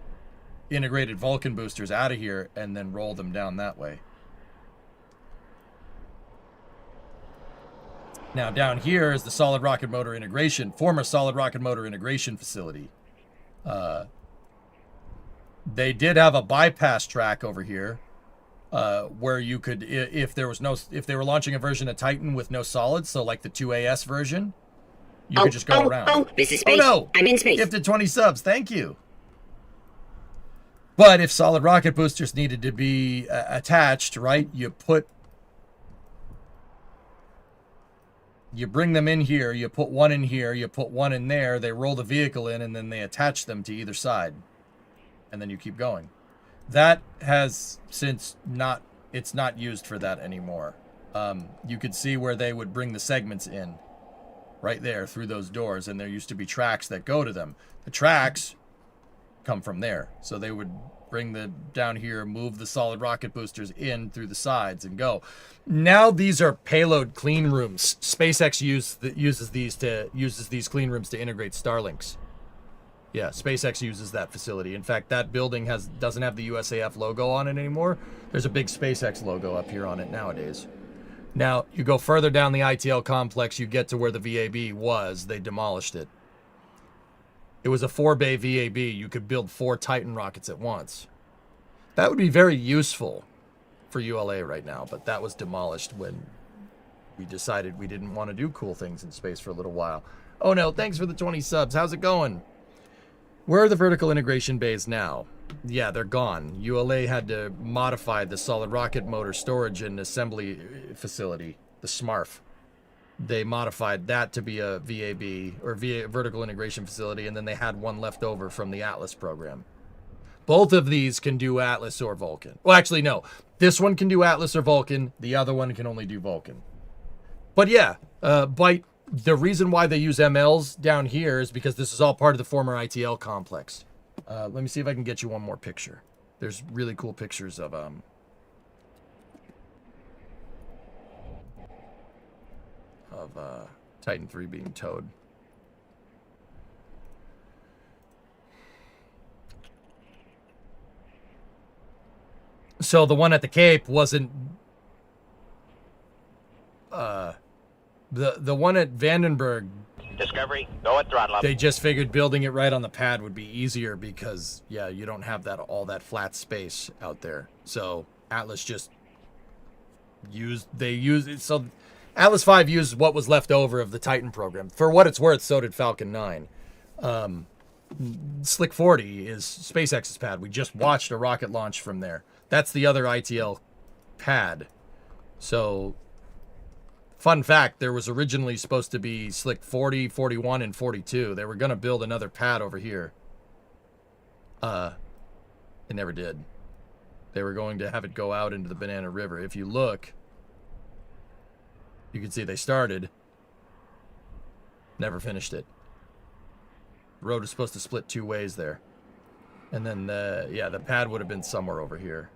integrated Vulcan boosters out of here and then roll them down that way. Now, down here is the solid rocket motor integration, former solid rocket motor integration facility. They did have a bypass track over here where you could, if they were launching a version of Titan with no solids, so like the 2AS version, you could just go around. Oh, this is space. Oh no! I'm in space. Gifted 20 subs, thank you. But if solid rocket boosters needed to be attached, right, you bring them in here, you put one in here, you put one in there, they roll the vehicle in, and then they attach them to either side. And then you keep going. That has since it's not used for that anymore. You could see where they would bring the segments in. Right there through those doors, and there used to be tracks that go to them. The tracks come from there. So they would bring the down here, move the solid rocket boosters in through the sides and go. Now these are payload clean rooms. SpaceX uses these clean rooms to integrate Starlinks. Yeah, SpaceX uses that facility. In fact, that building doesn't have the USAF logo on it anymore. There's a big SpaceX logo up here on it nowadays. Now, you go further down the ITL complex, you get to where the VAB was. They demolished it. It was a 4-bay VAB. You could build 4 Titan rockets at once. That would be very useful for ULA right now, but that was demolished when we decided we didn't want to do cool things in space for a little while. Oh no, thanks for the 20 subs. How's it going? Where are the vertical integration bays now? Yeah, they're gone. ULA had to modify the solid rocket motor storage and assembly facility, the SMARF. They modified that to be a VAB, or vertical integration facility, and then they had one left over from the Atlas program. Both of these can do Atlas or Vulcan. Well, actually, no. This one can do Atlas or Vulcan. The other one can only do Vulcan. But yeah, the reason why they use MLs down here is because this is all part of the former ITL complex. Let me see if I can get you one more picture. There's really cool pictures of Titan 3 being towed. So the one at the Cape wasn't the one at Vandenberg. Discovery, go at throttle up. They just figured building it right on the pad would be easier because, yeah, you don't have all that flat space out there. So Atlas just used it. So Atlas V used what was left over of the Titan program. For what it's worth, so did Falcon 9. Slick 40 is SpaceX's pad. We just watched a rocket launch from there. That's the other ITL pad. So, fun fact, there was originally supposed to be Slick 40, 41, and 42. They were going to build another pad over here. They never did. They were going to have it go out into the Banana River. If you look, You can see they started, never finished it. The road was supposed to split 2 ways there. And then, the pad would have been somewhere over here.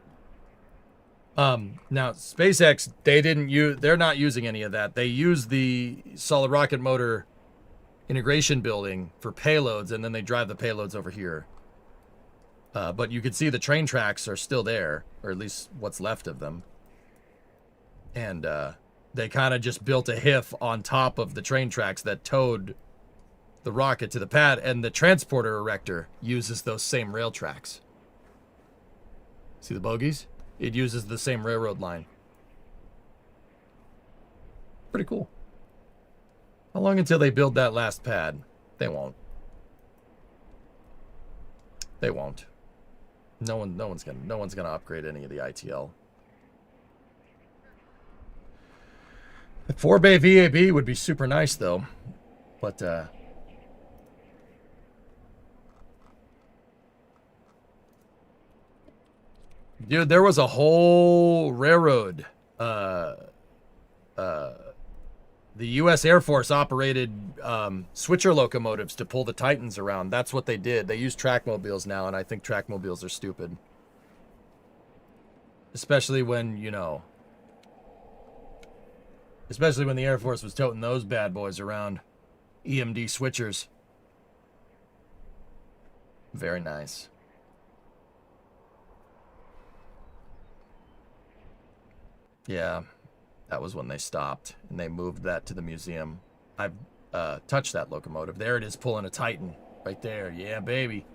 Now, SpaceX, they're not using any of that. They use the solid rocket motor integration building for payloads, and then they drive the payloads over here. But you can see the train tracks are still there, or at least what's left of them. And they kind of just built a HIF on top of the train tracks that towed the rocket to the pad, and the transporter erector uses those same rail tracks. See the bogies? It uses the same railroad line. Pretty cool. How long until they build that last pad? They won't. They won't. No one's gonna upgrade any of the ITL. The 4-bay VAB would be super nice though, but dude, there was a whole railroad. The U.S. Air Force operated switcher locomotives to pull the Titans around. That's what they did. They use trackmobiles now, and I think trackmobiles are stupid. Especially when, especially when the Air Force was toting those bad boys around. EMD switchers. Very nice. Yeah, that was when they stopped, and they moved that to the museum. I've touched that locomotive. There it is, pulling a Titan. Right there. Yeah, baby.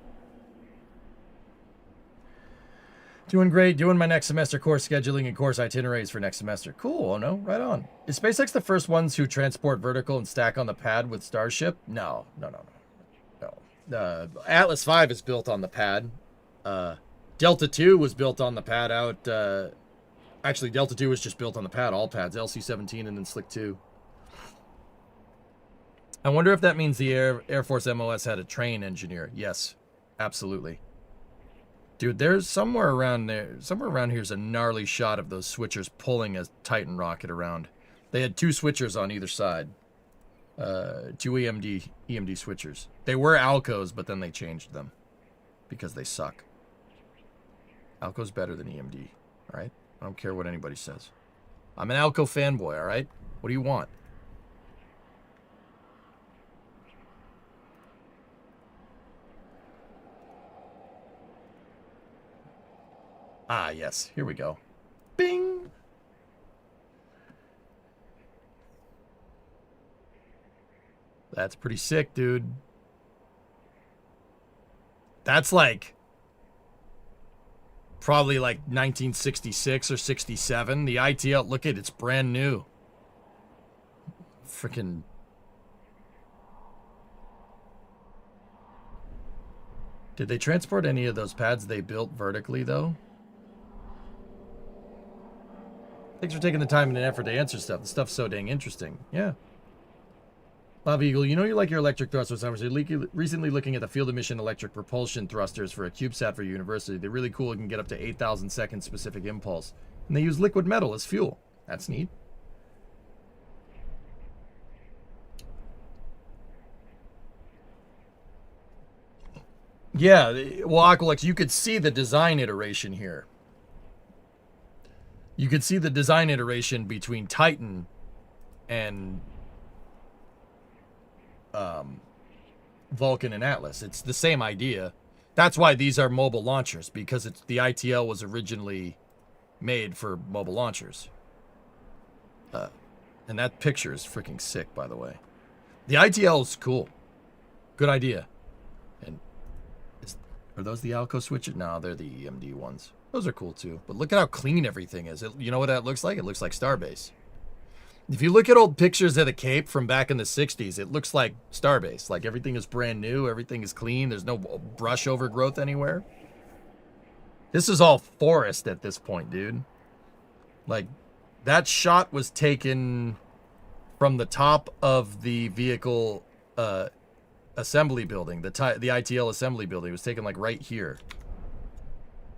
Doing great. Doing my next semester course scheduling and course itineraries for next semester. Cool. Oh, no. Right on. Is SpaceX the first ones who transport vertical and stack on the pad with Starship? No. Atlas V is built on the pad. Delta II was built on the pad out... Actually, Delta II was just built on the pad, all pads, LC-17 and then Slick 2. I wonder if that means the Air Force MOS had a train engineer. Yes, absolutely. Dude, there's somewhere around here's a gnarly shot of those switchers pulling a Titan rocket around. They had 2 switchers on either side. 2 EMD switchers. They were Alcos, but then they changed them because they suck. Alco's better than EMD, all right? I don't care what anybody says. I'm an Alco fanboy, all right? What do you want? Ah, yes. Here we go. Bing! That's pretty sick, dude. That's like... probably like 1966 or 67. The ITL, look at it, it's brand new. Freaking. Did they transport any of those pads they built vertically, though? Thanks for taking the time and effort to answer stuff. The stuff's so dang interesting. Yeah. Bob Eagle, you know you like your electric thrusters. I was recently looking at the field emission electric propulsion thrusters for a CubeSat for university. They're really cool. You can get up to 8,000 seconds specific impulse. And they use liquid metal as fuel. That's neat. Yeah, well, Aqualex, you could see the design iteration here. You could see the design iteration between Titan and... Vulcan and Atlas. It's the same idea. That's why these are mobile launchers, because it's the ITL was originally made for mobile launchers. And that picture is freaking sick, by the way. The ITL is cool. Good idea. And are those the Alco switches? No, they're the EMD ones. Those are cool too. But look at how clean everything is. You know what that looks like? It looks like Starbase. If you look at old pictures of the Cape from back in the 60s, it looks like Starbase. Like everything is brand new, everything is clean, there's no brush overgrowth anywhere. This is all forest at this point, dude. Like, that shot was taken from the top of the vehicle assembly building, the ITL assembly building. It was taken like right here.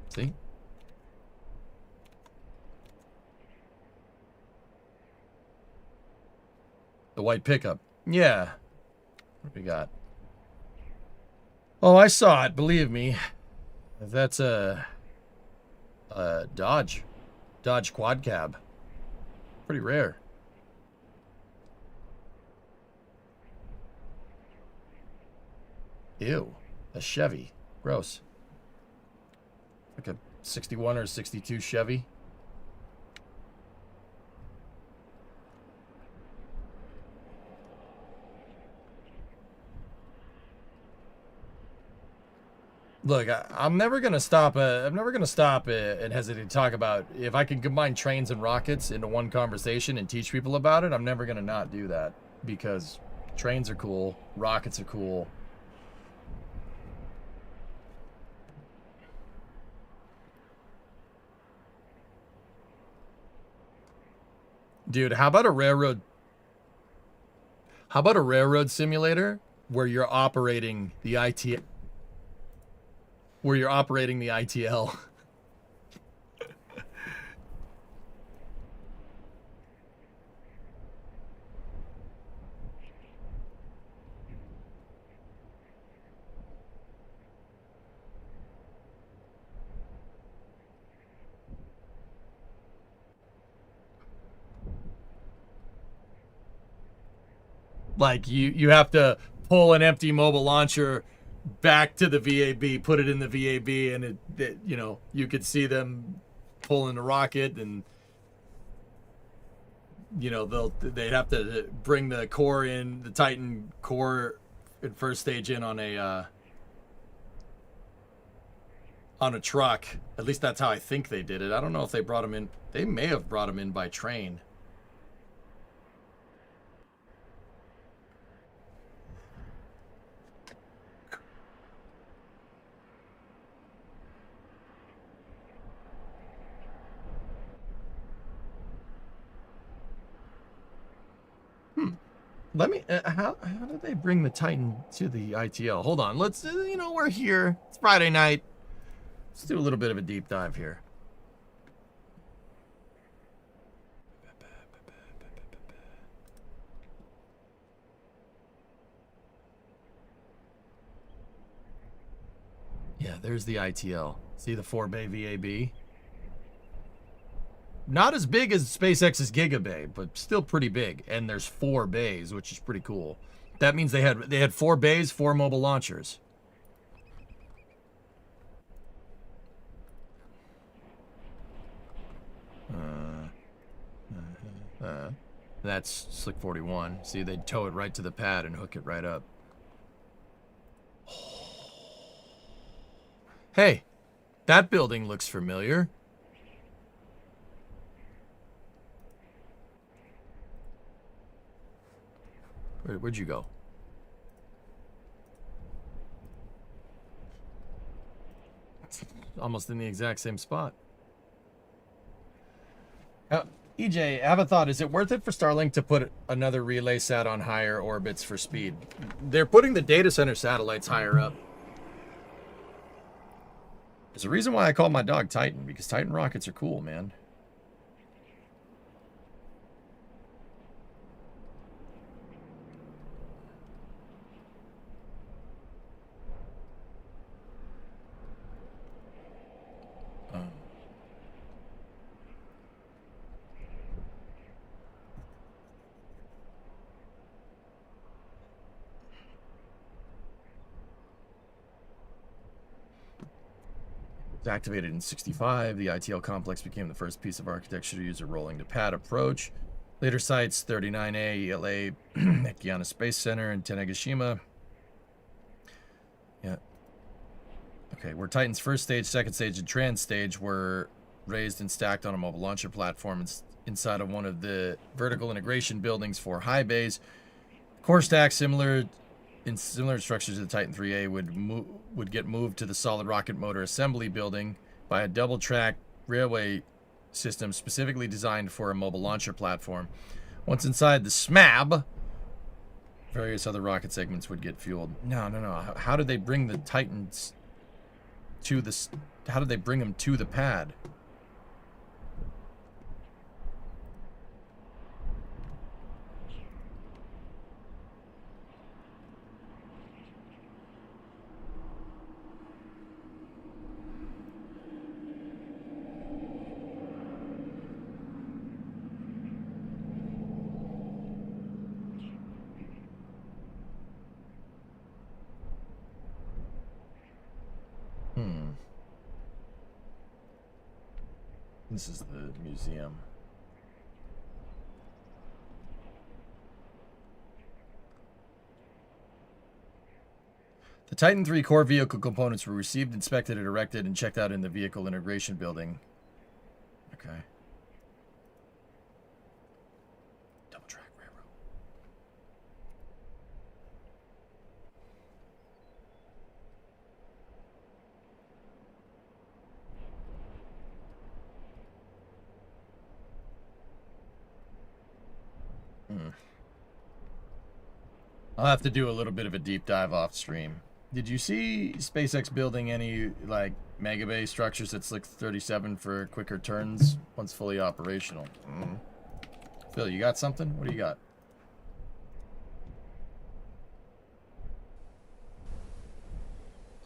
See? The white pickup. Yeah. What we got? Oh, I saw it. Believe me. That's a Dodge quad cab. Pretty rare. Ew. A Chevy. Gross. Like a 61 or 62 Chevy. Look, I'm never gonna stop. I'm never gonna stop and hesitate to talk about if I can combine trains and rockets into one conversation and teach people about it. I'm never gonna not do that because trains are cool, rockets are cool. Dude, how about a railroad? How about a railroad simulator where you're operating the ITL? Where you're operating the ITL. Like you have to pull an empty mobile launcher back to the VAB, put it in the VAB, and it you know, you could see them pulling the rocket, and you know they'd have to bring the core in, the Titan core at first stage in on a truck. At least that's how I think they did it. I don't know if they brought them in. They may have brought them in by train. Let me, how did they bring the Titan to the ITL? Hold on, let's, you know, we're here. It's Friday night. Let's do a little bit of a deep dive here. Yeah, there's the ITL. See the 4-bay VAB? Not as big as SpaceX's Giga Bay, but still pretty big. And there's 4 bays, which is pretty cool. That means they had 4 bays, 4 mobile launchers. That's Slick 41. See, they'd tow it right to the pad and hook it right up. Hey, that building looks familiar. Where'd you go? Almost in the exact same spot. EJ, I have a thought. Is it worth it for Starlink to put another relay sat on higher orbits for speed? They're putting the data center satellites higher up. There's a reason why I call my dog Titan, because Titan rockets are cool, man. Activated in 65, the ITL complex became the first piece of architecture to use a rolling to pad approach. Later sites 39A, ELA, at Guiana Space Center, and Tanegashima. Yeah. Okay, where Titan's first stage, second stage, and trans stage were raised and stacked on a mobile launcher platform inside of one of the vertical integration buildings for high bays. Core stack similar structures to the Titan 3A would get moved to the solid rocket motor assembly building by a double-track railway system specifically designed for a mobile launcher platform. Once inside the SMAB, various other rocket segments would get fueled. No. How did they bring the Titans to the? How did they bring them to the pad? This is the museum. The Titan III core vehicle components were received, inspected, erected, and checked out in the vehicle integration building. Okay. Double track railroad. I'll have to do a little bit of a deep dive off stream. Did you see SpaceX building any, like, mega bay structures at Slick 37 for quicker turns once fully operational? Phil, you got something? What do you got?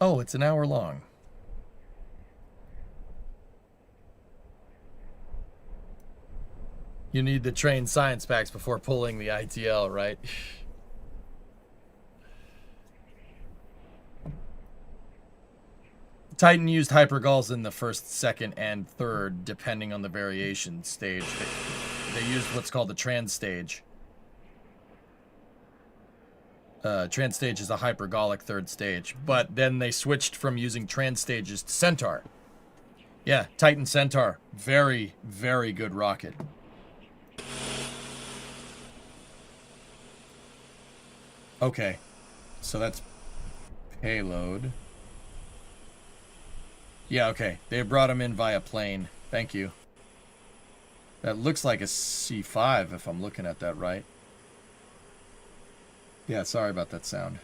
Oh, it's an hour long. You need the trained science packs before pulling the ITL, right? Titan used hypergulls in the first, second, and third, depending on the variation stage. They used what's called the trans stage. Trans stage is a hypergolic third stage, but then they switched from using trans stages to Centaur. Yeah, Titan Centaur. Very, very good rocket. Okay, so that's payload. Yeah, okay. They brought him in via plane. Thank you. That looks like a C5 if I'm looking at that right. Yeah, sorry about that sound.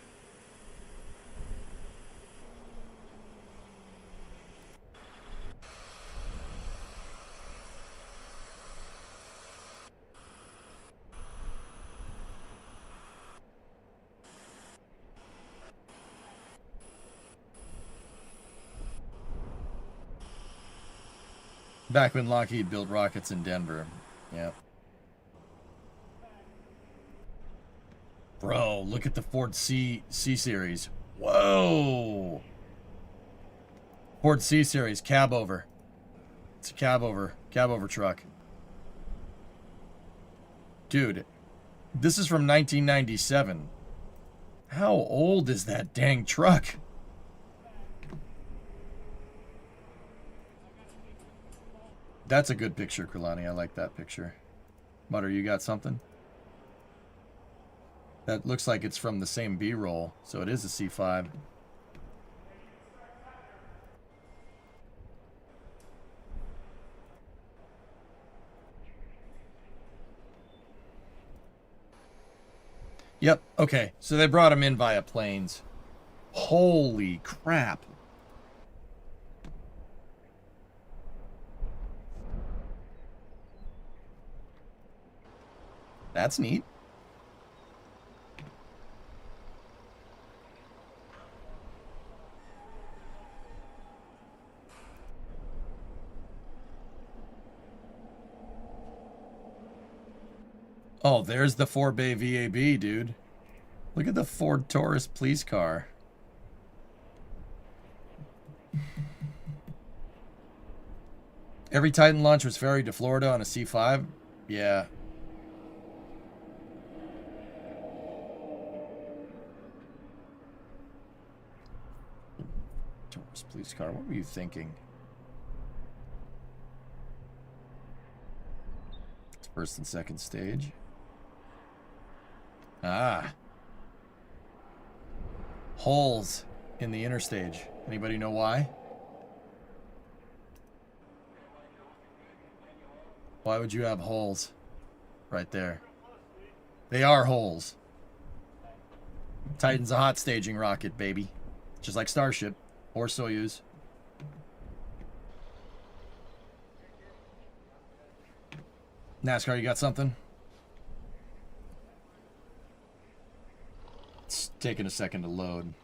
Back when Lockheed built rockets in Denver. Yeah. Bro, look at the Ford C-Series. Whoa! Ford C-Series, cab over. It's a cab over truck. Dude, this is from 1997. How old is that dang truck? That's a good picture, Kralani. I like that picture. Mutter, you got something? That looks like it's from the same B-roll, so it is a C5. Yep, okay. So they brought him in via planes. Holy crap. That's neat. Oh, there's the 4-bay VAB, dude. Look at the Ford Taurus police car. Every Titan launch was ferried to Florida on a C5? Yeah. Taurus police car, what were you thinking? It's first and second stage. Ah. Holes in the inner stage. Anybody know why? Why would you have holes right there? They are holes. Titan's a hot staging rocket, baby. Just like Starship or Soyuz. NASCAR, you got something? It's taking a second to load.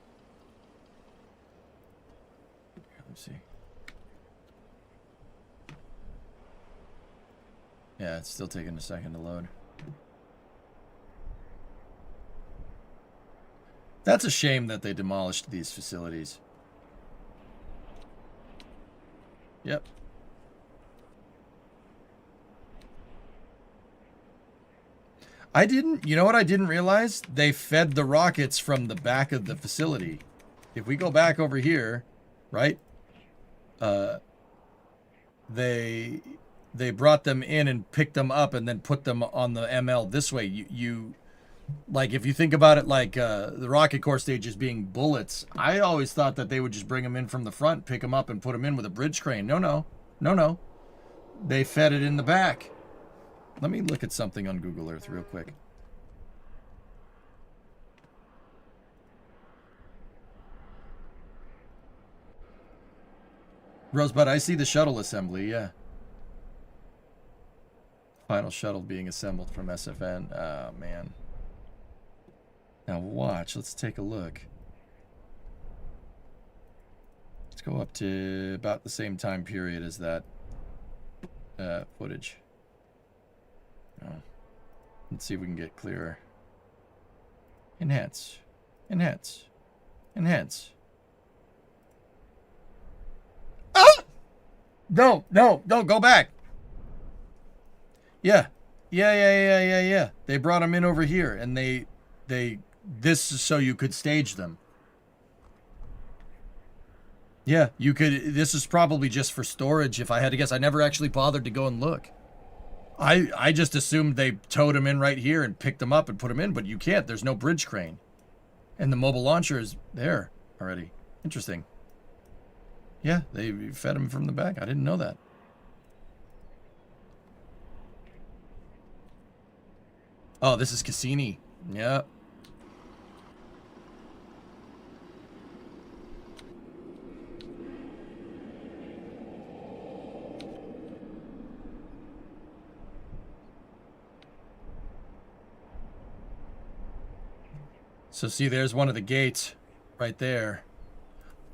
Let's see. Yeah, it's still taking a second to load. That's a shame that they demolished these facilities. Yep. You know what I didn't realize? They fed the rockets from the back of the facility. If we go back over here, right? They brought them in and picked them up and then put them on the ML this way. You like, if you think about it like the rocket core stages being bullets, I always thought that they would just bring them in from the front, pick them up, and put them in with a bridge crane. No. They fed it in the back. Let me look at something on Google Earth real quick. Rosebud, I see the shuttle assembly, yeah. Final shuttle being assembled from SFN. Oh, man. Now watch, let's take a look. Let's go up to about the same time period as that footage. Oh. Let's see if we can get clearer. Enhance. Enhance. Enhance. Ah! No, go back. Yeah. They brought them in over here, and this is so you could stage them. Yeah, you could. This is probably just for storage, if I had to guess. I never actually bothered to go and look. I just assumed they towed them in right here and picked them up and put them in, but you can't. There's no bridge crane. And the mobile launcher is there already. Interesting. Yeah, they fed them from the back. I didn't know that. Oh, this is Cassini. Yeah. So see, there's one of the gates right there.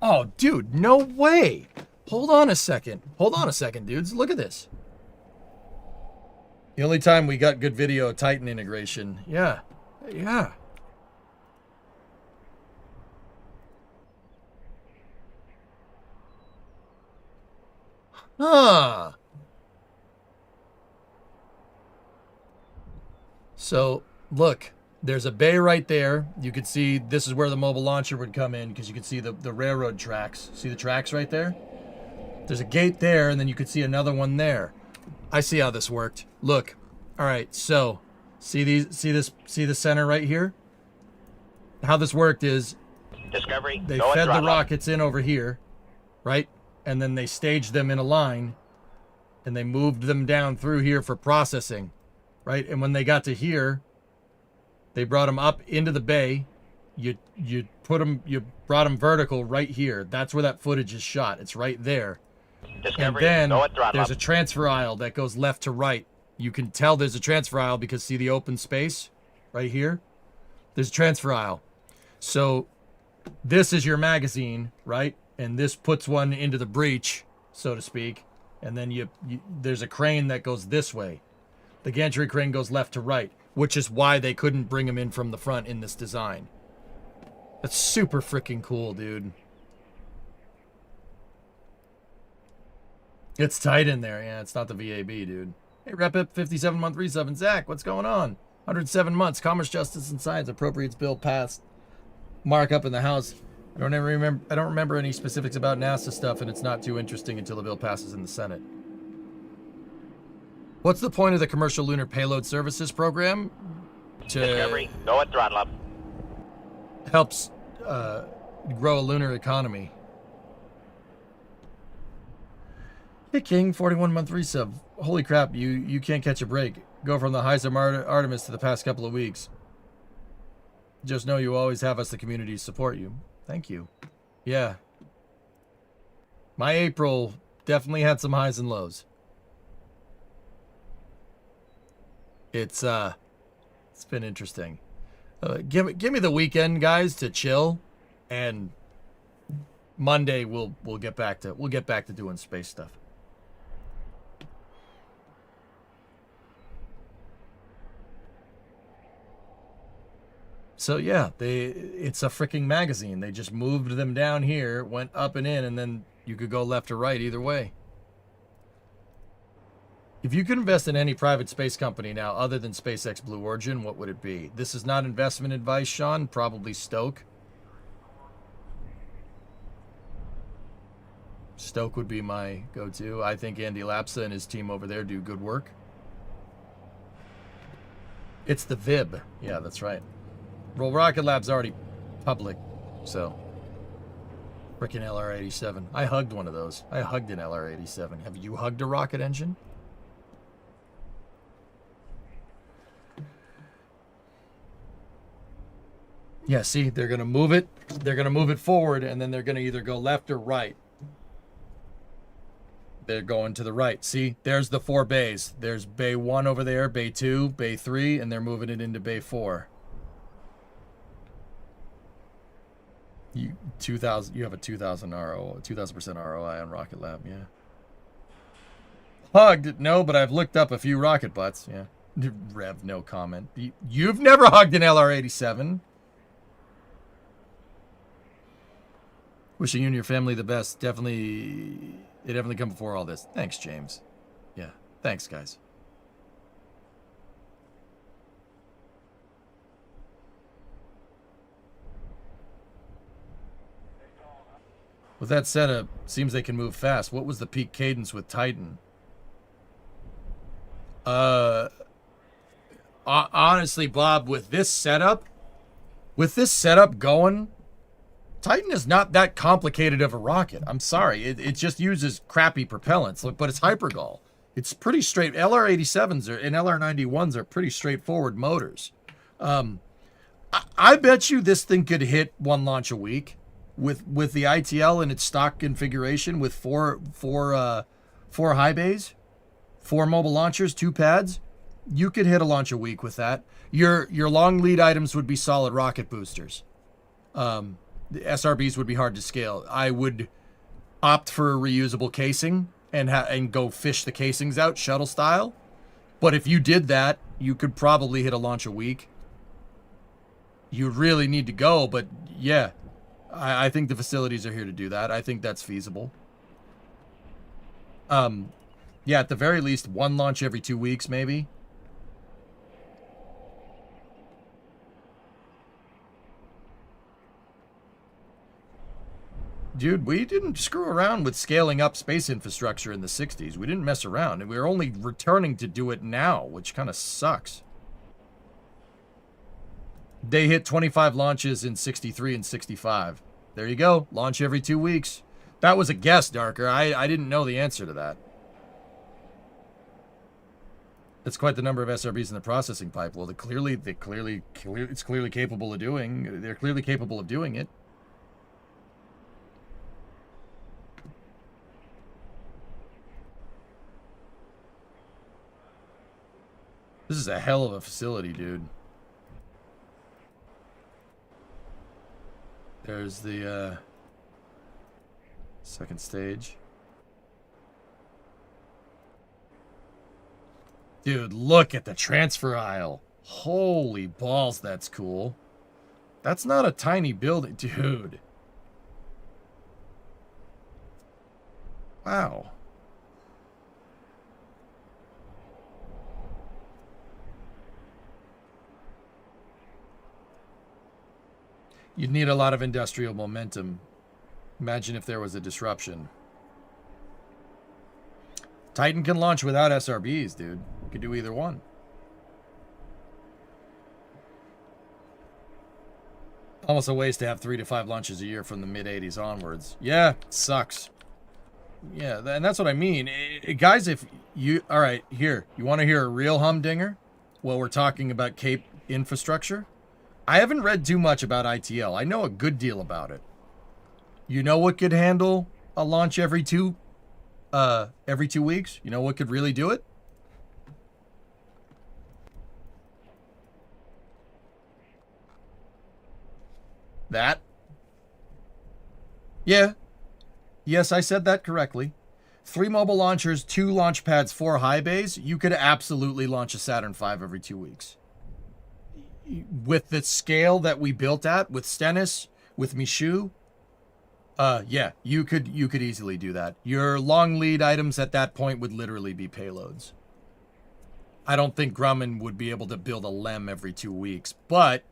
Oh, dude, no way. Hold on a second. Hold on a second, dudes. Look at this. The only time we got good video Titan integration. Yeah. Yeah. Huh. So, look. There's a bay right there. You could see this is where the mobile launcher would come in, because you could see the railroad tracks. See the tracks right there? There's a gate there, and then you could see another one there. I see how this worked. Look. All right, so see the center right here? How this worked is Discovery, they fed the rockets in over here, right? And then they staged them in a line, and they moved them down through here for processing, right? And when they got to here, they brought them up into the bay. You brought them vertical right here. That's where that footage is shot. It's right there. Discovery, and then there's a transfer aisle that goes left to right. You can tell there's a transfer aisle because see the open space right here? There's a transfer aisle. So this is your magazine, right? And this puts one into the breech, so to speak. And then there's a crane that goes this way. The gantry crane goes left to right, which is why they couldn't bring them in from the front in this design. That's super freaking cool, dude. It's tight in there. Yeah, it's not the VAB, dude. Hey, Repip, 57-month resub. And Zach, what's going on? 107 months. Commerce, Justice, and Science. Appropriates bill passed. Markup in the House. I don't remember any specifics about NASA stuff, and it's not too interesting until the bill passes in the Senate. What's the point of the Commercial Lunar Payload Services Program? Discovery, go at throttle up. Helps grow a lunar economy. Hey King, 41-month resub. Holy crap, you can't catch a break. Go from the highs of Artemis to the past couple of weeks. Just know you always have us, the community, support you. Thank you. Yeah. My April definitely had some highs and lows. It's been interesting. Give me the weekend, guys, to chill, and Monday we'll get back to doing space stuff. So yeah, it's a freaking magazine. They just moved them down here, went up and in, and then you could go left or right either way. If you could invest in any private space company now other than SpaceX Blue Origin, what would it be? This is not investment advice, Sean. Probably Stoke. Stoke would be my go-to. I think Andy Lapsa and his team over there do good work. It's the VIB. Yeah, that's right. Well, Rocket Lab's already public, so. Frickin' LR-87. I hugged one of those. I hugged an LR-87. Have you hugged a rocket engine? Yeah, see, they're going to move it. They're going to move it forward, and then they're going to either go left or right. They're going to the right. See, there's the 4 bays. There's bay 1 over there, bay 2, bay 3, and they're moving it into bay 4. You have a 2,000 RO, 2,000% ROI on Rocket Lab, yeah. Hugged? No, but I've looked up a few rocket butts, yeah. Rev, no comment. You've never hugged an LR-87. Wishing you and your family the best. They definitely come before all this. Thanks, James. Yeah, thanks, guys. With that said, seems they can move fast. What was the peak cadence with Titan? Honestly, Bob, with this setup going, Titan is not that complicated of a rocket. I'm sorry. It just uses crappy propellants, but it's hypergol. It's pretty straight. LR-87s and LR-91s are pretty straightforward motors. I bet you this thing could hit 1 launch a week with the ITL in its stock configuration with four high bays, 4 mobile launchers, 2 pads. You could hit a launch a week with that. Your long lead items would be solid rocket boosters. The SRBs would be hard to scale. I would opt for a reusable casing and go fish the casings out shuttle style. But if you did that, you could probably hit a launch a week. You really need to go, but yeah, I think the facilities are here to do that. I think that's feasible. Yeah, at the very least, 1 launch every 2 weeks, maybe. Dude, we didn't screw around with scaling up space infrastructure in the 60s. We didn't mess around, and we're only returning to do it now, which kind of sucks. They hit 25 launches in 63 and 65. There you go. Launch every 2 weeks. That was a guess, Darker. I didn't know the answer to that. That's quite the number of SRBs in the processing pipe. Well, it's clearly capable of doing. They're clearly capable of doing it. This is a hell of a facility, dude. There's the second stage. Dude, look at the transfer aisle. Holy balls, that's cool. That's not a tiny building, dude. Wow. You'd need a lot of industrial momentum. Imagine if there was a disruption. Titan can launch without SRBs, dude. You could do either one. Almost a waste to have 3 to 5 launches a year from the mid-80s onwards. Yeah, it sucks. Yeah, and that's what I mean. Guys, if you... All right, here. You want to hear a real humdinger? Well, we're talking about Cape infrastructure. I haven't read too much about ITL. I know a good deal about it. You know what could handle a launch every 2 weeks? You know what could really do it? That. Yeah. Yes, I said that correctly. 3 mobile launchers, 2 launch pads, 4 high bays. You could absolutely launch a Saturn V every 2 weeks. With the scale that we built at, with Stennis, with Michoud, yeah, you could easily do that. Your long lead items at that point would literally be payloads. I don't think Grumman would be able to build a LEM every 2 weeks, but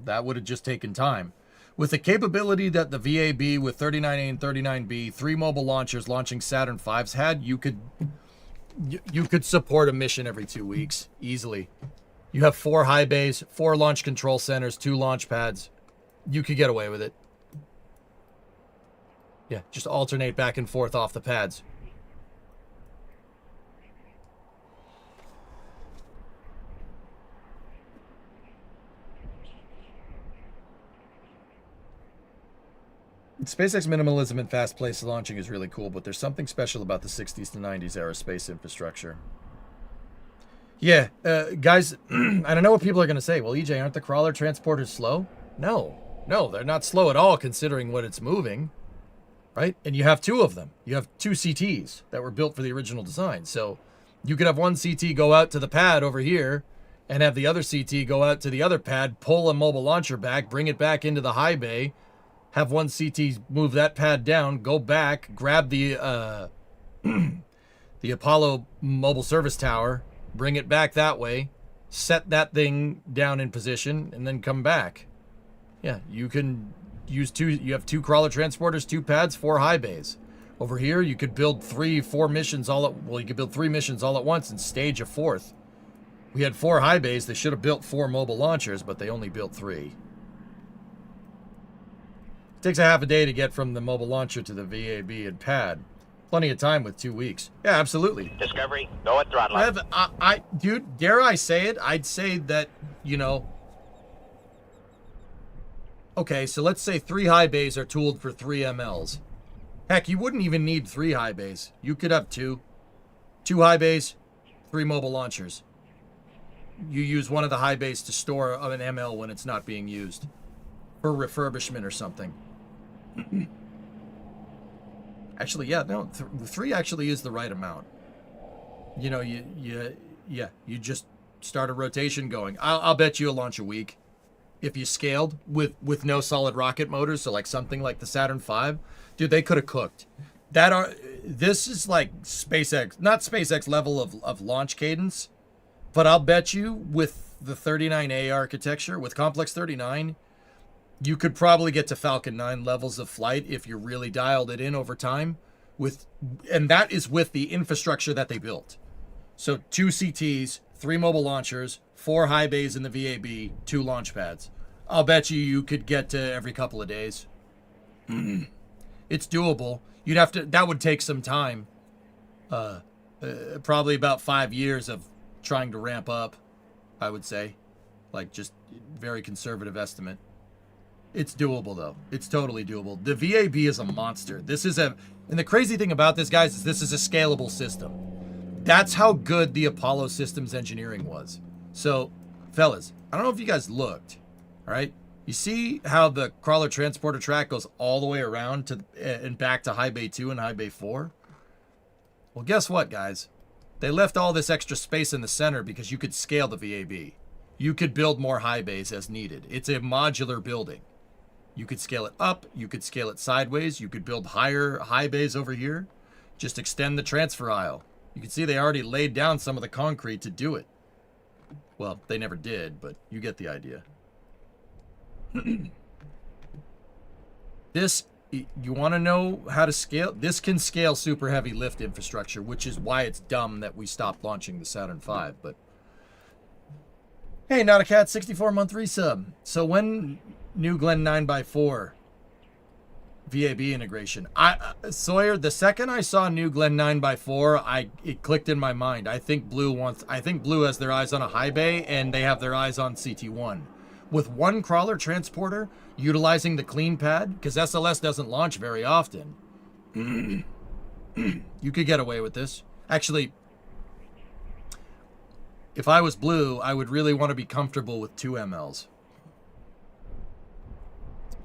that would have just taken time. With the capability that the VAB with 39A and 39B, 3 mobile launchers launching Saturn V's had, you could support a mission every 2 weeks easily. You have 4 high bays, 4 launch control centers, 2 launch pads. You could get away with it. Yeah, just alternate back and forth off the pads. SpaceX minimalism and fast-paced launching is really cool, but there's something special about the 60s to 90s aerospace infrastructure. Yeah, guys, I don't know what people are going to say. Well, EJ, aren't the crawler transporters slow? No, they're not slow at all considering what it's moving, right? And you have 2 of them. You have 2 CTs that were built for the original design. So you could have one CT go out to the pad over here and have the other CT go out to the other pad, pull a mobile launcher back, bring it back into the high bay, have one CT move that pad down, go back, grab the the Apollo mobile service tower, bring it back that way, set that thing down in position, and then come back. Yeah, you can use 2. You have 2 crawler transporters, 2 pads, 4 high bays. Over here, you could build 3-4 missions you could build 3 missions all at once and stage a 4th. We had 4 high bays. They should have built 4 mobile launchers, but they only built 3. Takes a half a day to get from the mobile launcher to the VAB and pad. Plenty of time with 2 weeks. Yeah, absolutely. Discovery, go at throttle up. Dude, dare I say it? I'd say that, okay, so let's say 3 high bays are tooled for 3 MLs. Heck, you wouldn't even need 3 high bays. You could have 2. 2 high bays, 3 mobile launchers. You use one of the high bays to store an ML when it's not being used for refurbishment or something. Actually, yeah, no, 3 actually is the right amount. You just start a rotation going. I'll bet you a launch a week. If you scaled with no solid rocket motors, so like something like the Saturn V, dude, they could have cooked. This is like SpaceX, not SpaceX level of launch cadence, but I'll bet you with the 39A architecture, with Complex 39, you could probably get to Falcon 9 levels of flight if you really dialed it in over time. And that is with the infrastructure that they built. So 2 CTs, 3 mobile launchers, 4 high bays in the VAB, 2 launch pads. I'll bet you could get to every couple of days. It's doable. That would take some time. Probably about 5 years of trying to ramp up, I would say. Like, just very conservative estimate. It's doable, though. It's totally doable. The VAB is a monster. And the crazy thing about this, guys, is this is a scalable system. That's how good the Apollo systems engineering was. So, fellas, I don't know if you guys looked, all right? You see how the crawler transporter track goes all the way around and back to High Bay 2 and High Bay 4? Well, guess what, guys? They left all this extra space in the center because you could scale the VAB. You could build more high bays as needed. It's a modular building. You could scale it up. You could scale it sideways. You could build high bays over here. Just extend the transfer aisle. You can see they already laid down some of the concrete to do it. Well, they never did, but you get the idea. You want to know how to scale? This can scale super heavy lift infrastructure, which is why it's dumb that we stopped launching the Saturn V. But hey, not a cat, 64-month resub. So when New Glenn 9x4 VAB integration, Sawyer, the second I saw New Glenn 9x4, it clicked in my mind. I think Blue has their eyes on a high bay, and they have their eyes on CT1. With one crawler transporter, utilizing the clean pad, because SLS doesn't launch very often, you could get away with this. Actually, if I was Blue, I would really want to be comfortable with 2 MLs.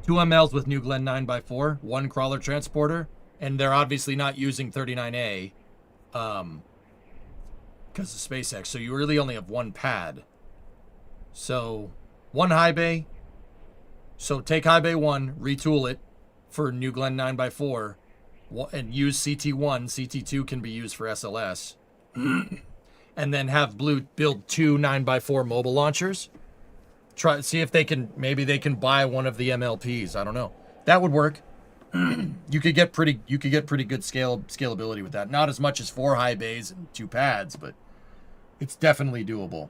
2 MLs with New Glenn 9x4, 1 crawler transporter, and they're obviously not using 39A because of SpaceX, so you really only have 1 pad. So 1 high bay. So take high bay 1, retool it for New Glenn 9x4, and use CT1. CT2 can be used for SLS. and then have Blue build 2 9x4 mobile launchers. See if they can, maybe they can buy one of the MLPs. I don't know. That would work. You could get pretty good scalability with that. Not as much as 4 high bays and 2 pads, but it's definitely doable.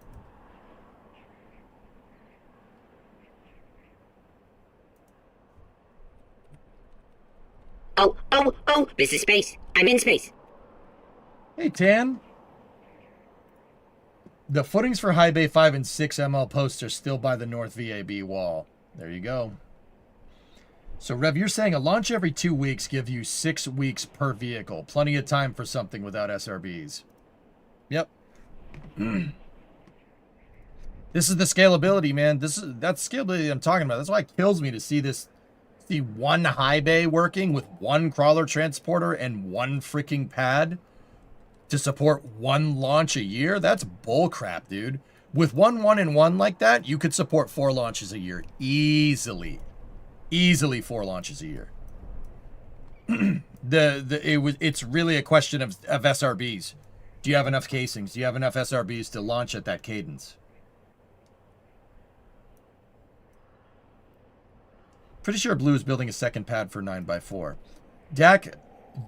Oh, this is space. I'm in space. Hey, Tan. The footings for high bay 5 and 6 ML posts are still by the north VAB wall. There you go. So, Rev, you're saying a launch every 2 weeks gives you 6 weeks per vehicle. Plenty of time for something without SRBs. Yep. This is the scalability, man. That's scalability I'm talking about. That's why it kills me to see one high bay working with 1 crawler transporter and 1 freaking pad to support 1 launch a year. That's bullcrap, dude. With 1 and 1 like that, you could support 4 launches a year easily. Easily 4 launches a year. It's really a question of SRBs. Do you have enough casings? Do you have enough SRBs to launch at that cadence? Pretty sure Blue is building a second pad for 9x4. Dak,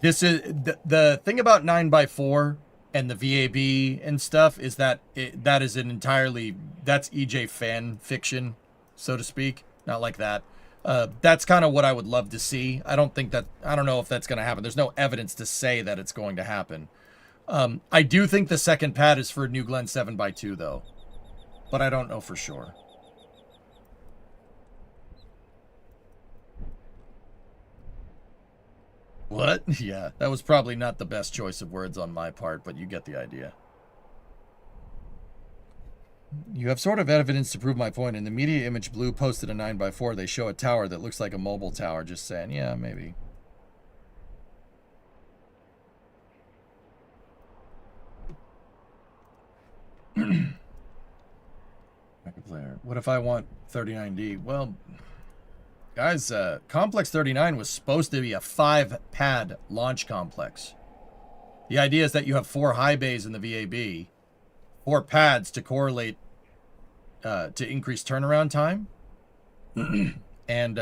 this is the thing about 9x4 and the VAB and stuff is that that is an entirely, that's EJ fan fiction, so to speak. Not like that. That's kind of what I would love to see. I don't know if that's going to happen. There's no evidence to say that it's going to happen. I do think the second pad is for New Glenn 7x2 though, but I don't know for sure. What? Yeah, that was probably not the best choice of words on my part, but you get the idea. You have sort of evidence to prove my point. In the media image Blue posted a 9x4, they show a tower that looks like a mobile tower. Just saying, yeah, maybe. Player. What if I want 39D? Well, guys, Complex 39 was supposed to be a 5-pad launch complex. The idea is that you have 4 high bays in the VAB, 4 pads to correlate to increase turnaround time, and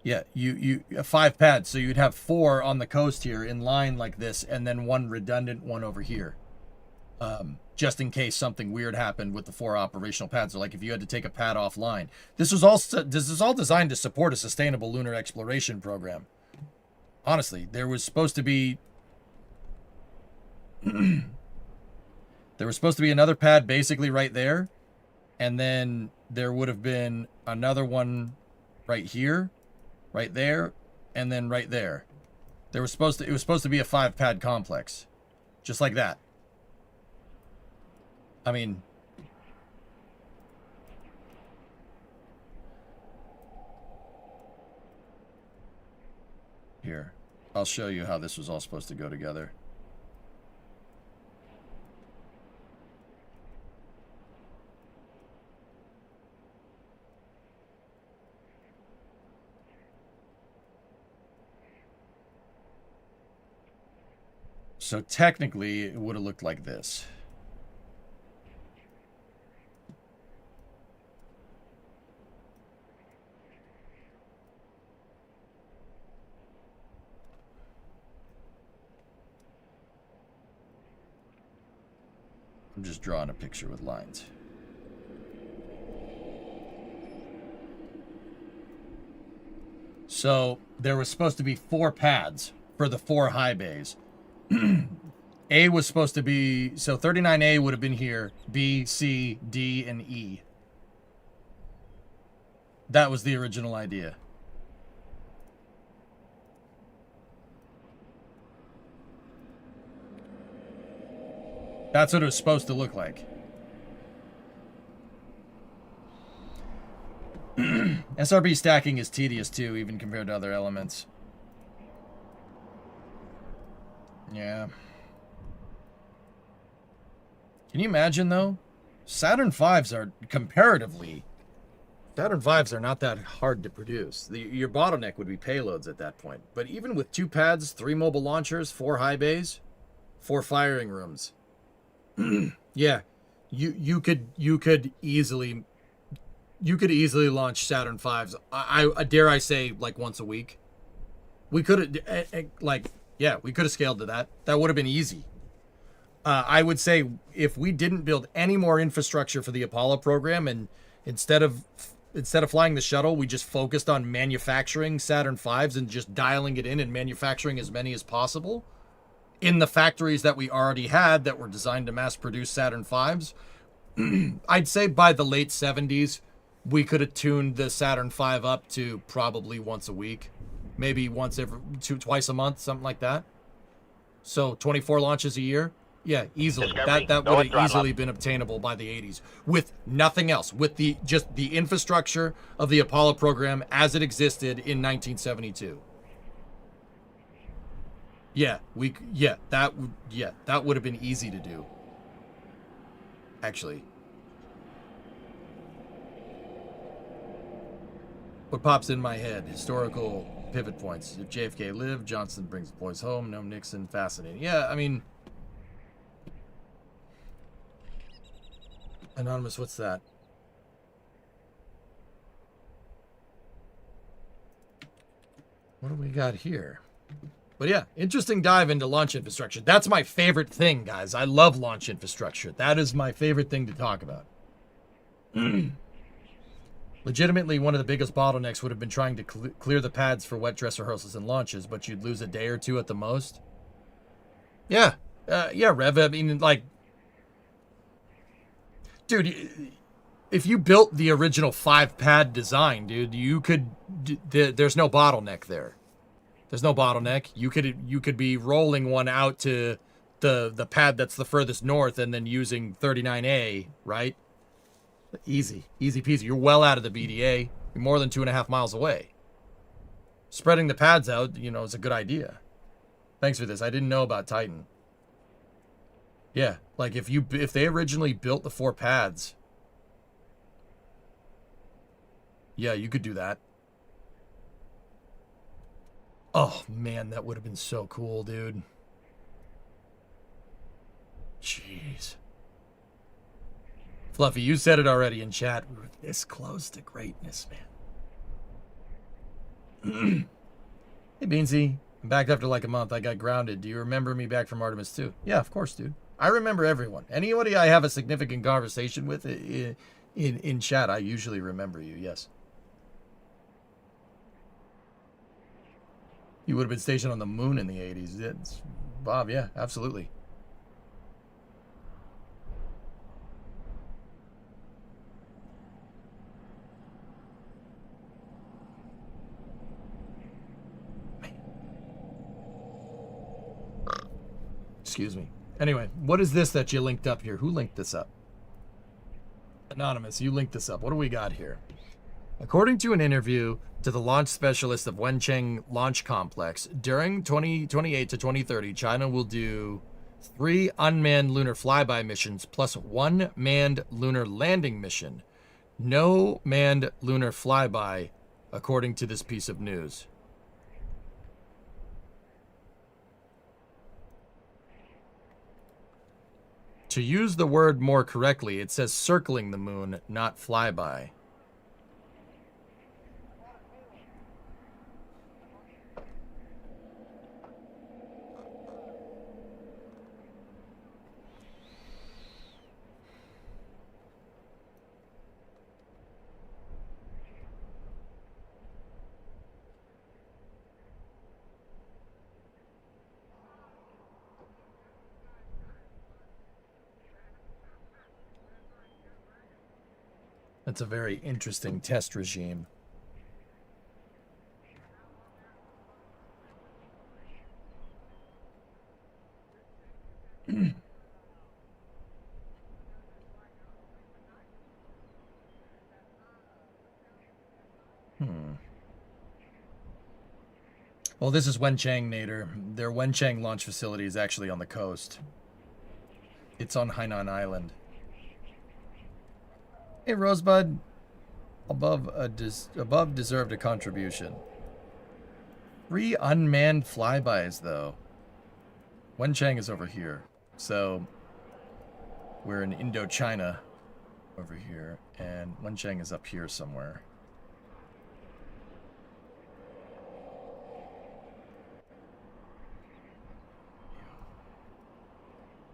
yeah, you 5 pads, so you'd have 4 on the coast here in line like this, and then 1 redundant one over here, just in case something weird happened with the 4 operational pads. Or like if you had to take a pad offline. This is all designed to support a sustainable lunar exploration program. Honestly, there was supposed to be another pad basically right there, and then there would have been another one right here, right there, and then right there. It was supposed to be a 5-pad complex, just like that. I mean, here, I'll show you how this was all supposed to go together. So technically, it would have looked like this. I'm just drawing a picture with lines. So there was supposed to be 4 pads for the 4 high bays. A was supposed to be, so 39A would have been here, B, C, D, and E. That was the original idea. That's what it was supposed to look like. SRB stacking is tedious too, even compared to other elements. Yeah. Can you imagine though? Saturn V's are comparatively Saturn V's are not that hard to produce. Your bottleneck would be payloads at that point. But even with 2 pads, 3 mobile launchers, 4 high bays, 4 firing rooms, yeah, you could easily launch Saturn V's. I dare I say like once a week. We could have we could have scaled to that. That would have been easy. I would say if we didn't build any more infrastructure for the Apollo program, and instead of flying the shuttle, we just focused on manufacturing Saturn V's and just dialing it in and manufacturing as many as possible in the factories that we already had that were designed to mass produce Saturn V's. I'd say by the late 70s, we could have tuned the Saturn V up to probably once a week, maybe twice a month, something like that. So 24 launches a year. Yeah, easily. That would have easily been obtainable by the 80s with nothing else, with just the infrastructure of the Apollo program as it existed in 1972. That would have been easy to do. Actually. What pops in my head? Historical pivot points. If JFK lived, Johnson brings the boys home. No Nixon. Fascinating. Yeah, I mean... Anonymous, what's that? What do we got here? But yeah, interesting dive into launch infrastructure. That's my favorite thing, guys. I love launch infrastructure. That is my favorite thing to talk about. Legitimately, one of the biggest bottlenecks would have been trying to clear the pads for wet dress rehearsals and launches, but you'd lose a day or two at the most. Yeah. Rev, I mean, like... Dude, if you built the original 5-pad design, dude, you could... There's no bottleneck there. There's no bottleneck. You could be rolling one out to the pad that's the furthest north and then using 39A, right? Easy peasy. You're well out of the BDA. You're more than 2.5 miles away. Spreading the pads out, is a good idea. Thanks for this. I didn't know about Titan. Yeah, like if they originally built the 4 pads, yeah, you could do that. Oh man, that would have been so cool, dude. Jeez. Fluffy, you said it already in chat. We were this close to greatness, man. Hey, Beansy. I'm back after like a month. I got grounded. Do you remember me back from Artemis 2? Yeah, of course, dude. I remember everyone. Anybody I have a significant conversation with in chat, I usually remember you, yes. You would have been stationed on the moon in the 80s. Bob, yeah, absolutely. Excuse me. Anyway, what is this that you linked up here? Who linked this up? Anonymous, you linked this up. What do we got here? According to an interview to the launch specialist of Wenchang Launch Complex, during 2028 to 2030, China will do 3 unmanned lunar flyby missions plus 1 manned lunar landing mission. No manned lunar flyby, according to this piece of news. To use the word more correctly, it says circling the moon, not flyby. That's a very interesting test regime. Well, this is Wenchang, Nader. Their Wenchang launch facility is actually on the coast. It's on Hainan Island. Hey, Rosebud. above deserved a contribution. 3 unmanned flybys, though. Wenchang is over here. So, we're in Indochina over here. And Wenchang is up here somewhere.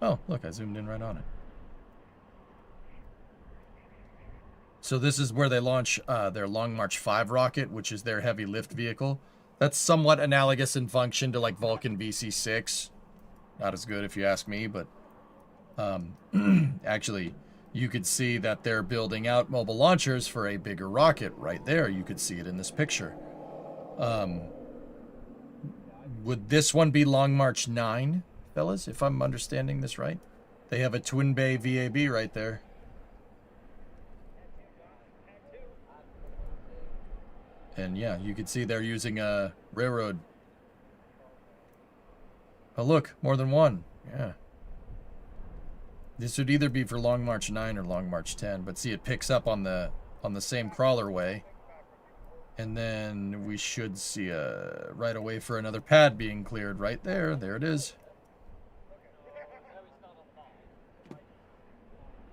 Oh, look, I zoomed in right on it. So this is where they launch their Long March 5 rocket, which is their heavy lift vehicle. That's somewhat analogous in function to like Vulcan VC-6. Not as good if you ask me, but actually you could see that they're building out mobile launchers for a bigger rocket right there. You could see it in this picture. Would this one be Long March 9, fellas, if I'm understanding this right? They have a twin bay VAB right there. And yeah, you can see they're using a railroad. Oh look, more than one. Yeah. This would either be for Long March 9 or Long March 10, but see it picks up on the same crawler way. And then we should see a right away for another pad being cleared right there. There it is.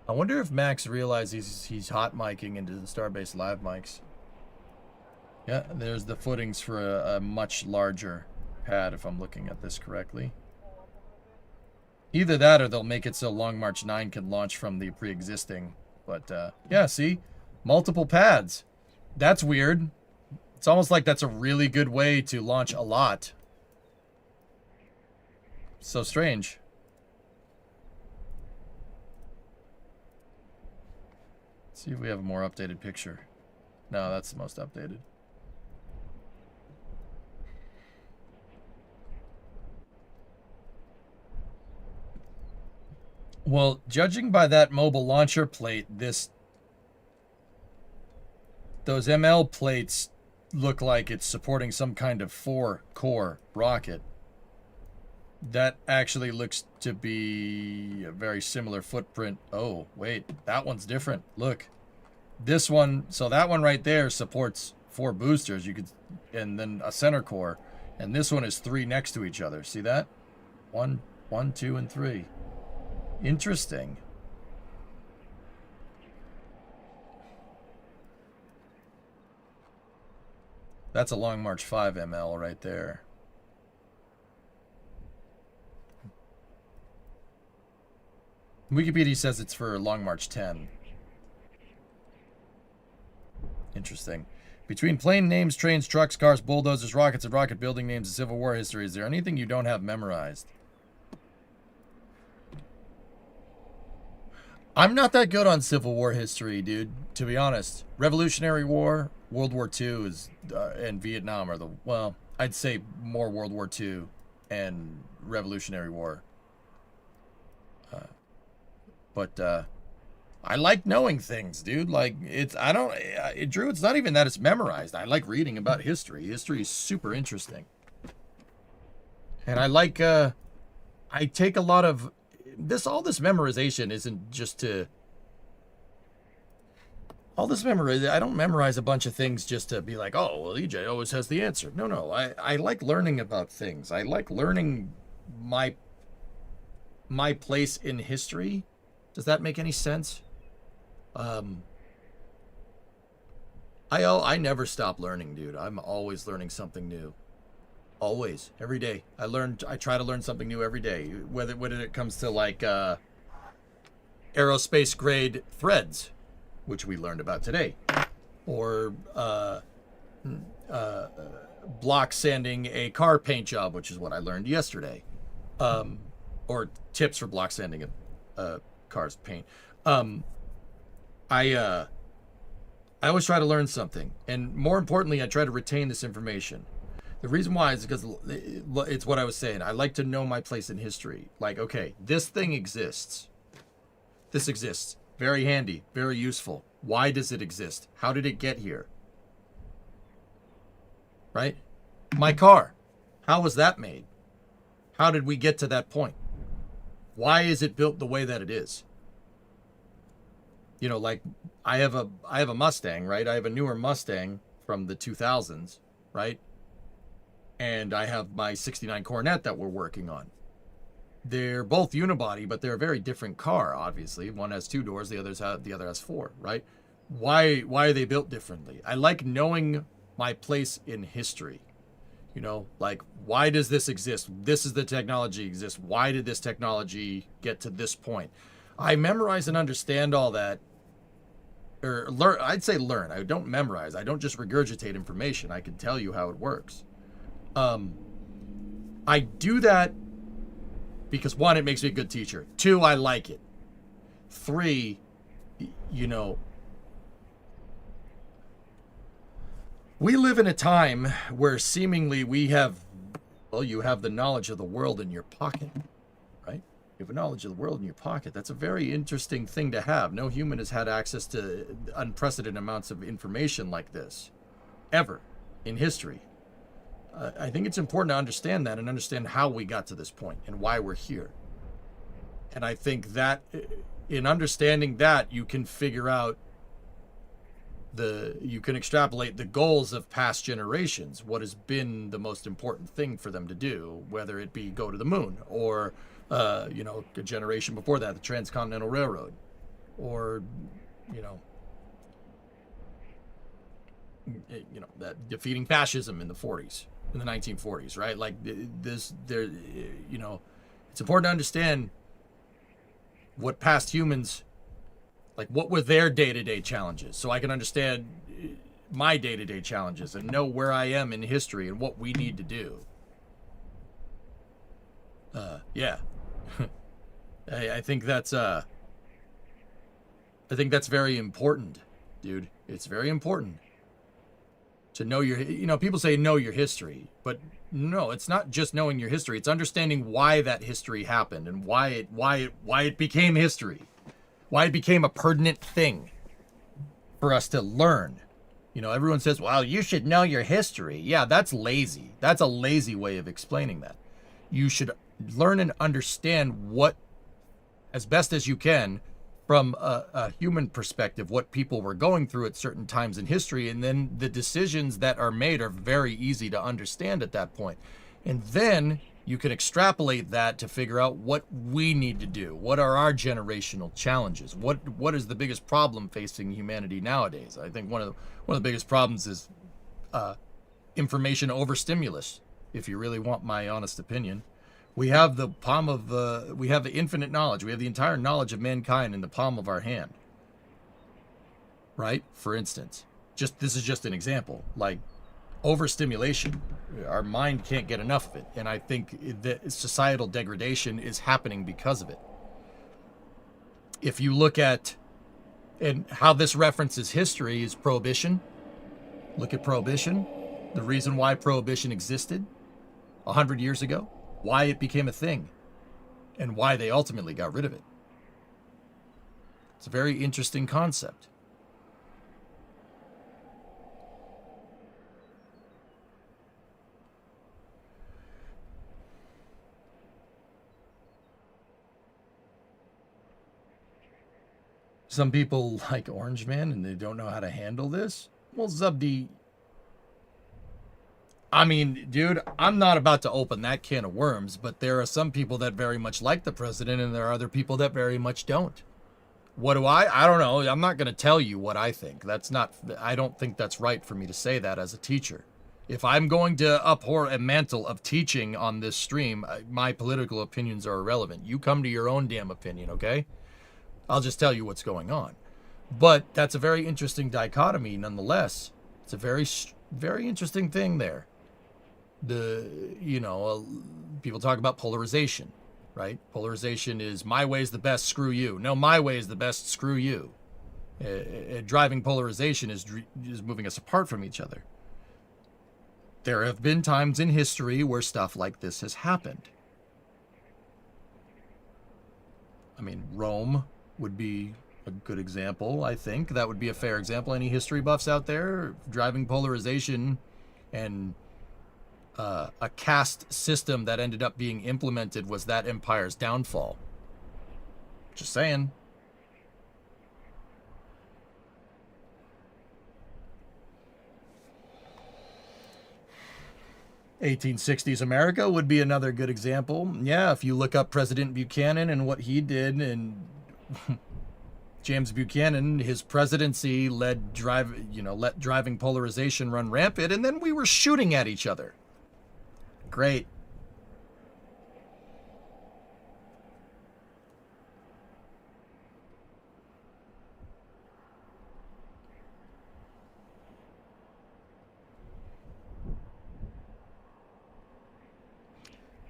I wonder if Max realizes he's hot micing into the Starbase Live mics. Yeah, there's the footings for a much larger pad, if I'm looking at this correctly. Either that or they'll make it so Long March 9 can launch from the pre-existing. But, yeah, see? Multiple pads. That's weird. It's almost like that's a really good way to launch a lot. So strange. Let's see if we have a more updated picture. No, that's the most updated. Well, judging by that mobile launcher plate, those ML plates look like it's supporting some kind of 4-core rocket. That actually looks to be a very similar footprint. Oh, wait, that one's different. Look, this one, so that one right there supports 4 boosters. You could, and then a center core, and this one is 3 next to each other. See that? 1, 2, and 3. Interesting. That's a Long March 5 ML right there. Wikipedia says it's for Long March 10. Interesting. Between plane names, trains, trucks, cars, bulldozers, rockets, and rocket building names in Civil War history, is there anything you don't have memorized? I'm not that good on Civil War history, dude, to be honest. Revolutionary War, World War II is, and Vietnam are the, well, I'd say more World War II and Revolutionary War. But I like knowing things, dude. Like, Drew, it's not even that it's memorized. I like reading about history. History is super interesting. And I like, I take a lot of, all this memorization isn't just to, I don't memorize a bunch of things just to be like, oh, well, EJ always has the answer. No, I like learning about things. I like learning my place in history. Does that make any sense? I never stop learning, dude. I'm always learning something new. Always, every day. I try to learn something new every day. Whether it comes to like aerospace grade threads, which we learned about today, or block sanding a car paint job, which is what I learned yesterday, or tips for block sanding a car's paint. I always try to learn something, and more importantly, I try to retain this information. The reason why is because it's what I was saying. I like to know my place in history. Like, okay, this thing exists. This exists. Very handy, very useful. Why does it exist? How did it get here? Right? My car. How was that made? How did we get to that point? Why is it built the way that it is? You know, like I have a Mustang, right? I have a newer Mustang from the 2000s, right? And I have my 69 Coronet that we're working on. They're both unibody, but they're a very different car, obviously. One has 2 doors, the other has 4, right? Why are they built differently? I like knowing my place in history. You know, like, why does this exist? This is the technology exists. Why did this technology get to this point? I memorize and understand all that. Or learn, I'd say learn. I don't memorize. I don't just regurgitate information. I can tell you how it works. I do that because 1, it makes me a good teacher. 2, I like it. 3, you know, we live in a time where seemingly we have, well, you have the knowledge of the world in your pocket, right? You have a knowledge of the world in your pocket. That's a very interesting thing to have. No human has had access to unprecedented amounts of information like this, ever, in history. I think it's important to understand that and understand how we got to this point and why we're here. And I think that in understanding that, you can figure out you can extrapolate the goals of past generations, what has been the most important thing for them to do, whether it be go to the moon or, you know, a generation before that, the Transcontinental Railroad, or, you know, that defeating fascism in the 40s, in the 1940s, right? Like this, there, you know, it's important to understand what past humans, like what were their day-to-day challenges, so I can understand my day-to-day challenges and know where I am in history and what we need to do. Yeah. I think that's very important, dude. It's very important to know your, you know, people say know your history, but no, it's not just knowing your history. It's understanding why that history happened and why it became history. Why it became a pertinent thing for us to learn. You know, everyone says, well, you should know your history. Yeah, that's lazy. That's a lazy way of explaining that. You should learn and understand what, as best as you can, from a human perspective, what people were going through at certain times in history. And then the decisions that are made are very easy to understand at that point. And then you can extrapolate that to figure out what we need to do. What are our generational challenges? What is the biggest problem facing humanity nowadays? I think one of the biggest problems is information overstimulus. If you really want my honest opinion, we have the palm of we have the infinite knowledge. We have the entire knowledge of mankind in the palm of our hand. Right? For instance, this is just an example. Like, overstimulation, our mind can't get enough of it, and I think that societal degradation is happening because of it. If you look at, and how this references history is prohibition. Look at prohibition, the reason why prohibition existed 100 years ago, why it became a thing, and why they ultimately got rid of it. It's a very interesting concept. Some people like Orange Man and they don't know how to handle this. Well, Zubdi, I mean, dude, I'm not about to open that can of worms, but there are some people that very much like the president and there are other people that very much don't. What do I don't know. I'm not going to tell you what I think. I don't think that's right for me to say that as a teacher. If I'm going to uphold a mantle of teaching on this stream, my political opinions are irrelevant. You come to your own damn opinion, okay? I'll just tell you what's going on. But that's a very interesting dichotomy nonetheless. It's a very, very interesting thing there. People talk about polarization, right? Polarization is my way is the best, screw you. No, my way is the best, screw you. Driving polarization is moving us apart from each other. There have been times in history where stuff like this has happened. I mean, Rome would be a good example, I think. That would be a fair example. Any history buffs out there? Driving polarization and a caste system that ended up being implemented was that empire's downfall. Just saying. 1860s America would be another good example. Yeah, if you look up President Buchanan and what he did, and James Buchanan, his presidency let driving polarization run rampant, and then we were shooting at each other. Great.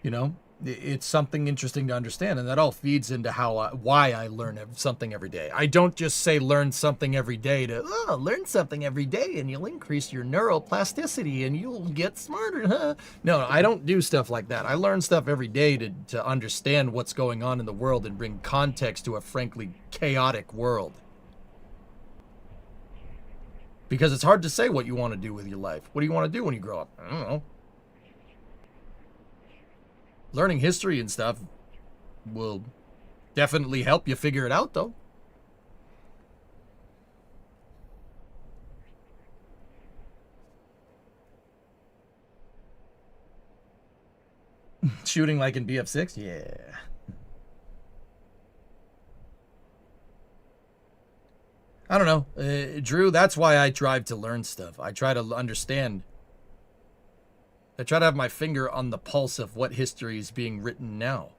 You know, it's something interesting to understand, and that all feeds into why I learn something every day. I don't just say learn something every day to learn something every day and you'll increase your neuroplasticity and you'll get smarter. Huh? No, I don't do stuff like that. I learn stuff every day to understand what's going on in the world and bring context to a frankly chaotic world. Because it's hard to say what you want to do with your life. What do you want to do when you grow up? I don't know. Learning history and stuff will definitely help you figure it out, though. Shooting like in BF6? Yeah. I don't know. Drew, that's why I drive to learn stuff. I try to understand. I try to have my finger on the pulse of what history is being written now.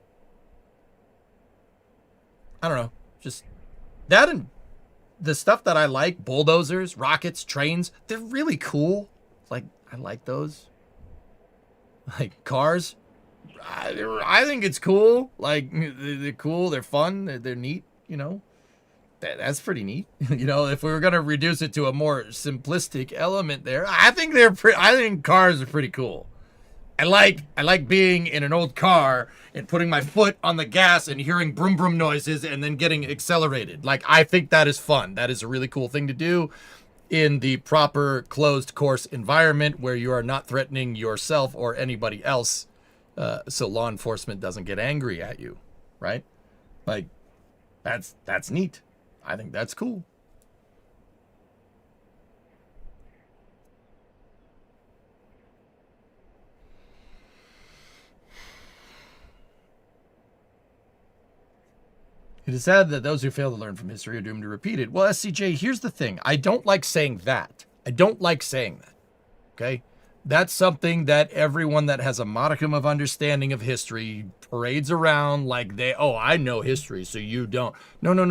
I don't know. Just that and the stuff that I like, bulldozers, rockets, trains, they're really cool. Like, I like those. Like, cars. I think it's cool. Like, they're cool, they're fun, they're neat, you know. That's pretty neat. You know, if we were going to reduce it to a more simplistic element there, I think I think cars are pretty cool. I like being in an old car and putting my foot on the gas and hearing brum brum noises and then getting accelerated. Like, I think that is fun. That is a really cool thing to do in the proper closed course environment where you are not threatening yourself or anybody else, so law enforcement doesn't get angry at you, right? Like, that's neat. I think that's cool. It is sad that those who fail to learn from history are doomed to repeat it. Well, SCJ, here's the thing. I don't like saying that. I don't like saying that. Okay? That's something that everyone that has a modicum of understanding of history parades around like I know history, so you don't. No. And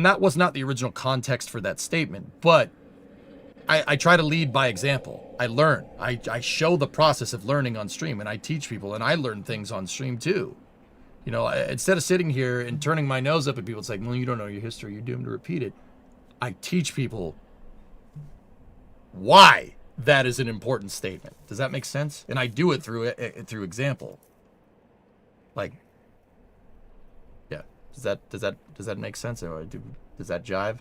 that was not the original context for that statement, but I try to lead by example. I learn. I show the process of learning on stream, and I teach people, and I learn things on stream too. You know, instead of sitting here and turning my nose up at people, it's like, well, you don't know your history, you're doomed to repeat it. I teach people why that is an important statement. Does that make sense? And I do it through example. Like, yeah. Does that make sense? Or does that jive?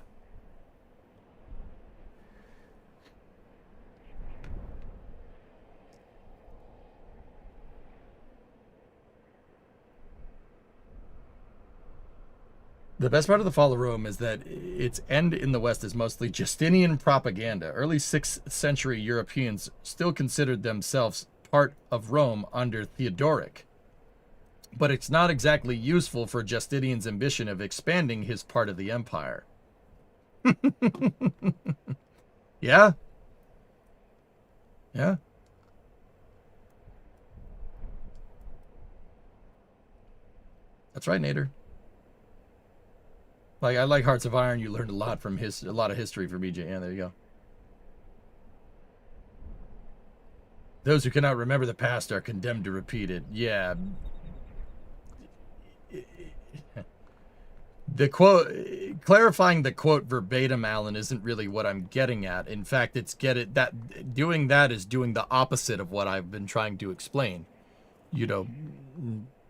The best part of the fall of Rome is that its end in the West is mostly Justinian propaganda. Early 6th century Europeans still considered themselves part of Rome under Theodoric. But it's not exactly useful for Justinian's ambition of expanding his part of the empire. Yeah? Yeah? That's right, Nader. Like, I like Hearts of Iron. You learned a lot from a lot of history from EJ. Yeah, there you go. Those who cannot remember the past are condemned to repeat it. Yeah. The quote, clarifying the quote verbatim, Alan, isn't really what I'm getting at. In fact, doing that is doing the opposite of what I've been trying to explain. You know,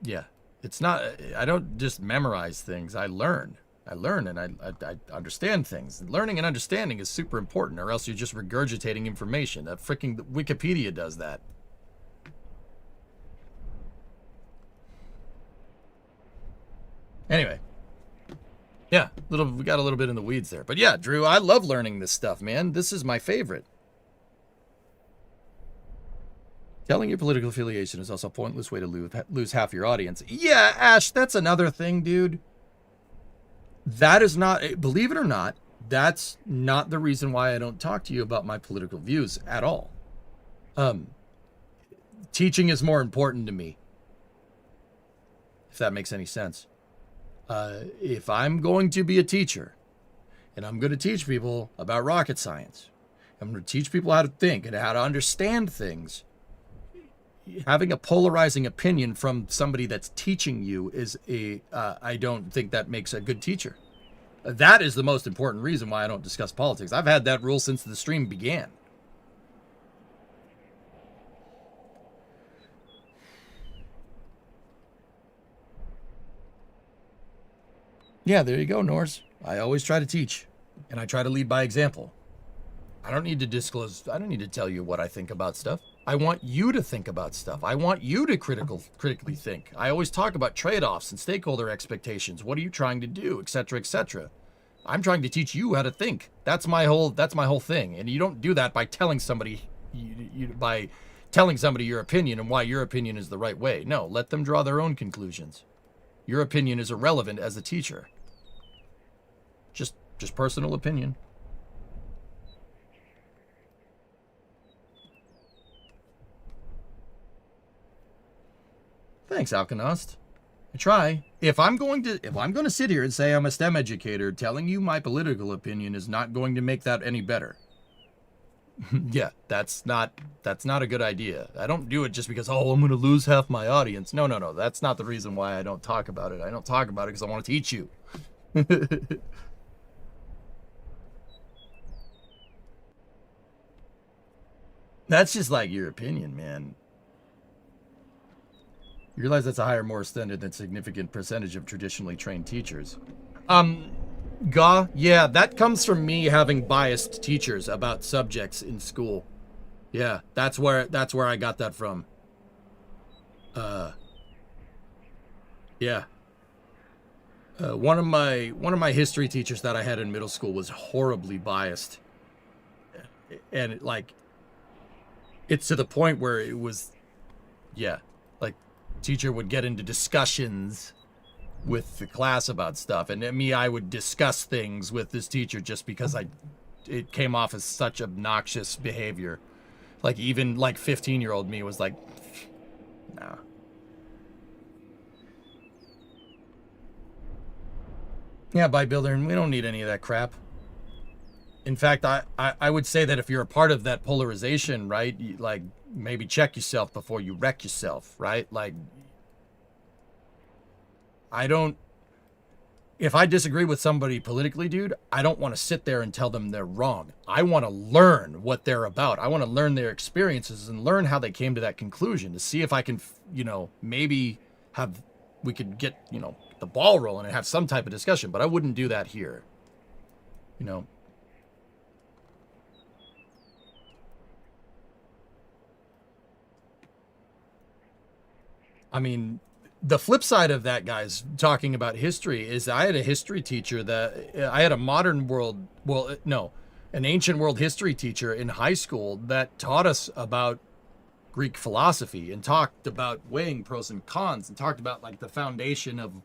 yeah. It's not, I don't just memorize things. I learn and I understand things. Learning and understanding is super important, or else you're just regurgitating information. That freaking Wikipedia does that. Anyway. Yeah, we got a little bit in the weeds there. But yeah, Drew, I love learning this stuff, man. This is my favorite. Telling your political affiliation is also a pointless way to lose half your audience. Yeah, Ash, that's another thing, dude. That is not, believe it or not, that's not the reason why I don't talk to you about my political views at all. Teaching is more important to me, if that makes any sense. If I'm going to be a teacher, and I'm going to teach people about rocket science, I'm going to teach people how to think and how to understand things, having a polarizing opinion from somebody that's teaching you is I don't think that makes a good teacher. That is the most important reason why I don't discuss politics. I've had that rule since the stream began. Yeah, there you go, Norse. I always try to teach, and I try to lead by example. I don't need to disclose, I don't need to tell you what I think about stuff. I want you to think about stuff. I want you to critically think. I always talk about trade-offs and stakeholder expectations. What are you trying to do, etc., etc. I'm trying to teach you how to think. That's my whole thing. And you don't do that by telling somebody your opinion and why your opinion is the right way. No, let them draw their own conclusions. Your opinion is irrelevant as a teacher. Just personal opinion. Thanks, Alkanost. I try. If I'm going to sit here and say I'm a STEM educator, telling you my political opinion is not going to make that any better. Yeah, that's not a good idea. I don't do it just because, I'm going to lose half my audience. No. That's not the reason why I don't talk about it. I don't talk about it because I want to teach you. That's just like your opinion, man. You realize that's a higher, more standard than significant percentage of traditionally trained teachers. Yeah, that comes from me having biased teachers about subjects in school. Yeah, that's where I got that from. Yeah. One of my history teachers that I had in middle school was horribly biased. And it's to the point where it was, yeah, teacher would get into discussions with the class about stuff, and I would discuss things with this teacher just because it came off as such obnoxious behavior. Even 15-year-old me was like, nah. Yeah, by builder, we don't need any of that crap. In fact, I would say that if you're a part of that polarization, right, maybe check yourself before you wreck yourself, right? If I disagree with somebody politically, dude, I don't want to sit there and tell them they're wrong. I want to learn what they're about. I want to learn their experiences and learn how they came to that conclusion to see if I can, maybe we could get, the ball rolling and have some type of discussion, but I wouldn't do that here, I mean, the flip side of that, guys, talking about history, is I had a history teacher I had a modern world, an ancient world history teacher in high school that taught us about Greek philosophy and talked about weighing pros and cons and talked about the foundation of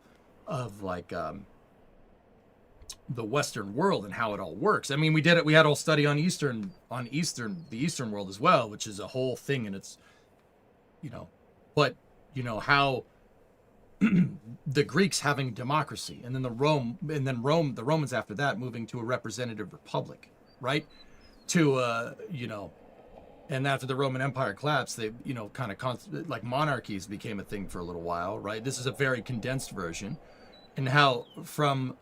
the Western world and how it all works. I mean, we had a whole study on the Eastern world as well, which is a whole thing, and it's, but how the Greeks having democracy, and then the Romans after that moving to a representative republic, right? And after the Roman Empire collapsed, they, monarchies became a thing for a little while, right? This is a very condensed version, and how from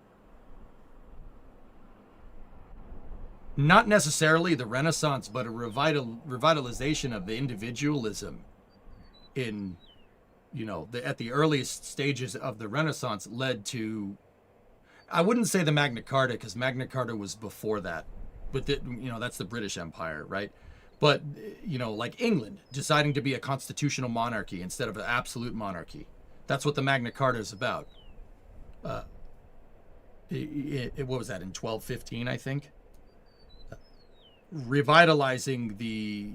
not necessarily the Renaissance, but a revitalization of the individualism in, at the earliest stages of the Renaissance led to, I wouldn't say the Magna Carta, because Magna Carta was before that, but that's the British Empire, right? But, England deciding to be a constitutional monarchy instead of an absolute monarchy. That's what the Magna Carta is about. What was that, in 1215, I think? Revitalizing the,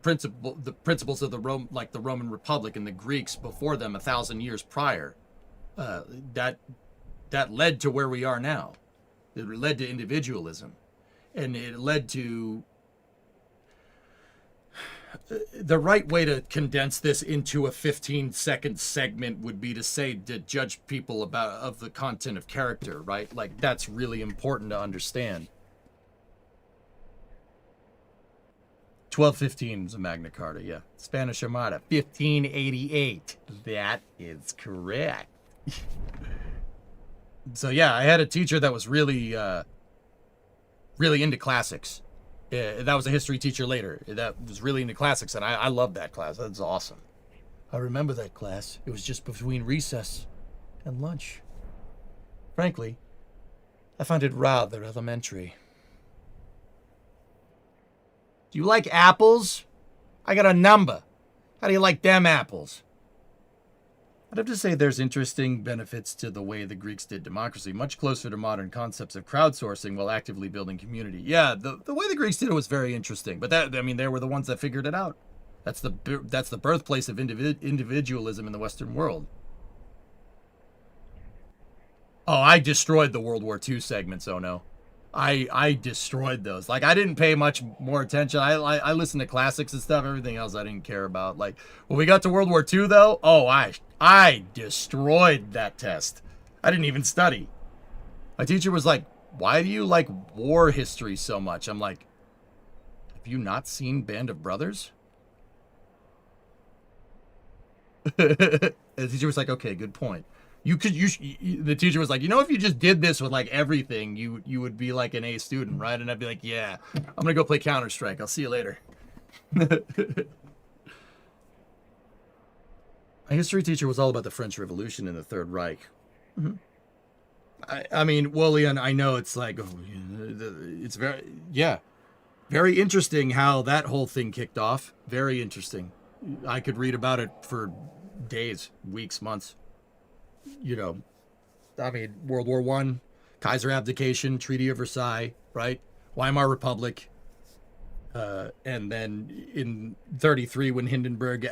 the principles of the Roman Republic and the Greeks before them 1,000 years prior. That led to where we are now. It led to individualism, and it led to the right way to condense this into a 15-second segment would be to say to judge people of the content of character, right? Like, that's really important to understand. 1215 is a Magna Carta, yeah. Spanish Armada, 1588. That is correct. So yeah, I had a teacher that was really into classics. That was a history teacher later. That was really into classics, and I loved that class. That's awesome. I remember that class. It was just between recess and lunch. Frankly, I found it rather elementary. Do you like apples? I got a number. How do you like them apples? I'd have to say there's interesting benefits to the way the Greeks did democracy, much closer to modern concepts of crowdsourcing while actively building community. Yeah, the way the Greeks did it was very interesting, but they were the ones that figured it out. That's the birthplace of individualism in the Western world. Oh, I destroyed the World War II segments, oh no. I destroyed those. Like, I didn't pay much more attention. I listened to classics and stuff. Everything else I didn't care about. Like, when we got to World War II, though, oh, I destroyed that test. I didn't even study. My teacher was like, why do you like war history so much? I'm like, have you not seen Band of Brothers? And the teacher was like, okay, good point. The teacher was like, you know, if you just did this with like everything, you would be like an A student, right? And I'd be like, yeah, I'm gonna go play Counter-Strike. I'll see you later. My history teacher was all about the French Revolution and the Third Reich. Mm-hmm. I mean, well, Leon, I know it's like, it's very interesting how that whole thing kicked off. Very interesting. I could read about it for days, weeks, months. You know, I mean, World War I, Kaiser abdication, Treaty of Versailles, right? Weimar Republic. And then in 33, when Hindenburg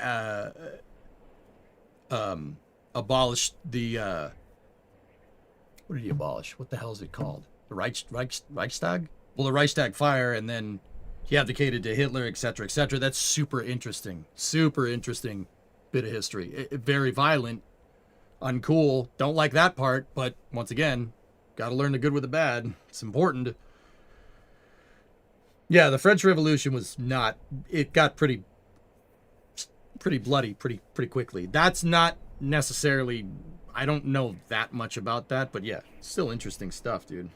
abolished the... what did he abolish? What the hell is it called? The Reichstag? Well, the Reichstag fire, and then he abdicated to Hitler, etc., etc. That's super interesting. Super interesting bit of history. Very violent. Uncool. Don't like that part, but once again, got to learn the good with the bad. It's important. Yeah, the French Revolution was not... It got pretty bloody pretty quickly. That's not necessarily... I don't know that much about that, but yeah, still interesting stuff, dude.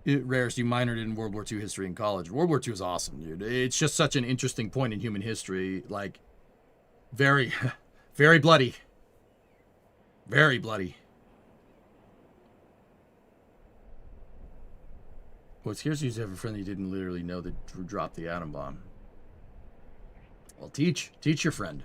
Rarest, you minored in World War II history in college. World War II is awesome, dude. It's just such an interesting point in human history. Like, very, very bloody. Very bloody. Well, it's here's you have a friend that you didn't literally know that Drew dropped the atom bomb. Well, teach your friend.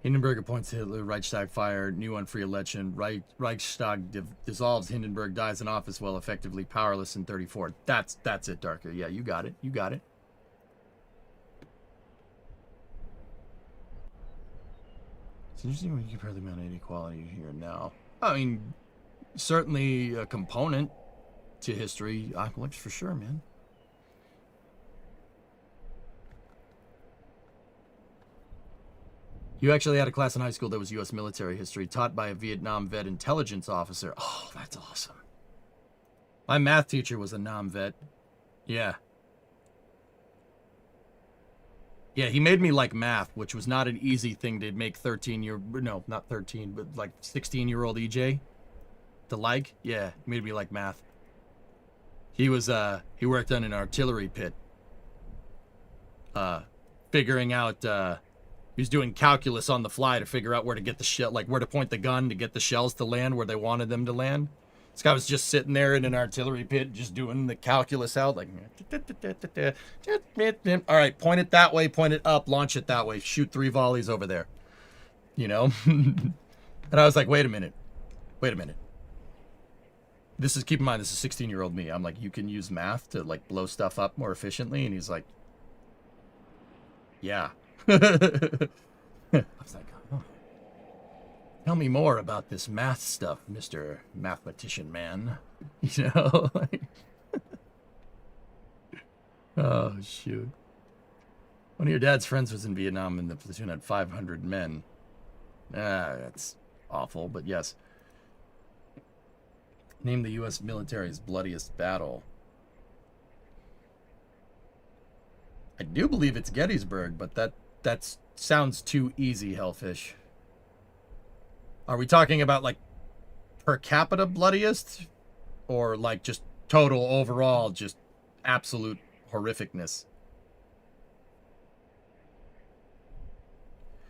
Hindenburg appoints Hitler, Reichstag fire, new unfree election, Reichstag dissolves, Hindenburg dies in office while effectively powerless in 34. That's it, Darker. Yeah, you got it. You got it. It's interesting when you compare the amount of inequality here now. I mean, certainly a component to history. Apocalypse for sure, man. You actually had a class in high school that was U.S. military history, taught by a Vietnam vet intelligence officer. Oh, that's awesome. My math teacher was a Nam vet. Yeah. Yeah, he made me like math, which was not an easy thing to make 16-year-old EJ to like. Yeah, he made me like math. He was, he worked on an artillery pit. Figuring out, he was doing calculus on the fly to figure out where to get the shell, like where to point the gun to get the shells to land where they wanted them to land. This guy was just sitting there in an artillery pit, just doing the calculus out, like, all right, point it that way, point it up, launch it that way, shoot 3 volleys over there, you know? And I was like, wait a minute, Wait a minute. This is, keep in mind, this is 16-year-old me. I'm like, you can use math to, like, blow stuff up more efficiently? And he's like, yeah. I was like, oh. Tell me more about this math stuff, Mr. Mathematician Man. You know? Oh, shoot. One of your dad's friends was in Vietnam and the platoon had 500 men. That's awful, but yes. Name the U.S. military's bloodiest battle. I do believe it's Gettysburg, but that sounds too easy, Hellfish. Are we talking about, like, per capita bloodiest? Or, like, just total overall, just absolute horrificness?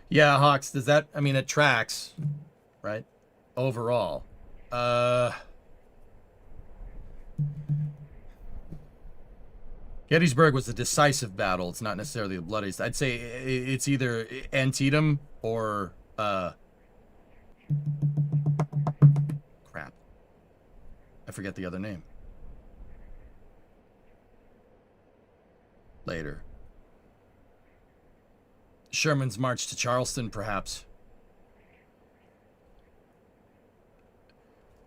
Yeah, Hawks, does that... I mean, it tracks, right? Overall. Gettysburg was a decisive battle. It's not necessarily the bloodiest. I'd say it's either Antietam or... crap. I forget the other name. Later. Sherman's march to Charleston, perhaps.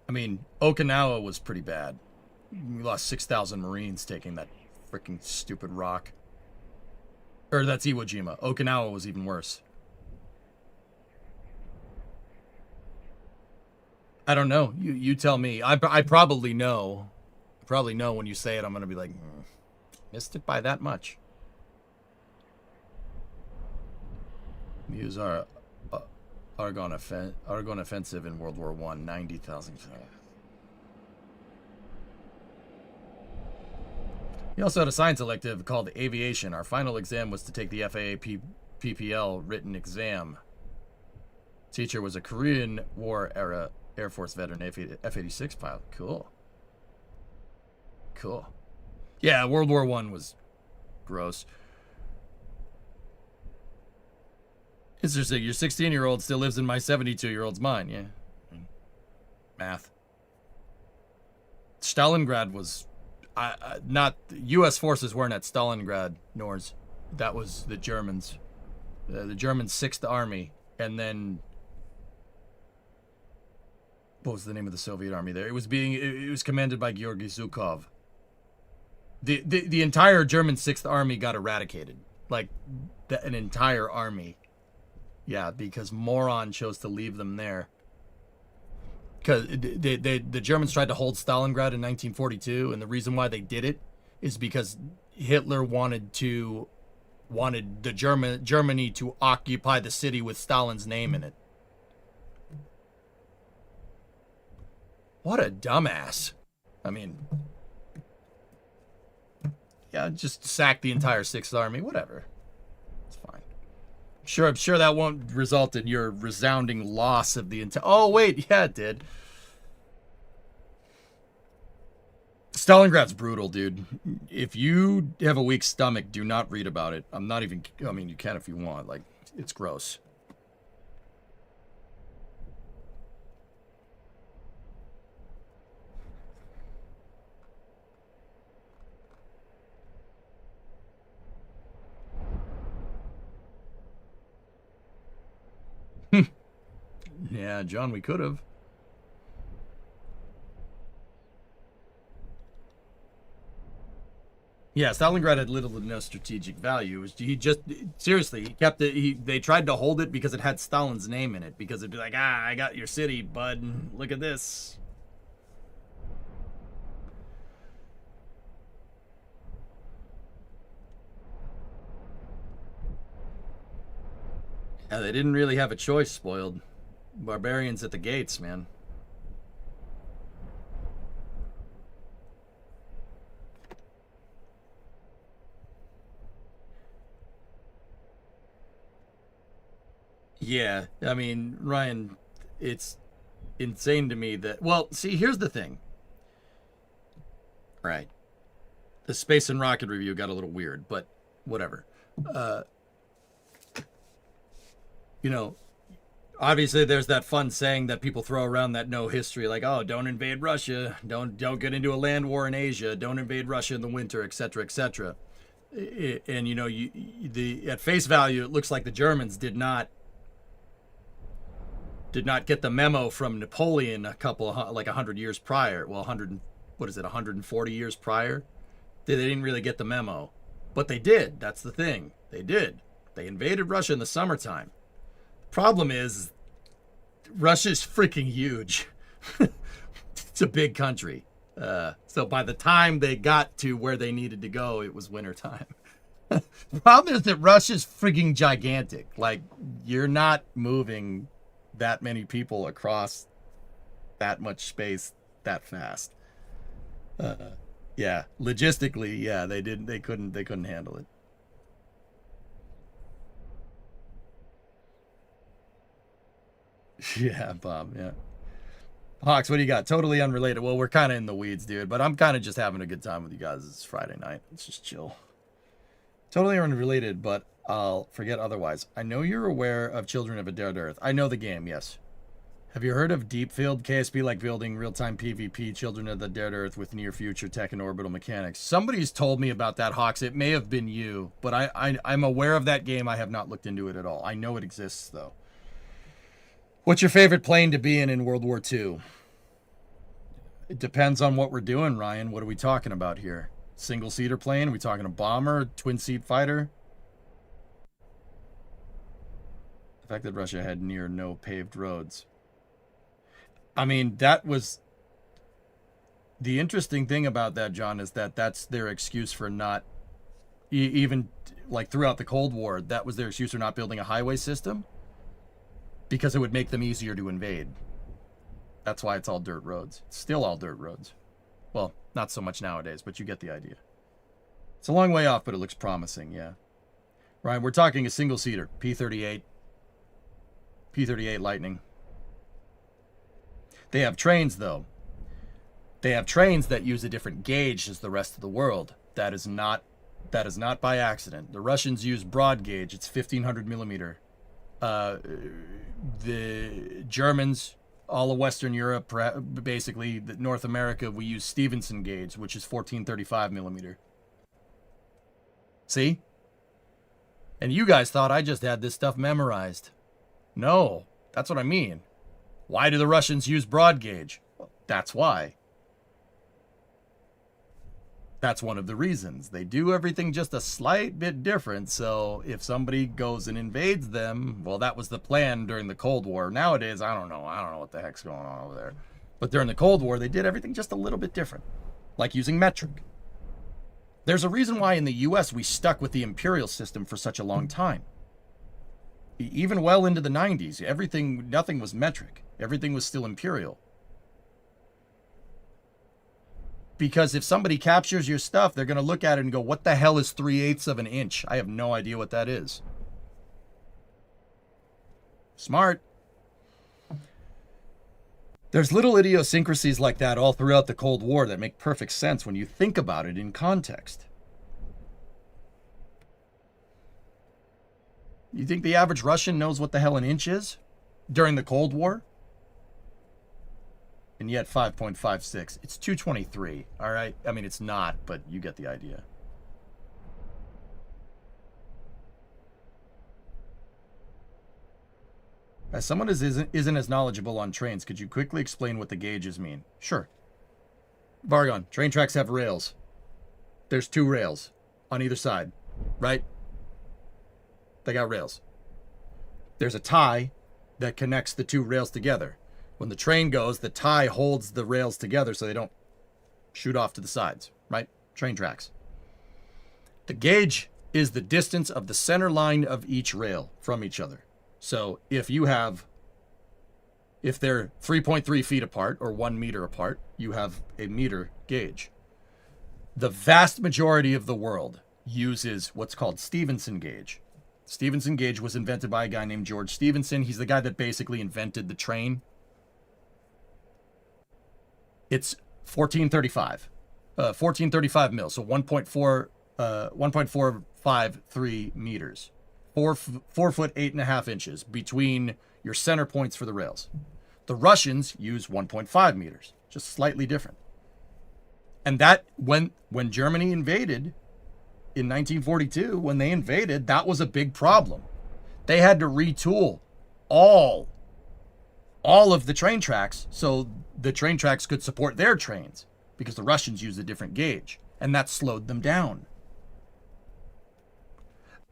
I mean, Okinawa was pretty bad. We lost 6,000 Marines taking that freaking stupid rock. Or that's Iwo Jima. Okinawa was even worse. I don't know. You tell me. I probably know. I probably know when you say it. I'm going to be like, missed it by that much. Use our Argonne offensive in World War I. 90,000. He also had a science elective called Aviation. Our final exam was to take the FAA PPL written exam. Teacher was a Korean War era Air Force veteran, F-86 pilot. Cool. Cool. Yeah, World War I was gross. Interesting. Your 16-year-old still lives in my 72-year-old's mind. Yeah. Math. Stalingrad was... not... U.S. forces weren't at Stalingrad, Nors. That was the Germans. The German 6th Army. And then... what was the name of the Soviet army there? It was commanded by Georgy Zhukov. The entire German 6th Army got eradicated. Like, an entire army. Yeah, because moron chose to leave them there. Because the Germans tried to hold Stalingrad in 1942, and the reason why they did it is because Hitler wanted Germany to occupy the city with Stalin's name in it. What a dumbass. I mean, yeah, just sack the entire 6th Army, whatever. It's fine. I'm sure that won't result in your resounding loss of the entire... oh, wait, yeah, it did. Stalingrad's brutal, dude. If you have a weak stomach, do not read about it. I'm not even... I mean, you can if you want. Like, it's gross. Yeah, John, we could have. Yeah, Stalingrad had little to no strategic value. He just, seriously, he kept it. They tried to hold it because it had Stalin's name in it. Because it'd be like, I got your city, bud. Look at this. Yeah, they didn't really have a choice, spoiled. Barbarians at the gates, man. Yeah, I mean, Ryan, it's insane to me that... well, see, here's the thing. Right. The Space and Rocket Review got a little weird, but whatever. You know, Obviously, there's that fun saying that people throw around that know history, like, "Oh, don't invade Russia, don't get into a land war in Asia, don't invade Russia in the winter, etc., etc." And you know, at face value, it looks like the Germans did not get the memo from Napoleon like 100 years prior. Well, 140 years prior. They didn't really get the memo, but they did. That's the thing. They did. They invaded Russia in the summertime. Problem is, Russia's freaking huge. It's a big country. So by the time they got to where they needed to go, it was wintertime. The problem is that Russia's freaking gigantic. Like, you're not moving that many people across that much space that fast. Yeah, logistically, yeah, they couldn't handle it. Yeah, Bob, yeah. Hawks, what do you got? Totally unrelated. Well, we're kind of in the weeds, dude, but I'm kind of just having a good time with you guys. It's Friday night. It's just chill. Totally unrelated, but I'll forget otherwise. I know you're aware of Children of a Dead Earth. I know the game, yes. Have you heard of Deep Field KSP, like building real-time PvP Children of the Dead Earth with near future tech and orbital mechanics? Somebody's told me about that, Hawks. It may have been you, but I'm aware of that game. I have not looked into it at all. I know it exists, though. What's your favorite plane to be in World War II? It depends on what we're doing, Ryan. What are we talking about here? Single-seater plane? Are we talking a bomber? Twin-seat fighter? The fact that Russia had near no paved roads. I mean, that was... The interesting thing about that, John, is that that's their excuse for not... Even, like, throughout the Cold War, that was their excuse for not building a highway system. Because it would make them easier to invade. That's why it's all dirt roads. It's still all dirt roads. Well, not so much nowadays, but you get the idea. It's a long way off, but it looks promising, yeah. Ryan, we're talking a single-seater. P-38. P-38 Lightning. They have trains, though. They have trains that use a different gauge as the rest of the world. That is not by accident. The Russians use broad gauge. It's 1,500 millimeter. The Germans, all of Western Europe, basically North America, we use Stevenson gauge, which is 1435 millimeter. See? And you guys thought I just had this stuff memorized. No, that's what I mean. Why do the Russians use broad gauge? Well, that's why. That's one of the reasons. They do everything just a slight bit different, so if somebody goes and invades them, well, that was the plan during the Cold War. Nowadays, I don't know what the heck's going on over there. But during the Cold War, they did everything just a little bit different, like using metric. There's a reason why in the US we stuck with the imperial system for such a long time. Even well into the 90s, nothing was metric. Everything was still imperial. Because if somebody captures your stuff, they're going to look at it and go, what the hell is 3/8 of an inch? I have no idea what that is. Smart. There's little idiosyncrasies like that all throughout the Cold War that make perfect sense when you think about it in context. You think the average Russian knows what the hell an inch is during the Cold War? And yet 5.56. It's 223, all right? I mean, it's not, but you get the idea. As someone isn't as knowledgeable on trains, could you quickly explain what the gauges mean? Sure. Vargon, train tracks have rails. There's 2 rails on either side, right? They got rails. There's a tie that connects the 2 rails together. When the train goes, the tie holds the rails together so they don't shoot off to the sides, right? Train tracks. The gauge is the distance of the center line of each rail from each other. So if they're 3.3 feet apart or 1 meter apart, you have a meter gauge. The vast majority of the world uses what's called Stevenson gauge. Stevenson gauge was invented by a guy named George Stephenson. He's the guy that basically invented the train. It's 1435 mil, so 1.453 meters. 4 foot 8.5 inches between your center points for the rails. The Russians use 1.5 meters, just slightly different. And that, when Germany invaded in 1942, when they invaded, that was a big problem. They had to retool all of the train tracks so the train tracks could support their trains, because the Russians used a different gauge, and that slowed them down.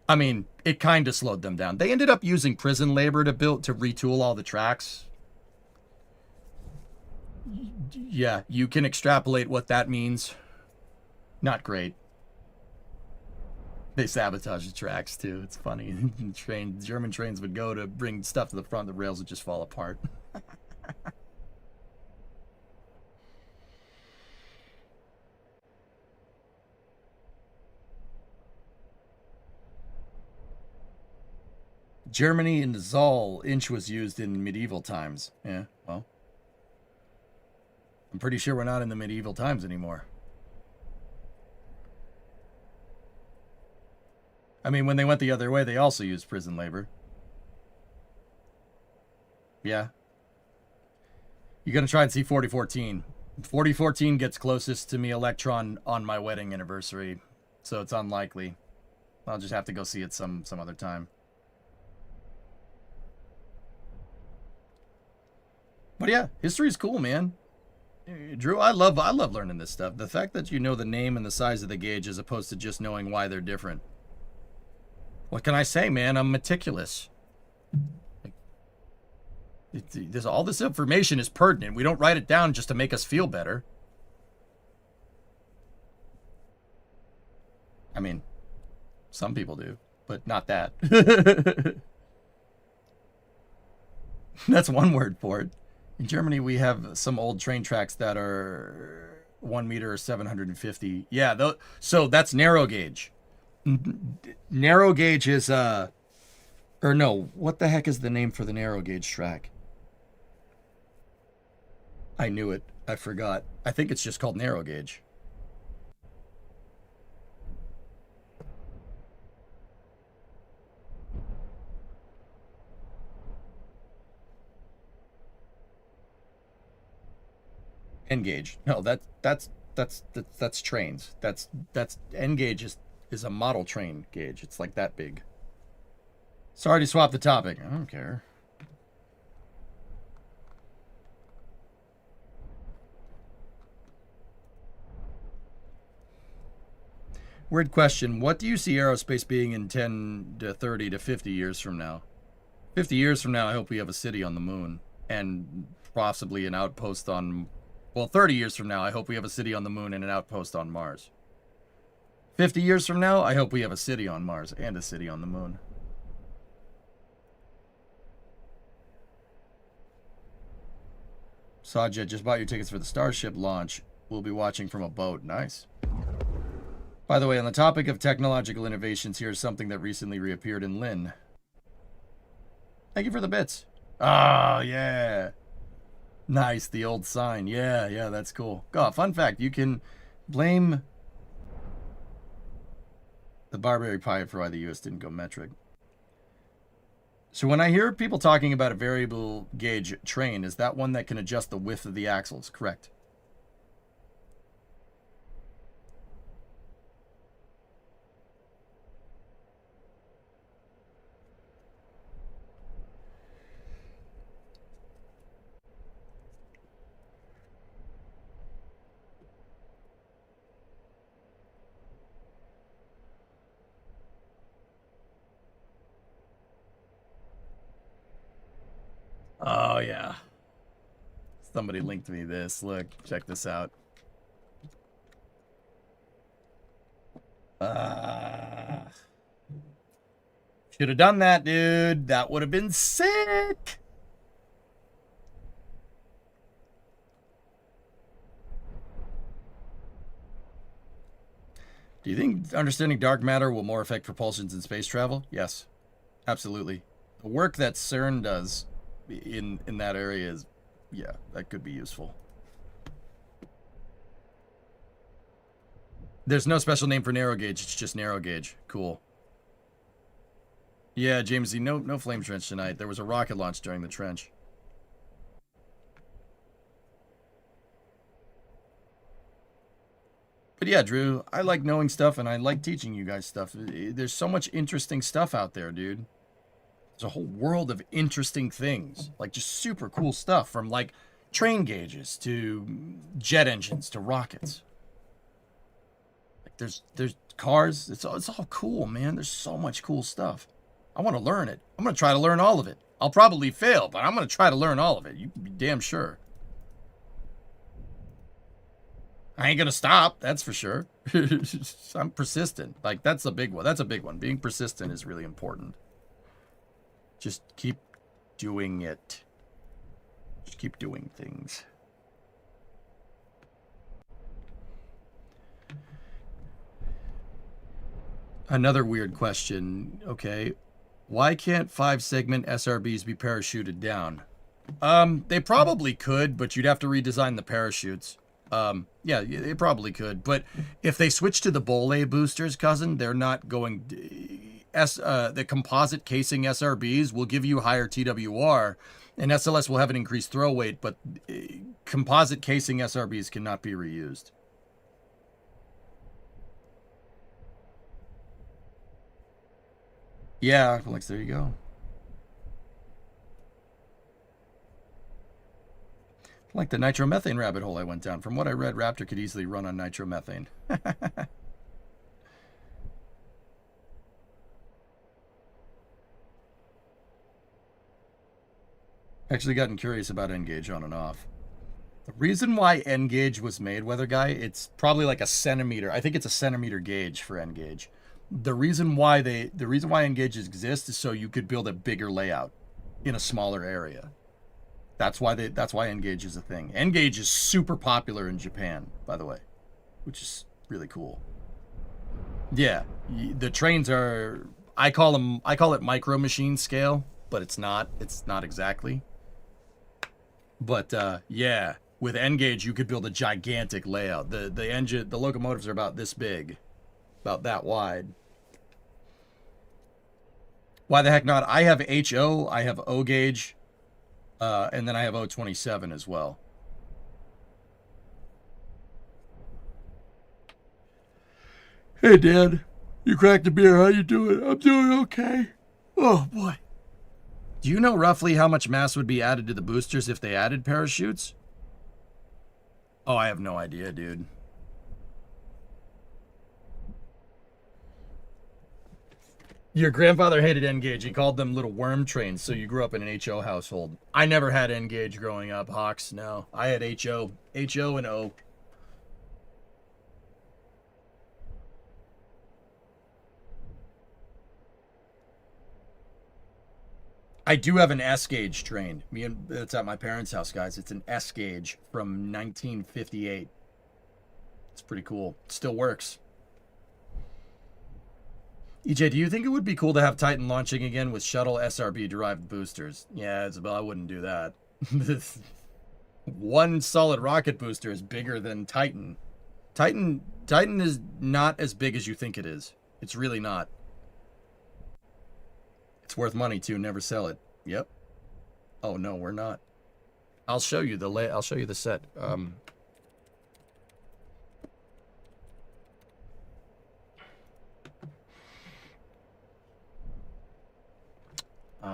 I mean, it kind of slowed them down. They ended up using prison labor to retool all the tracks. Yeah, you can extrapolate what that means. Not great. They sabotage the tracks too. It's funny. German trains would go to bring stuff to the front, the rails would just fall apart. Germany and Zoll inch was used in medieval times. Yeah, well, I'm pretty sure we're not in the medieval times anymore. I mean, when they went the other way, they also used prison labor. Yeah. You gotta try and see 4014. 4014 gets closest to me Electron on my wedding anniversary, so it's unlikely. I'll just have to go see it some other time. But yeah, history's cool, man. Drew, I love learning this stuff. The fact that you know the name and the size of the gauge as opposed to just knowing why they're different. What can I say, man? I'm meticulous. All this information is pertinent. We don't write it down just to make us feel better. I mean, some people do, but not that. That's one word for it. In Germany, we have some old train tracks that are 1 meter or 750. Yeah, so that's narrow gauge. Narrow gauge is, or no, what the heck is the name for the narrow gauge track? I knew it. I forgot. I think it's just called narrow gauge. N gauge. No, that's trains. That's N gauge is a model train gauge. It's like that big. Sorry to swap the topic. I don't care. Weird question. What do you see aerospace being in 10 to 30 to 50 years from now? 50 years from now, I hope we have a city on the moon and possibly an outpost on... Well, 30 years from now, I hope we have a city on the moon and an outpost on Mars. 50 years from now, I hope we have a city on Mars and a city on the moon. Sajid, just bought your tickets for the Starship launch. We'll be watching from a boat. Nice. By the way, on the topic of technological innovations, here's something that recently reappeared in Lynn. Thank you for the bits. Oh, yeah. Nice, the old sign. Yeah, that's cool. Oh, fun fact, you can blame the Barbary Pirate for why the US didn't go metric. So when I hear people talking about a variable gauge train, is that one that can adjust the width of the axles? Correct. Oh, yeah. Somebody linked me this. Look, check this out. Should have done that, dude. That would have been sick. Do you think understanding dark matter will more affect propulsions in space travel? Yes, absolutely. The work that CERN does in that area is, yeah, that could be useful. There's no special name for narrow gauge. It's just narrow gauge. Cool. Yeah, Jamesy, no flame trench tonight. There was a rocket launch during the trench. But yeah, Drew, I like knowing stuff and I like teaching you guys stuff. There's so much interesting stuff out there, dude. There's a whole world of interesting things. Like just super cool stuff from like train gauges to jet engines to rockets. Like there's cars. It's all cool, man. There's so much cool stuff. I want to learn it. I'm going to try to learn all of it. I'll probably fail, but I'm going to try to learn all of it. You can be damn sure. I ain't going to stop, that's for sure. I'm persistent. Like, that's a big one. That's a big one. Being persistent is really important. Just keep doing it. Just keep doing things. Another weird question. Okay. Why can't 5-segment SRBs be parachuted down? They probably could, but you'd have to redesign the parachutes. Yeah, they probably could. But if they switch to the Bolle boosters, cousin, they're not going... the composite casing SRBs will give you higher TWR, and SLS will have an increased throw weight, but composite casing SRBs cannot be reused. Yeah, Alex, there you go. Like the nitromethane rabbit hole I went down. From what I read, Raptor could easily run on nitromethane. Actually gotten curious about N-Gauge on and off. The reason why N-Gauge was made, Weather Guy, it's probably like a centimeter. I think it's a centimeter gauge for N-Gauge. The reason why N-Gauges exist is so you could build a bigger layout in a smaller area. That's why N-Gauge is a thing. N-Gauge is super popular in Japan, by the way, which is really cool. Yeah, the trains are, I call it micro machine scale, but it's not exactly. But yeah, with N-Gauge you could build a gigantic layout. The locomotives are about this big, about that wide. Why the heck not? I have HO, I have O gauge. And then I have O27 as well. Hey, Dad. You cracked a beer. How you doing? I'm doing okay. Oh, boy. Do you know roughly how much mass would be added to the boosters if they added parachutes? Oh, I have no idea, dude. Your grandfather hated N-Gauge. He called them little worm trains, so you grew up in an HO household. I never had N-Gauge growing up, Hawks. No, I had HO and O. I do have an S-Gauge train. It's at my parents' house, guys. It's an S-Gauge from 1958. It's pretty cool. It still works. EJ, do you think it would be cool to have Titan launching again with shuttle SRB-derived boosters? Yeah, Isabel, I wouldn't do that. One solid rocket booster is bigger than Titan. Titan is not as big as you think it is. It's really not. It's worth money too. Never sell it. Yep. Oh no, we're not. I'll show you the set.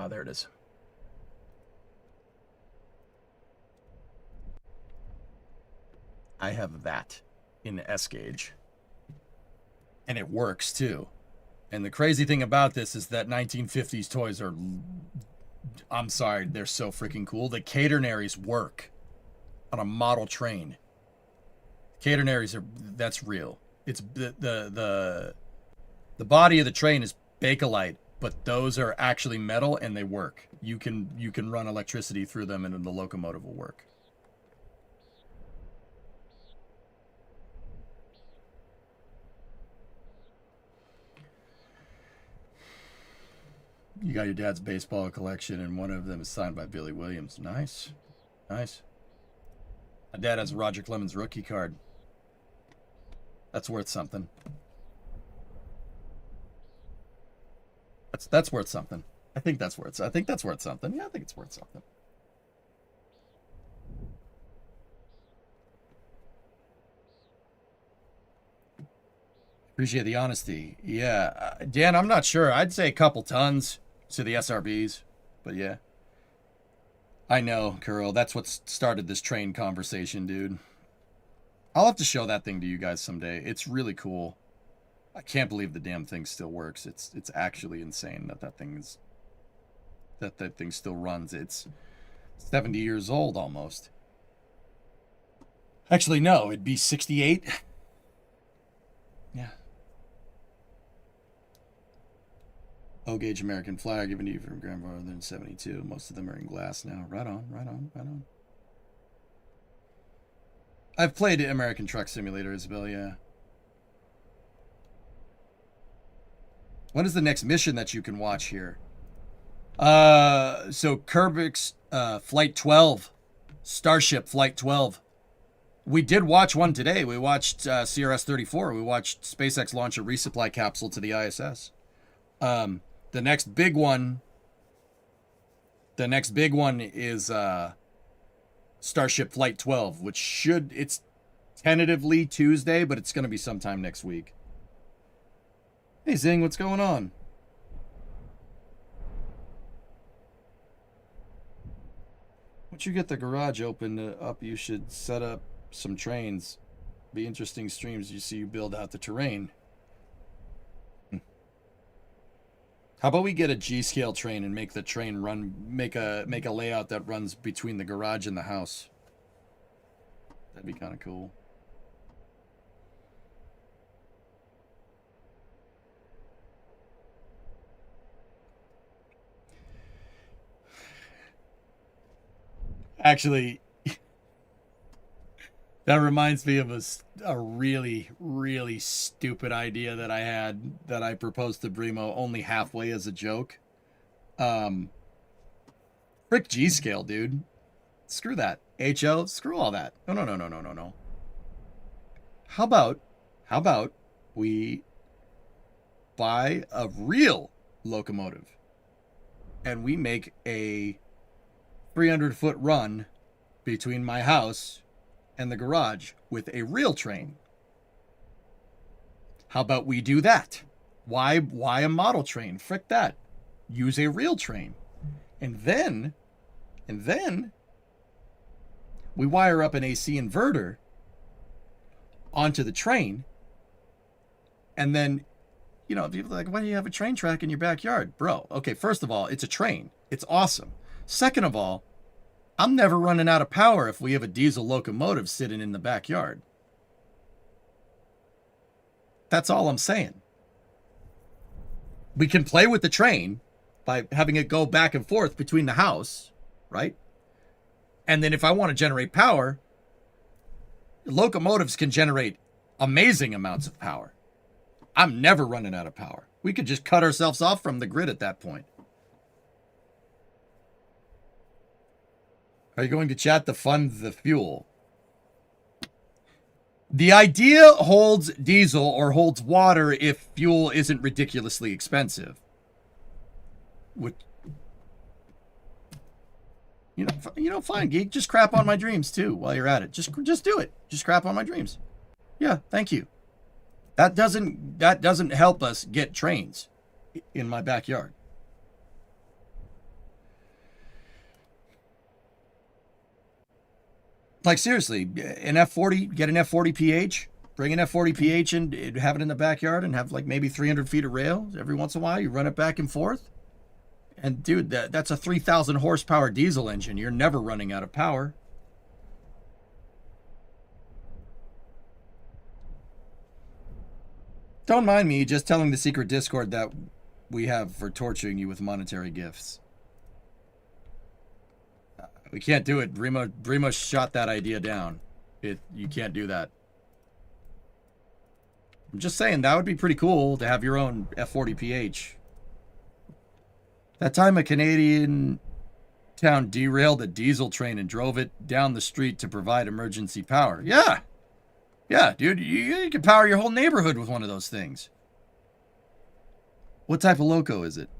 There it is. I have that in S-Gauge. And it works too. And the crazy thing about this is that 1950s toys are, I'm sorry, they're so freaking cool. The catenaries work on a model train. Catenaries are, that's real. It's the body of the train is Bakelite, but those are actually metal and they work. You can run electricity through them and the locomotive will work. You got your dad's baseball collection and one of them is signed by Billy Williams. Nice. Nice. My dad has Roger Clemens rookie card. That's worth something. that's worth something. I think that's worth something. Yeah, I think it's worth something. Appreciate the honesty. Yeah, Dan, I'm not sure. I'd say a couple tons to the SRBs, but yeah. I know, Curl. That's what started this train conversation, dude. I'll have to show that thing to you guys someday. It's really cool. I can't believe the damn thing still works. It's actually insane that thing still runs. It's 70 years old almost. Actually, no, it'd be 68. Yeah. O-gauge American flag given to you from grandfather in 72. Most of them are in glass now. Right on, right on, right on. I've played American Truck Simulator, Isabel, yeah. What is the next mission that you can watch here? So Kerbix Flight 12. Starship Flight 12. We did watch one today. We watched CRS-34. We watched SpaceX launch a resupply capsule to the ISS. The next big one is Starship Flight 12, which it's tentatively Tuesday, but it's going to be sometime next week. Hey, Zing, what's going on? Once you get the garage open up, you should set up some trains. Be interesting streams you see you build out the terrain. How about we get a G-scale train and make the train run, make a layout that runs between the garage and the house? That'd be kind of cool. Actually, that reminds me of a really, really stupid idea that I had that I proposed to Brimo only halfway as a joke. Frick G-scale, dude. Screw that. HO, screw all that. No. How about we buy a real locomotive and we make a 300-foot run between my house and the garage with a real train? How about we do that? Why a model train? Frick that. Use a real train. And then we wire up an AC inverter onto the train. And then, you know, people are like, why do you have a train track in your backyard? Bro, okay, first of all, it's a train. It's awesome. Second of all, I'm never running out of power if we have a diesel locomotive sitting in the backyard. That's all I'm saying. We can play with the train by having it go back and forth between the house, right? And then if I want to generate power, locomotives can generate amazing amounts of power. I'm never running out of power. We could just cut ourselves off from the grid at that point. Are you going to chat to fund the fuel? The idea holds diesel or holds water if fuel isn't ridiculously expensive. Which, you know, fine, geek. Just crap on my dreams too while you're at it. Just do it. Just crap on my dreams. Yeah, thank you. That doesn't help us get trains in my backyard. Like, seriously, an F40, get an F40 PH, bring an F40 PH and have it in the backyard and have like maybe 300 feet of rail. Every once in a while, you run it back and forth. And dude, that's a 3,000 horsepower diesel engine. You're never running out of power. Don't mind me just telling the secret Discord that we have for torturing you with monetary gifts. We can't do it. Brimo shot that idea down. You can't do that. I'm just saying, that would be pretty cool to have your own F40 PH. That time a Canadian town derailed a diesel train and drove it down the street to provide emergency power. Yeah. Yeah, dude, you can power your whole neighborhood with one of those things. What type of loco is it?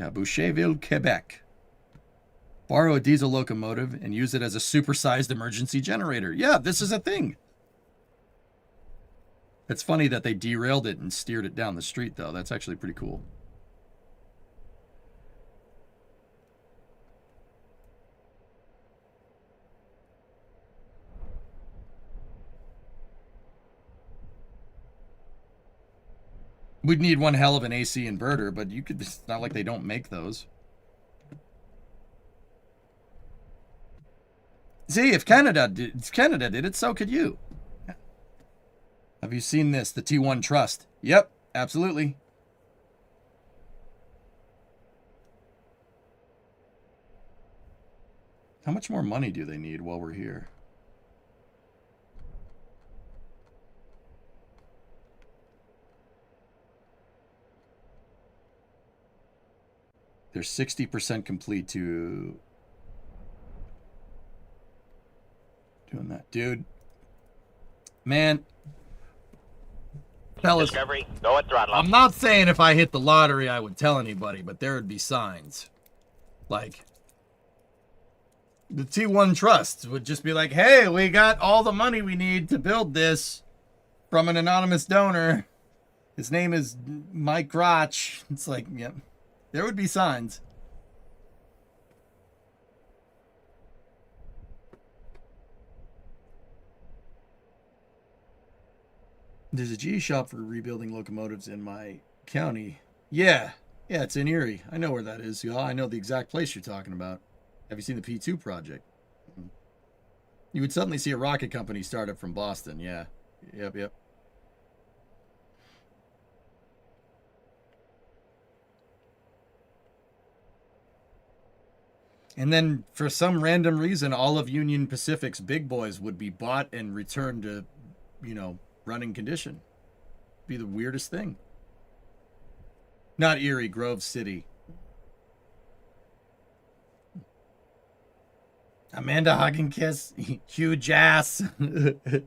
Yeah, Boucherville, Quebec. Borrow a diesel locomotive and use it as a supersized emergency generator. Yeah, this is a thing. It's funny that they derailed it and steered it down the street, though. That's actually pretty cool. We'd need one hell of an AC inverter, but you could. It's not like they don't make those. See, if Canada did it, so could you. Have you seen this? The T1 Trust. Yep, absolutely. How much more money do they need while we're here? They're 60% complete to doing that. Dude. Man. Fellas. Discovery, go at throttle. I'm not saying if I hit the lottery I would tell anybody, but there would be signs. Like, the T1 Trust would just be like, hey, we got all the money we need to build this from an anonymous donor. His name is Mike Grotch. It's like, yep. There would be signs. There's a GE shop for rebuilding locomotives in my county. Yeah, it's in Erie. I know where that is, y'all. I know the exact place you're talking about. Have you seen the P2 project? You would suddenly see a rocket company startup from Boston. Yeah. Yep. And then, for some random reason, all of Union Pacific's big boys would be bought and returned to, running condition. Be the weirdest thing. Not Erie, Grove City. Amanda Hoggenkiss, huge ass. In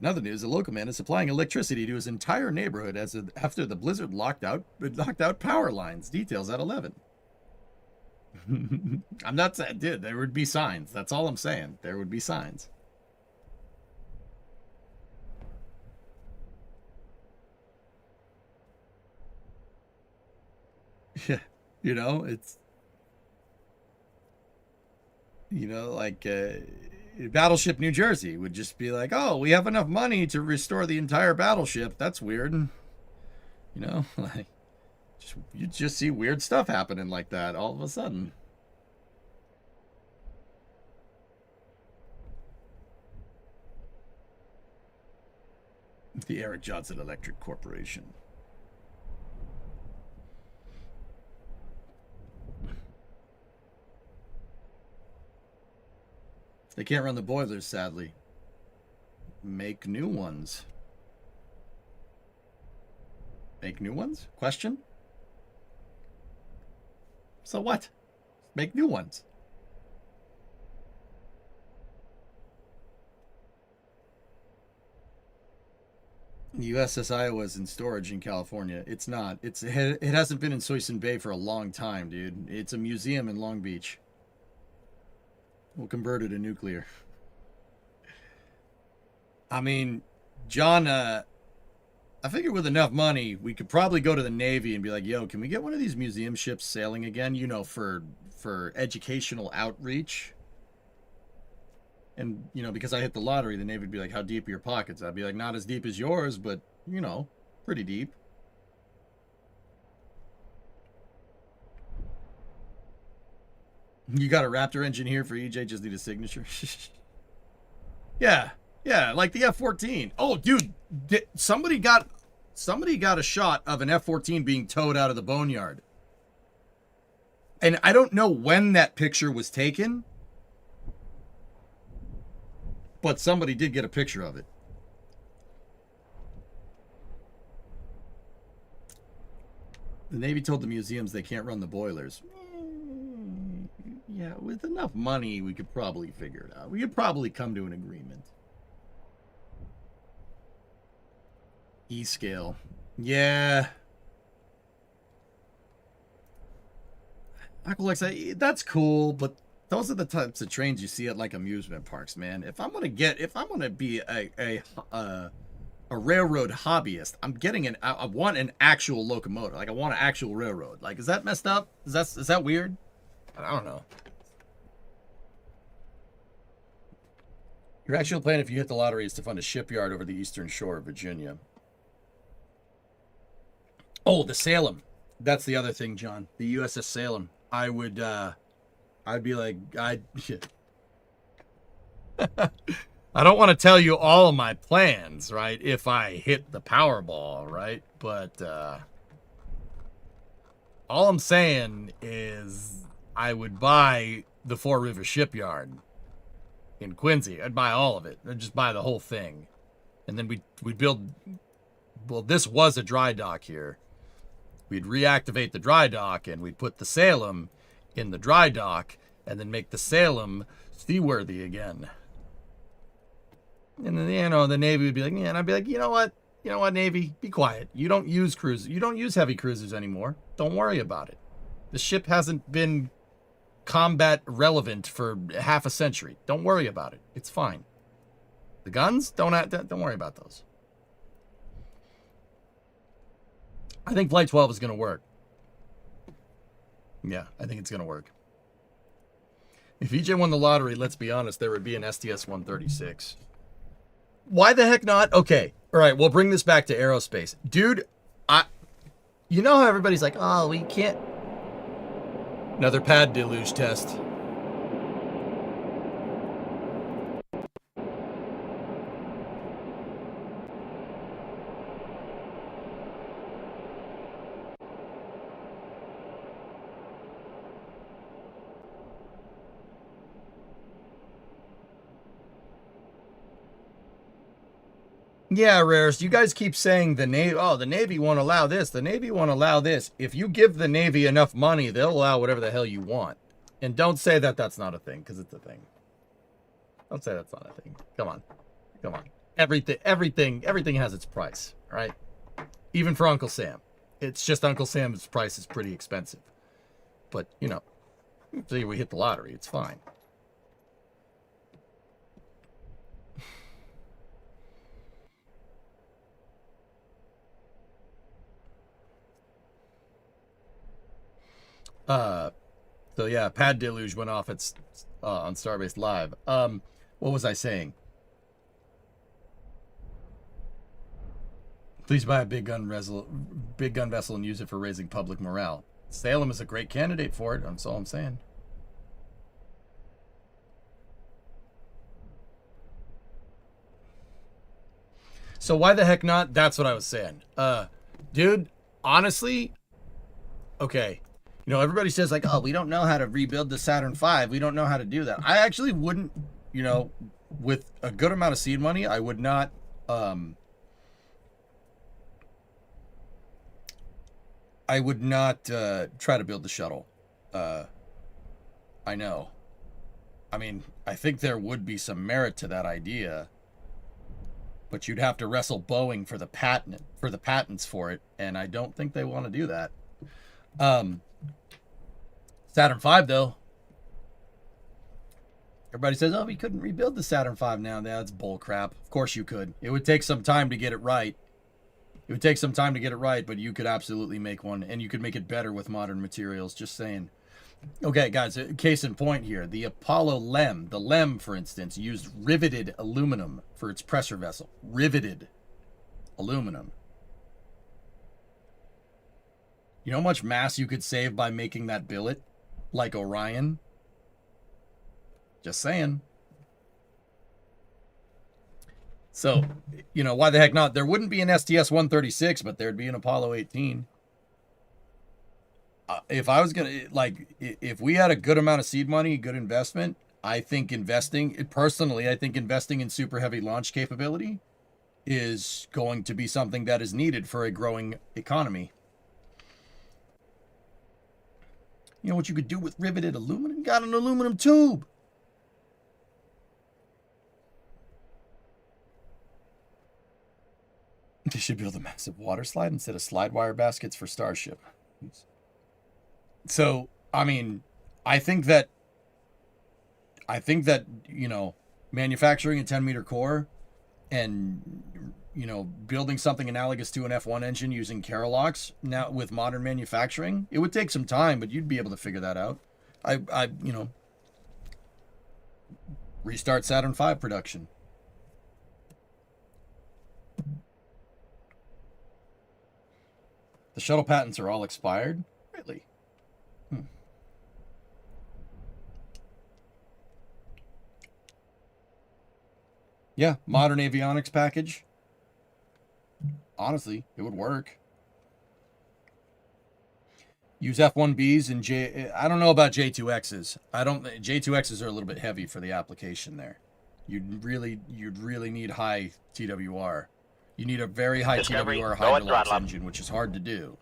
other news, the local man is supplying electricity to his entire neighborhood after the blizzard knocked out power lines. Details at 11. I'm not saying, dude, there would be signs. That's all I'm saying. There would be signs. Yeah, it's, like Battleship New Jersey would just be like, oh, we have enough money to restore the entire battleship. That's weird. Like, you just see weird stuff happening like that all of a sudden. The Eric Johnson Electric Corporation. They can't run the boilers, sadly. Make new ones. Make new ones? Question? So what? Make new ones. The USS Iowa is in storage in California. It's not. It hasn't been in Suisun Bay for a long time, dude. It's a museum in Long Beach. We'll convert it to nuclear. I mean, John, I figure with enough money, we could probably go to the Navy and be like, yo, can we get one of these museum ships sailing again? For educational outreach. And, because I hit the lottery, the Navy would be like, how deep are your pockets? I'd be like, not as deep as yours, but, pretty deep. You got a Raptor engine here for EJ, just need a signature. Yeah, like the F-14. Oh, dude, somebody got a shot of an F-14 being towed out of the boneyard. And I don't know when that picture was taken, but somebody did get a picture of it. The Navy told the museums they can't run the boilers. Yeah, with enough money, we could probably figure it out. We could probably come to an agreement. E-scale. Yeah. Aqualex, that's cool, but those are the types of trains you see at like amusement parks, man. If I'm gonna be a railroad hobbyist, I want an actual locomotive. Like I want an actual railroad. Like, is that messed up? Is that weird? I don't know. Your actual plan, if you hit the lottery, is to fund a shipyard over the eastern shore of Virginia. Oh, the Salem. That's the other thing, John. The USS Salem. I'd be like, I don't want to tell you all of my plans, right? If I hit the Powerball, right? But all I'm saying is I would buy the Four River Shipyard in Quincy. I'd buy all of it. I'd just buy the whole thing. And then we'd build, well, this was a dry dock here. We'd reactivate the dry dock and we'd put the Salem in the dry dock and then make the Salem seaworthy again. And then, you know, the Navy would be like, yeah, and I'd be like, you know what, Navy, be quiet. You don't use cruisers. You don't use heavy cruisers anymore. Don't worry about it. The ship hasn't been combat relevant for half a century. Don't worry about it. It's fine. The guns, don't worry about those. I think Flight 12 is going to work. Yeah, I think it's going to work. If EJ won the lottery, let's be honest, there would be an STS-136. Why the heck not? Okay, all right, we'll bring this back to aerospace. Dude, you know how everybody's like, oh, we can't. Another pad deluge test. Yeah, Rares, you guys keep saying the Navy won't allow this. The Navy won't allow this. If you give the Navy enough money, they'll allow whatever the hell you want. And don't say that that's not a thing, because it's a thing. Don't say that's not a thing. Come on. Come on. Everything has its price, right? Even for Uncle Sam. It's just Uncle Sam's price is pretty expensive. But, you know, say we hit the lottery, it's fine. So yeah, pad deluge went off at on Starbase Live. What was I saying? Please buy a big gun vessel and use it for raising public morale. Salem is a great candidate for it. That's all I'm saying. So why the heck not? That's what I was saying. Dude, honestly, okay. You know, everybody says like, oh, we don't know how to rebuild the Saturn V. We don't know how to do that. I actually wouldn't, you know, with a good amount of seed money, I would not, try to build the shuttle. I know. I mean, I think there would be some merit to that idea, but you'd have to wrestle Boeing for the patents for it, and I don't think they want to do that. Saturn V, though. Everybody says, oh, we couldn't rebuild the Saturn V now. That's bull crap. Of course you could. It would take some time to get it right. But you could absolutely make one, and you could make it better with modern materials. Just saying. Okay, guys, case in point here. The Apollo LEM, for instance, used riveted aluminum for its pressure vessel. Riveted aluminum. You know how much mass you could save by making that billet? Like Orion? Just saying. So, you know, why the heck not? There wouldn't be an STS-136, but there'd be an Apollo 18. If I was going to, like, if we had a good amount of seed money, good investment, I think investing in super heavy launch capability is going to be something that is needed for a growing economy. You know what you could do with riveted aluminum? You got an aluminum tube. They should build a massive water slide instead of slide wire baskets for Starship. So, I mean, I think that, manufacturing a 10-meter core and, building something analogous to an F1 engine using Carolocks now with modern manufacturing, it would take some time, but you'd be able to figure that out. Restart Saturn V production. The shuttle patents are all expired? Really? Yeah, modern avionics package. Honestly, it would work. Use F1Bs and I don't know about J2Xs. J2Xs are a little bit heavy for the application there. You'd really need high TWR. You need a very high TWR Hydrolox engine, which is hard to do.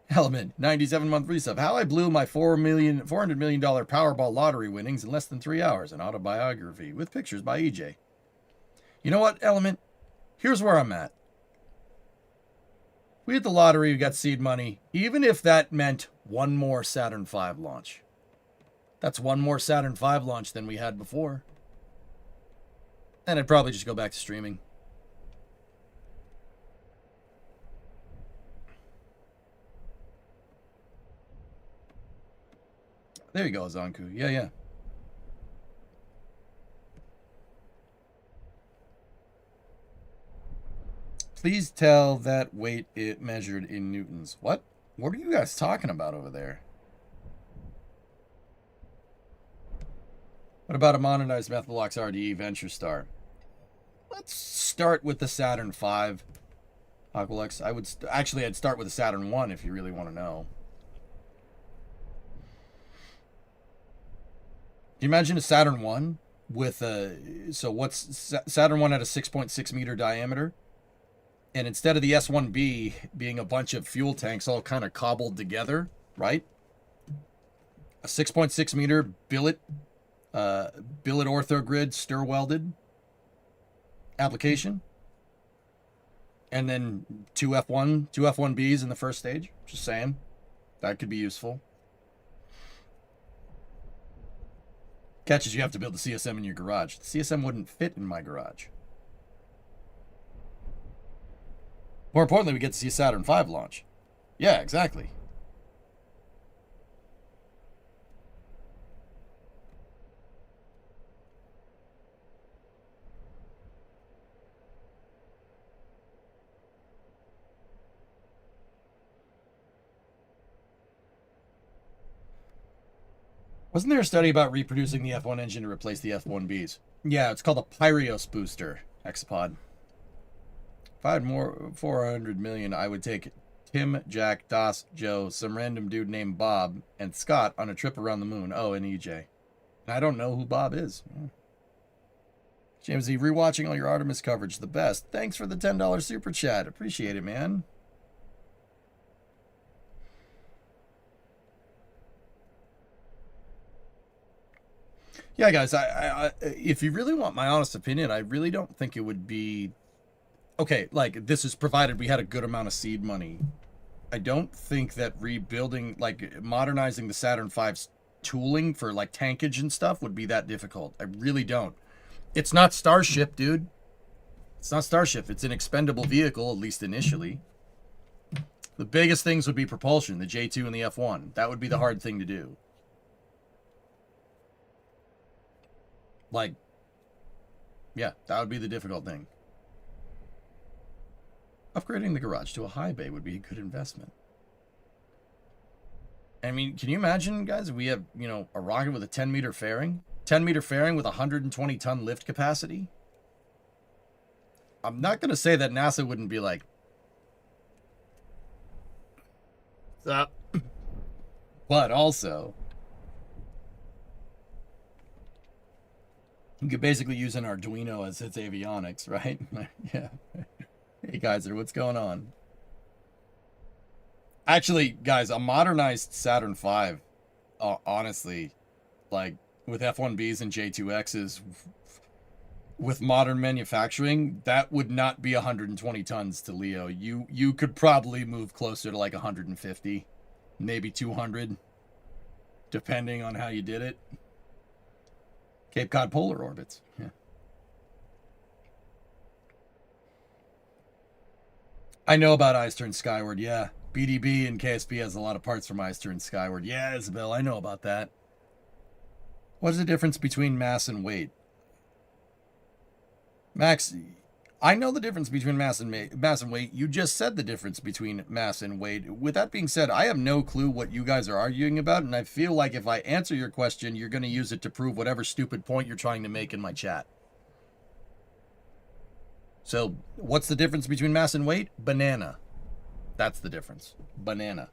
Element, 97-month resub. How I blew my $400 million Powerball lottery winnings in less than 3 hours. An autobiography with pictures by EJ. You know what, Element? Here's where I'm at. We hit the lottery, we got seed money. Even if that meant one more Saturn V launch. That's one more Saturn V launch than we had before. And I'd probably just go back to streaming. There you go, Zanku. Yeah. Please tell that weight it measured in newtons. What? What are you guys talking about over there? What about a modernized Methalox RDE Venture Star? Let's start with the Saturn V. Aqualex. I'd start with the Saturn 1 if you really want to know. Can you imagine a Saturn 1 with Saturn 1 had a 6.6 meter diameter? And instead of the S1B being a bunch of fuel tanks all kind of cobbled together, right? A 6.6 meter billet orthogrid stir welded application. And then two F1Bs in the first stage. Just saying. That could be useful. Catch is you have to build the CSM in your garage. The CSM wouldn't fit in my garage. More importantly, we get to see a Saturn V launch. Yeah, exactly. Wasn't there a study about reproducing the F1 engine to replace the F1Bs? Yeah, it's called a Pyreos booster, Xpod. If I had more 400 million, I would take Tim, Jack, Das, Joe, some random dude named Bob, and Scott on a trip around the moon. Oh, and EJ. I don't know who Bob is. James E, rewatching all your Artemis coverage, the best. Thanks for the $10 super chat. Appreciate it, man. Yeah, guys, I if you really want my honest opinion, I really don't think it would be... Okay, like, this is provided we had a good amount of seed money. I don't think that rebuilding, like, modernizing the Saturn V's tooling for, like, tankage and stuff would be that difficult. I really don't. It's not Starship, dude. It's not Starship. It's an expendable vehicle, at least initially. The biggest things would be propulsion, the J2 and the F1. That would be the hard thing to do. Like, yeah, that would be the difficult thing. Upgrading the garage to a high bay would be a good investment. I mean, can you imagine, guys, if we have, you know, a rocket with a 10-meter fairing? 10-meter fairing with 120-ton lift capacity? I'm not going to say that NASA wouldn't be like... But also... You could basically use an Arduino as its avionics, right? Yeah. Hey, Geyser, what's going on? Actually, guys, a modernized Saturn V, honestly, like, with F1Bs and J2Xs, with modern manufacturing, that would not be 120 tons to Leo. You could probably move closer to, like, 150, maybe 200. depending on how you did it. Cape Cod polar orbits. Yeah. I know about Eyes Turn Skyward, yeah. BDB and KSP has a lot of parts from Eyes Turn Skyward. Yeah, Isabel, I know about that. What is the difference between mass and weight? Max, I know the difference between mass and weight. You just said the difference between mass and weight. With that being said, I have no clue what you guys are arguing about, and I feel like if I answer your question, you're going to use it to prove whatever stupid point you're trying to make in my chat. So, what's the difference between mass and weight? Banana. That's the difference. Banana.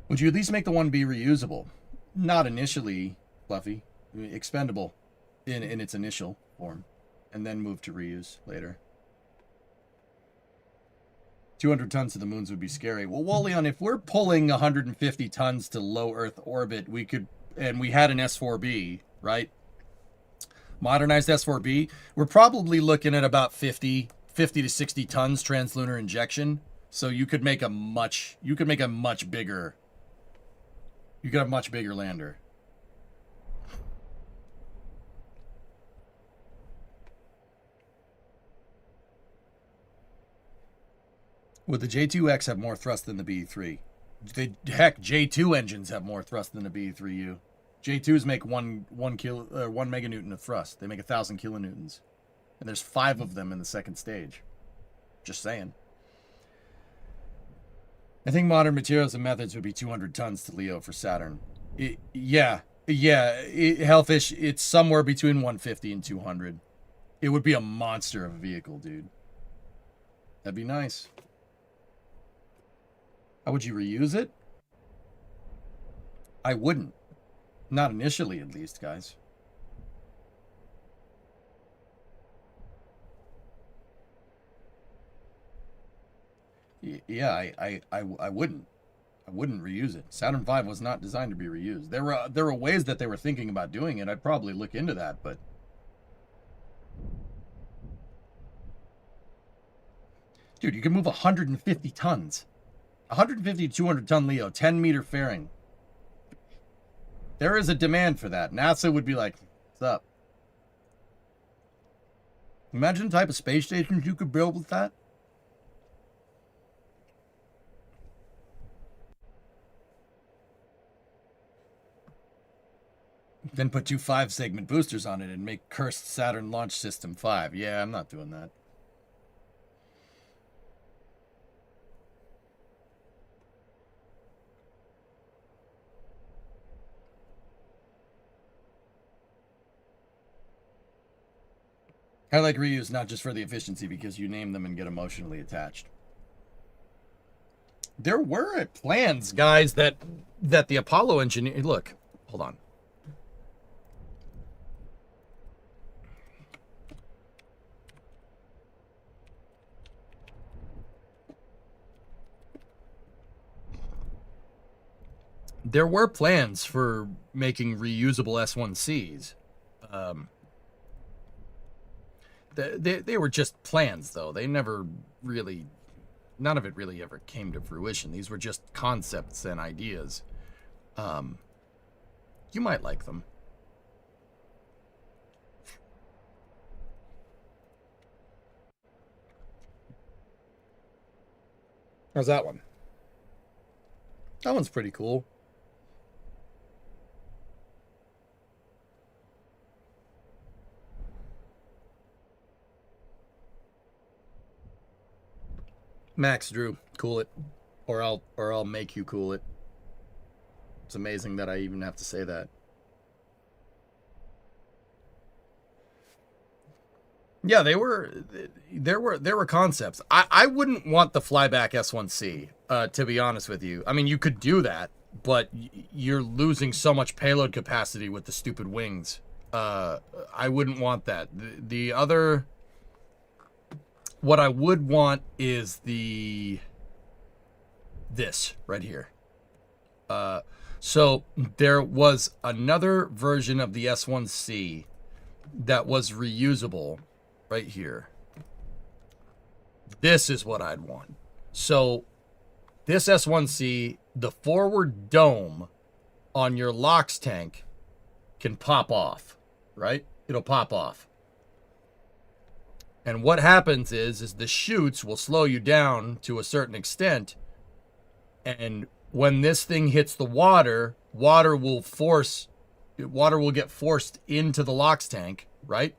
Would you at least make the 1B reusable? Not initially, Fluffy. Expendable in its initial form. And then move to reuse later. 200 tons to the moons would be scary. Well, Walleon, if we're pulling 150 tons to low Earth orbit, we could, and we had an S4B, right? Modernized S4B, we're probably looking at about 50 to 60 tons translunar injection. So you could make a much bigger, you could have a much bigger lander. Would the J2X have more thrust than the BE3? Heck, J2 engines have more thrust than the BE3U. J2s make one meganewton of thrust. They make 1,000 kilonewtons. And there's 5 of them in the second stage. Just saying. I think modern materials and methods would be 200 tons to Leo for Saturn. Hellfish, it's somewhere between 150 and 200. It would be a monster of a vehicle, dude. That'd be nice. How would you reuse it? I wouldn't. Not initially, at least, guys. Yeah, I wouldn't. I wouldn't reuse it. Saturn V was not designed to be reused. There were ways that they were thinking about doing it. I'd probably look into that, but dude, you can move 150 tons. 150 to 200 ton Leo, 10 meter fairing. There is a demand for that. NASA would be like, what's up? Imagine the type of space stations you could build with that. Then put 2 5-segment boosters on it and make cursed Saturn Launch System 5. Yeah, I'm not doing that. I like reuse not just for the efficiency, because you name them and get emotionally attached. There were plans, guys, that the Apollo engineer... Look, hold on. There were plans for making reusable S1Cs. They were just plans, though. They never really... None of it really ever came to fruition. These were just concepts and ideas. You might like them. How's that one? That one's pretty cool. Max, Drew, cool it, or I'll make you cool it. It's amazing that I even have to say that. Yeah, there were concepts. I wouldn't want the flyback S1C, to be honest with you. I mean, you could do that, but you're losing so much payload capacity with the stupid wings. I wouldn't want that. The other... What I would want is this right here. So there was another version of the S1C that was reusable right here. This is what I'd want. So this S1C, the forward dome on your LOX tank can pop off, right? It'll pop off. And what happens is the chutes will slow you down to a certain extent. And when this thing hits the water, water will get forced into the LOX tank, right?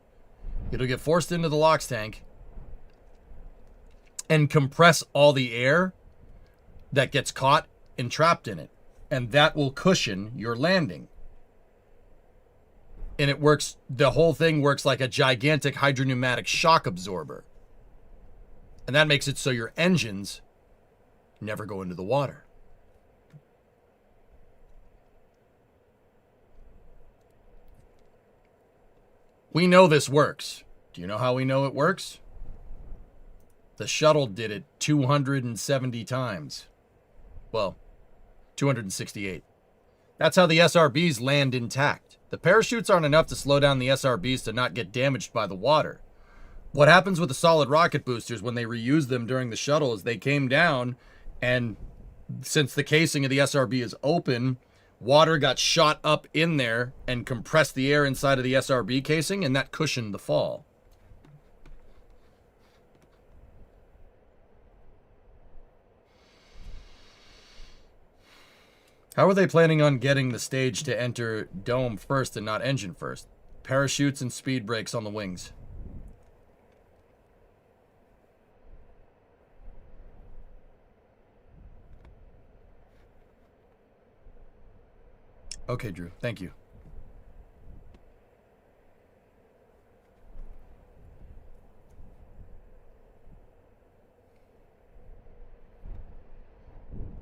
It'll get forced into the LOX tank and compress all the air that gets caught and trapped in it. And that will cushion your landing. And it works, the whole thing works like a gigantic hydropneumatic shock absorber. And that makes it so your engines never go into the water. We know this works. Do you know how we know it works? The shuttle did it 270 times. Well, 268. That's how the SRBs land intact. The parachutes aren't enough to slow down the SRBs to not get damaged by the water. What happens with the solid rocket boosters when they reuse them during the shuttle is they came down, and since the casing of the SRB is open, water got shot up in there and compressed the air inside of the SRB casing, and that cushioned the fall. How are they planning on getting the stage to enter dome first and not engine first? Parachutes and speed brakes on the wings. Okay, Drew. Thank you.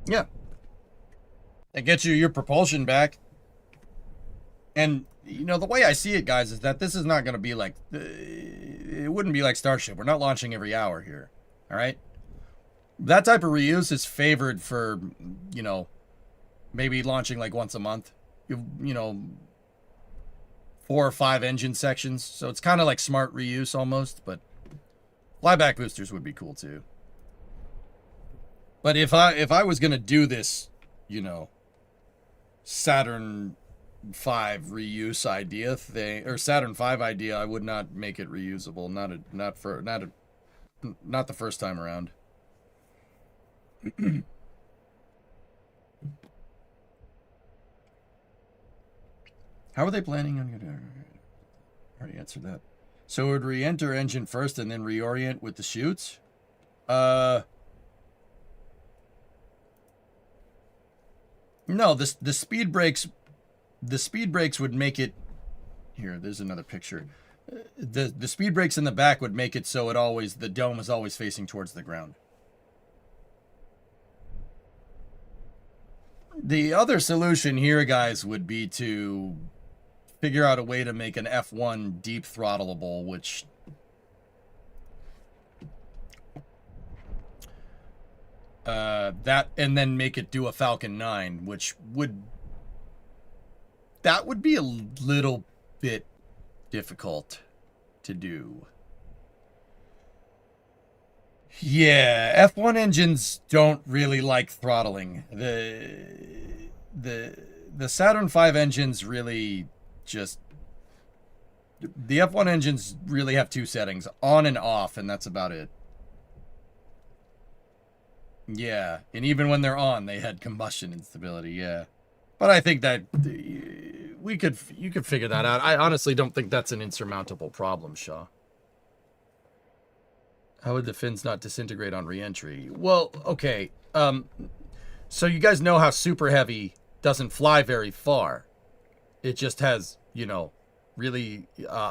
Yeah. It gets you your propulsion back. And, you know, the way I see it, guys, is that this is not going to be like... It wouldn't be like Starship. We're not launching every hour here. All right? That type of reuse is favored for, you know, maybe launching like once a month. You know, 4 or 5 engine sections. So it's kind of like smart reuse almost. But flyback boosters would be cool too. But if I was going to do this, you know, Saturn V reuse idea thing, or Saturn V idea, I would not make it reusable. Not the first time around. How are they planning on? Already answered that. So it would re-enter engine first and then reorient with the chutes. No, the speed brakes. The speed brakes would make it. Here, there's another picture. The speed brakes in the back would make it so the dome is always facing towards the ground. The other solution here, guys, would be to figure out a way to make an F1 deep throttleable, which and then make it do a Falcon 9, which would be a little bit difficult to do. Yeah, F1 engines don't really like throttling. The Saturn V engines really just... The F1 engines really have 2 settings, on and off, and that's about it. Yeah, and even when they're on, they had combustion instability, yeah. But I think that you could figure that out. I honestly don't think that's an insurmountable problem, Shaw. How would the fins not disintegrate on re-entry? Well, okay. So you guys know how Super Heavy doesn't fly very far. It just has, you know, really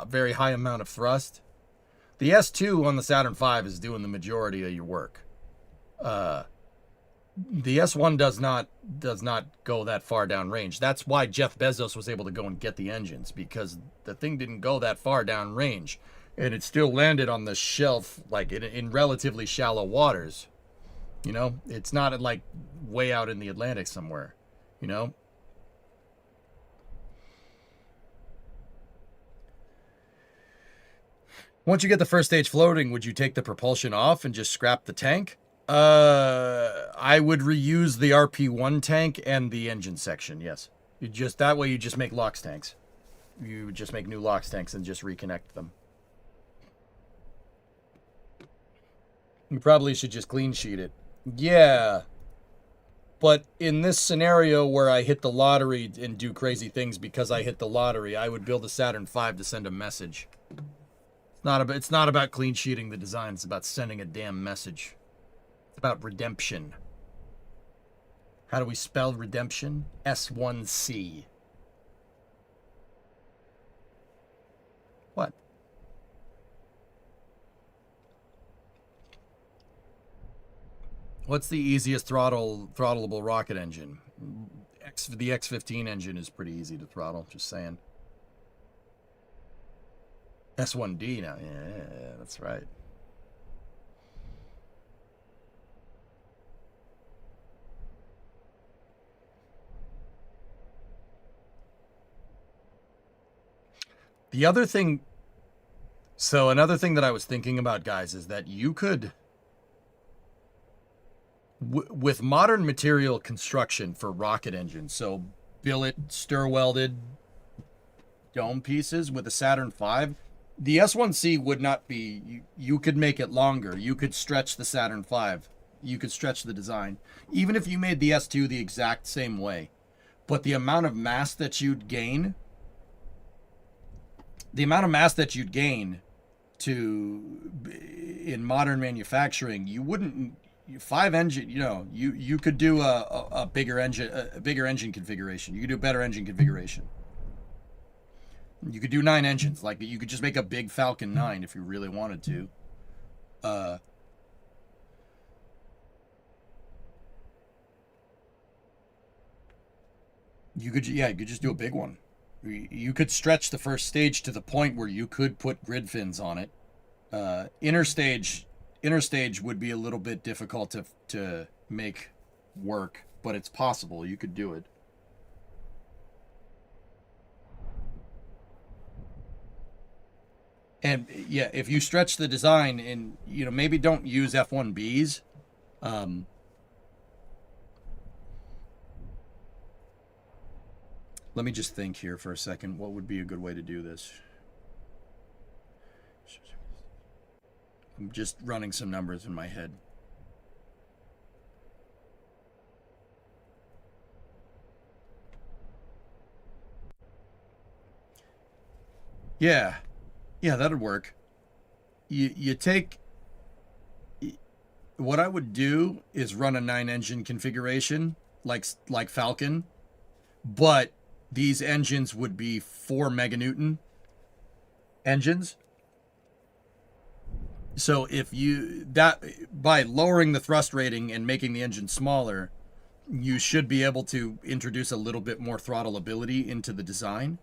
very high amount of thrust. The S2 on the Saturn V is doing the majority of your work. The S1 does not go that far down range. That's why Jeff Bezos was able to go and get the engines, because the thing didn't go that far down range. And it still landed on the shelf, like in relatively shallow waters. You know, it's not like way out in the Atlantic somewhere, you know. Once you get the first stage floating, would you take the propulsion off and just scrap the tank? I would reuse the RP1 tank and the engine section, yes. That way you just make LOX tanks. You just make new LOX tanks and just reconnect them. You probably should just clean sheet it. Yeah. But in this scenario where I hit the lottery and do crazy things because I hit the lottery, I would build a Saturn V to send a message. It's not about clean sheeting the design, it's about sending a damn message. It's about redemption. How do we spell redemption? S1C. What? What's the easiest throttleable rocket engine? The X-15 engine is pretty easy to throttle, just saying. S1D now. Yeah, that's right. The other thing, so another thing that I was thinking about, guys, is that you could, with modern material construction for rocket engines, so billet, stir-welded dome pieces with a Saturn V, the S1C would not be, you could make it longer. You could stretch the Saturn V. You could stretch the design. Even if you made the S2 the exact same way. But the amount of mass that you'd gain, in modern manufacturing, you wouldn't, you could do a bigger engine configuration. You could do a better engine configuration. You could do 9 engines. Like, you could just make a big Falcon 9 if you really wanted to. You could just do a big one. You could stretch the first stage to the point where you could put grid fins on it. Inner stage would be a little bit difficult to make work, but it's possible. You could do it. And yeah, if you stretch the design and, maybe don't use F1Bs. Let me just think here for a second. What would be a good way to do this? I'm just running some numbers in my head. Yeah, that'd work. You take... What I would do is run a 9-engine configuration, like Falcon, but these engines would be 4 meganewton engines. So by lowering the thrust rating and making the engine smaller, you should be able to introduce a little bit more throttle ability into the design.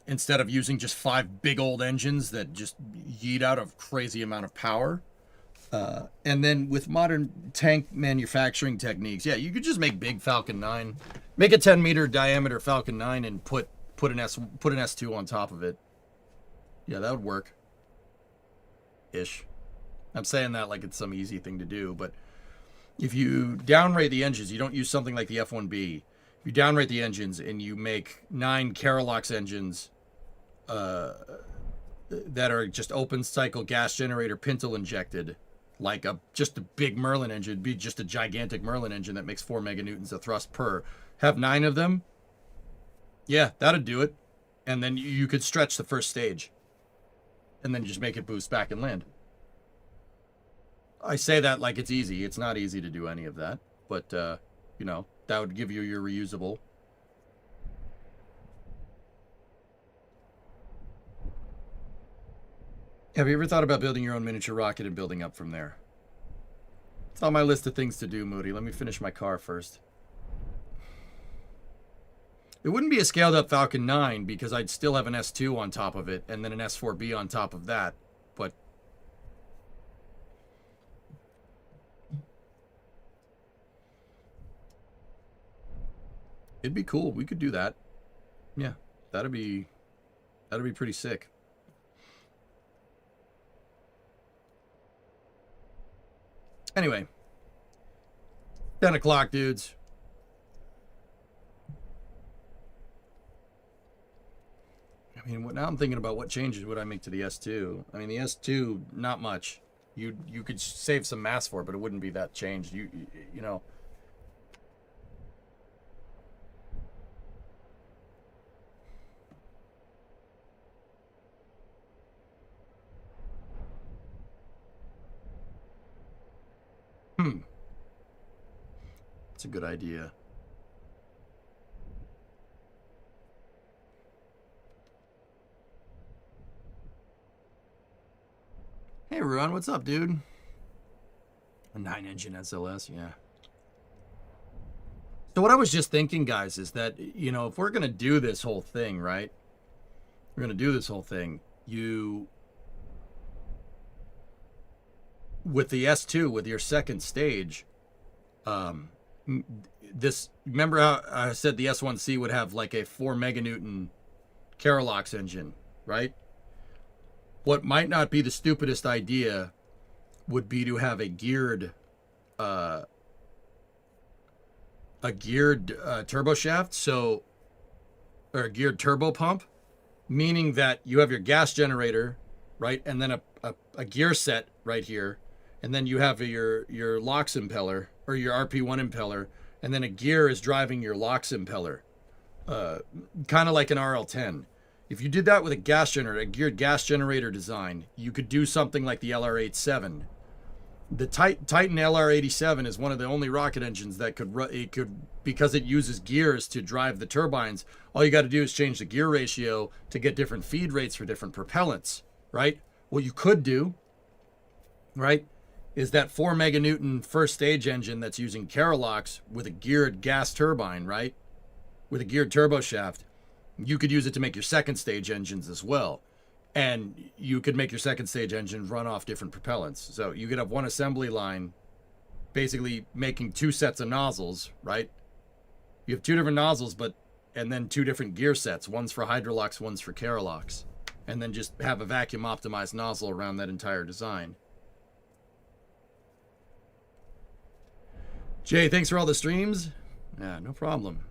Instead of using just 5 big old engines that just yeet out a crazy amount of power. And then with modern tank manufacturing techniques, you could just make big Falcon 9, make a 10-meter diameter Falcon 9, and put an S2 on top of it. Yeah, that would work. Ish. I'm saying that like it's some easy thing to do, but if you downrate the engines, you don't use something like the F1B. You downrate the engines and you make 9 Carolox engines that are just open cycle gas generator pintle injected, like just a big Merlin engine. It'd be just a gigantic Merlin engine that makes 4 meganewtons of thrust per. Have 9 of them. Yeah, that'd do it. And then you could stretch the first stage. And then just make it boost back and land. I say that like it's easy. It's not easy to do any of that. But, that would give you your reusable. Have you ever thought about building your own miniature rocket and building up from there? It's on my list of things to do, Moody. Let me finish my car first. It wouldn't be a scaled up Falcon 9 because I'd still have an S2 on top of it and then an S4B on top of that. But it'd be cool. We could do that. Yeah, that'd be pretty sick. Anyway, 10 o'clock, dudes. I mean, now I'm thinking about what changes would I make to the S2. I mean, the S2, not much. You could save some mass for it, but it wouldn't be that changed. You know. That's a good idea. Hey, Ruan, what's up, dude? A 9-engine SLS, yeah. So what I was just thinking, guys, is that, you know, if we're going to do this whole thing, right? We're going to do this whole thing. With the S2, with your second stage, remember how I said the S1C would have like a 4 meganewton Carolox engine, right? What might not be the stupidest idea would be to have a geared turbo shaft, or a geared turbo pump, meaning that you have your gas generator, right, and then a gear set right here, and then you have your LOX impeller or your RP1 impeller, and then a gear is driving your LOX impeller, kind of like an RL10. If you did that with a gas generator, a geared gas generator design, you could do something like the LR87. The Titan LR87 is one of the only rocket engines that could because it uses gears to drive the turbines. All you got to do is change the gear ratio to get different feed rates for different propellants, right? What you could do, right, is that 4 meganewton first stage engine that's using Carolox with a geared gas turbine, right, with a geared turbo shaft. You could use it to make your second stage engines as well. And you could make your second stage engine run off different propellants. So you could have one assembly line basically making 2 sets of nozzles, right? You have 2 different nozzles, and then 2 different gear sets. One's for Hydrolox, one's for Carolox. And then just have a vacuum optimized nozzle around that entire design. Jay, thanks for all the streams. Yeah, no problem.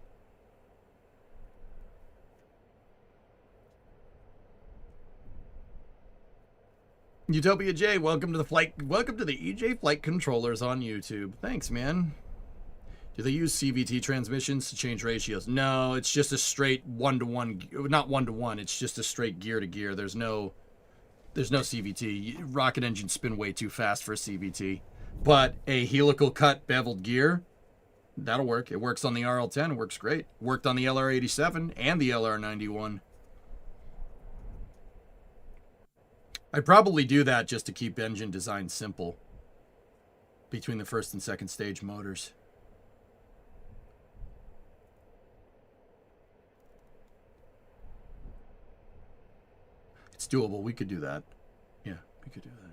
Utopia J, welcome to the EJ Flight Controllers on YouTube. Thanks, man. Do they use CVT transmissions to change ratios? No, it's just a straight 1-to-1, not 1-to-1. It's just a straight gear to gear. There's no CVT. Rocket engines spin way too fast for a CVT. But a helical cut beveled gear, that'll work. It works on the RL10. It works great. Worked on the LR87 and the LR91. I'd probably do that just to keep engine design simple between the first and second stage motors. It's doable. We could do that. Yeah, we could do that.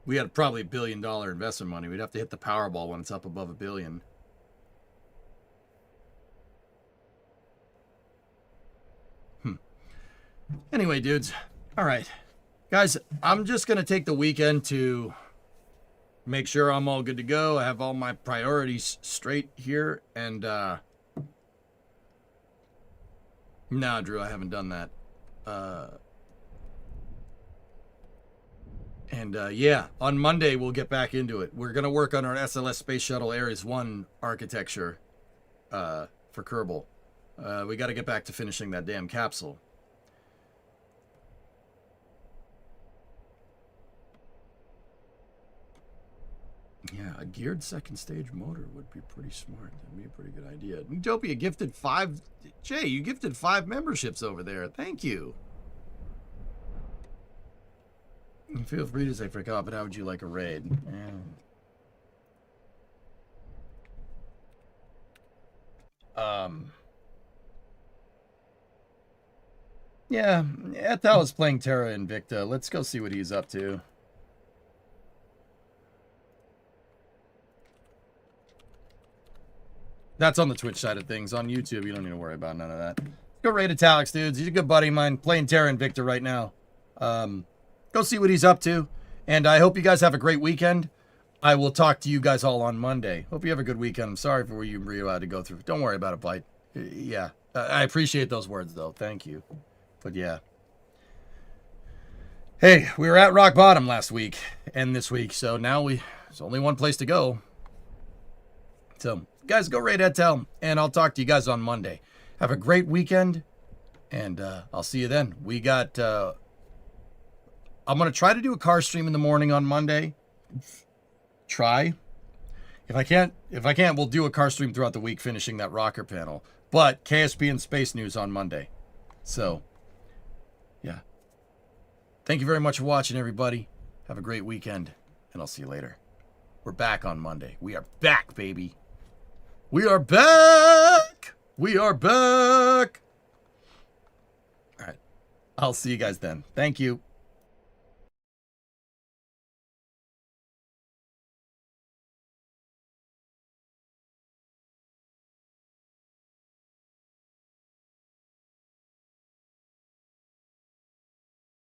We had probably $1 billion investment money. We'd have to hit the Powerball when it's up above $1 billion. Anyway, dudes. All right. Guys, I'm just going to take the weekend to make sure I'm all good to go. I have all my priorities straight here. And, nah, Drew, I haven't done that. Yeah, on Monday, we'll get back into it. We're going to work on our SLS Space Shuttle Ares 1 architecture for Kerbal. We got to get back to finishing that damn capsule. Yeah, a geared second stage motor would be pretty smart. That'd be a pretty good idea. Utopia gifted 5... Jay, you gifted 5 memberships over there. Thank you. Feel free to say forgot, but how would you like a raid? Yeah, Ethel is playing Terra Invicta. Let's go see what he's up to. That's on the Twitch side of things. On YouTube, you don't need to worry about none of that. Go raid Italics, dudes. He's a good buddy of mine playing Terra Invicta right now. Go see what he's up to. And I hope you guys have a great weekend. I will talk to you guys all on Monday. Hope you have a good weekend. I'm sorry for what you had to go through. Don't worry about it, Blight. Yeah. I appreciate those words, though. Thank you. But yeah. Hey, we were at rock bottom last week and this week, so now there's only one place to go. So, guys, go rate Etel, and I'll talk to you guys on Monday. Have a great weekend, and I'll see you then. We got... I'm going to try to do a car stream in the morning on Monday. Try. If I can't, we'll do a car stream throughout the week, finishing that rocker panel. But KSP and Space News on Monday. So, yeah. Thank you very much for watching, everybody. Have a great weekend, and I'll see you later. We're back on Monday. We are back, baby. We are back. We are back. All right. I'll see you guys then. Thank you.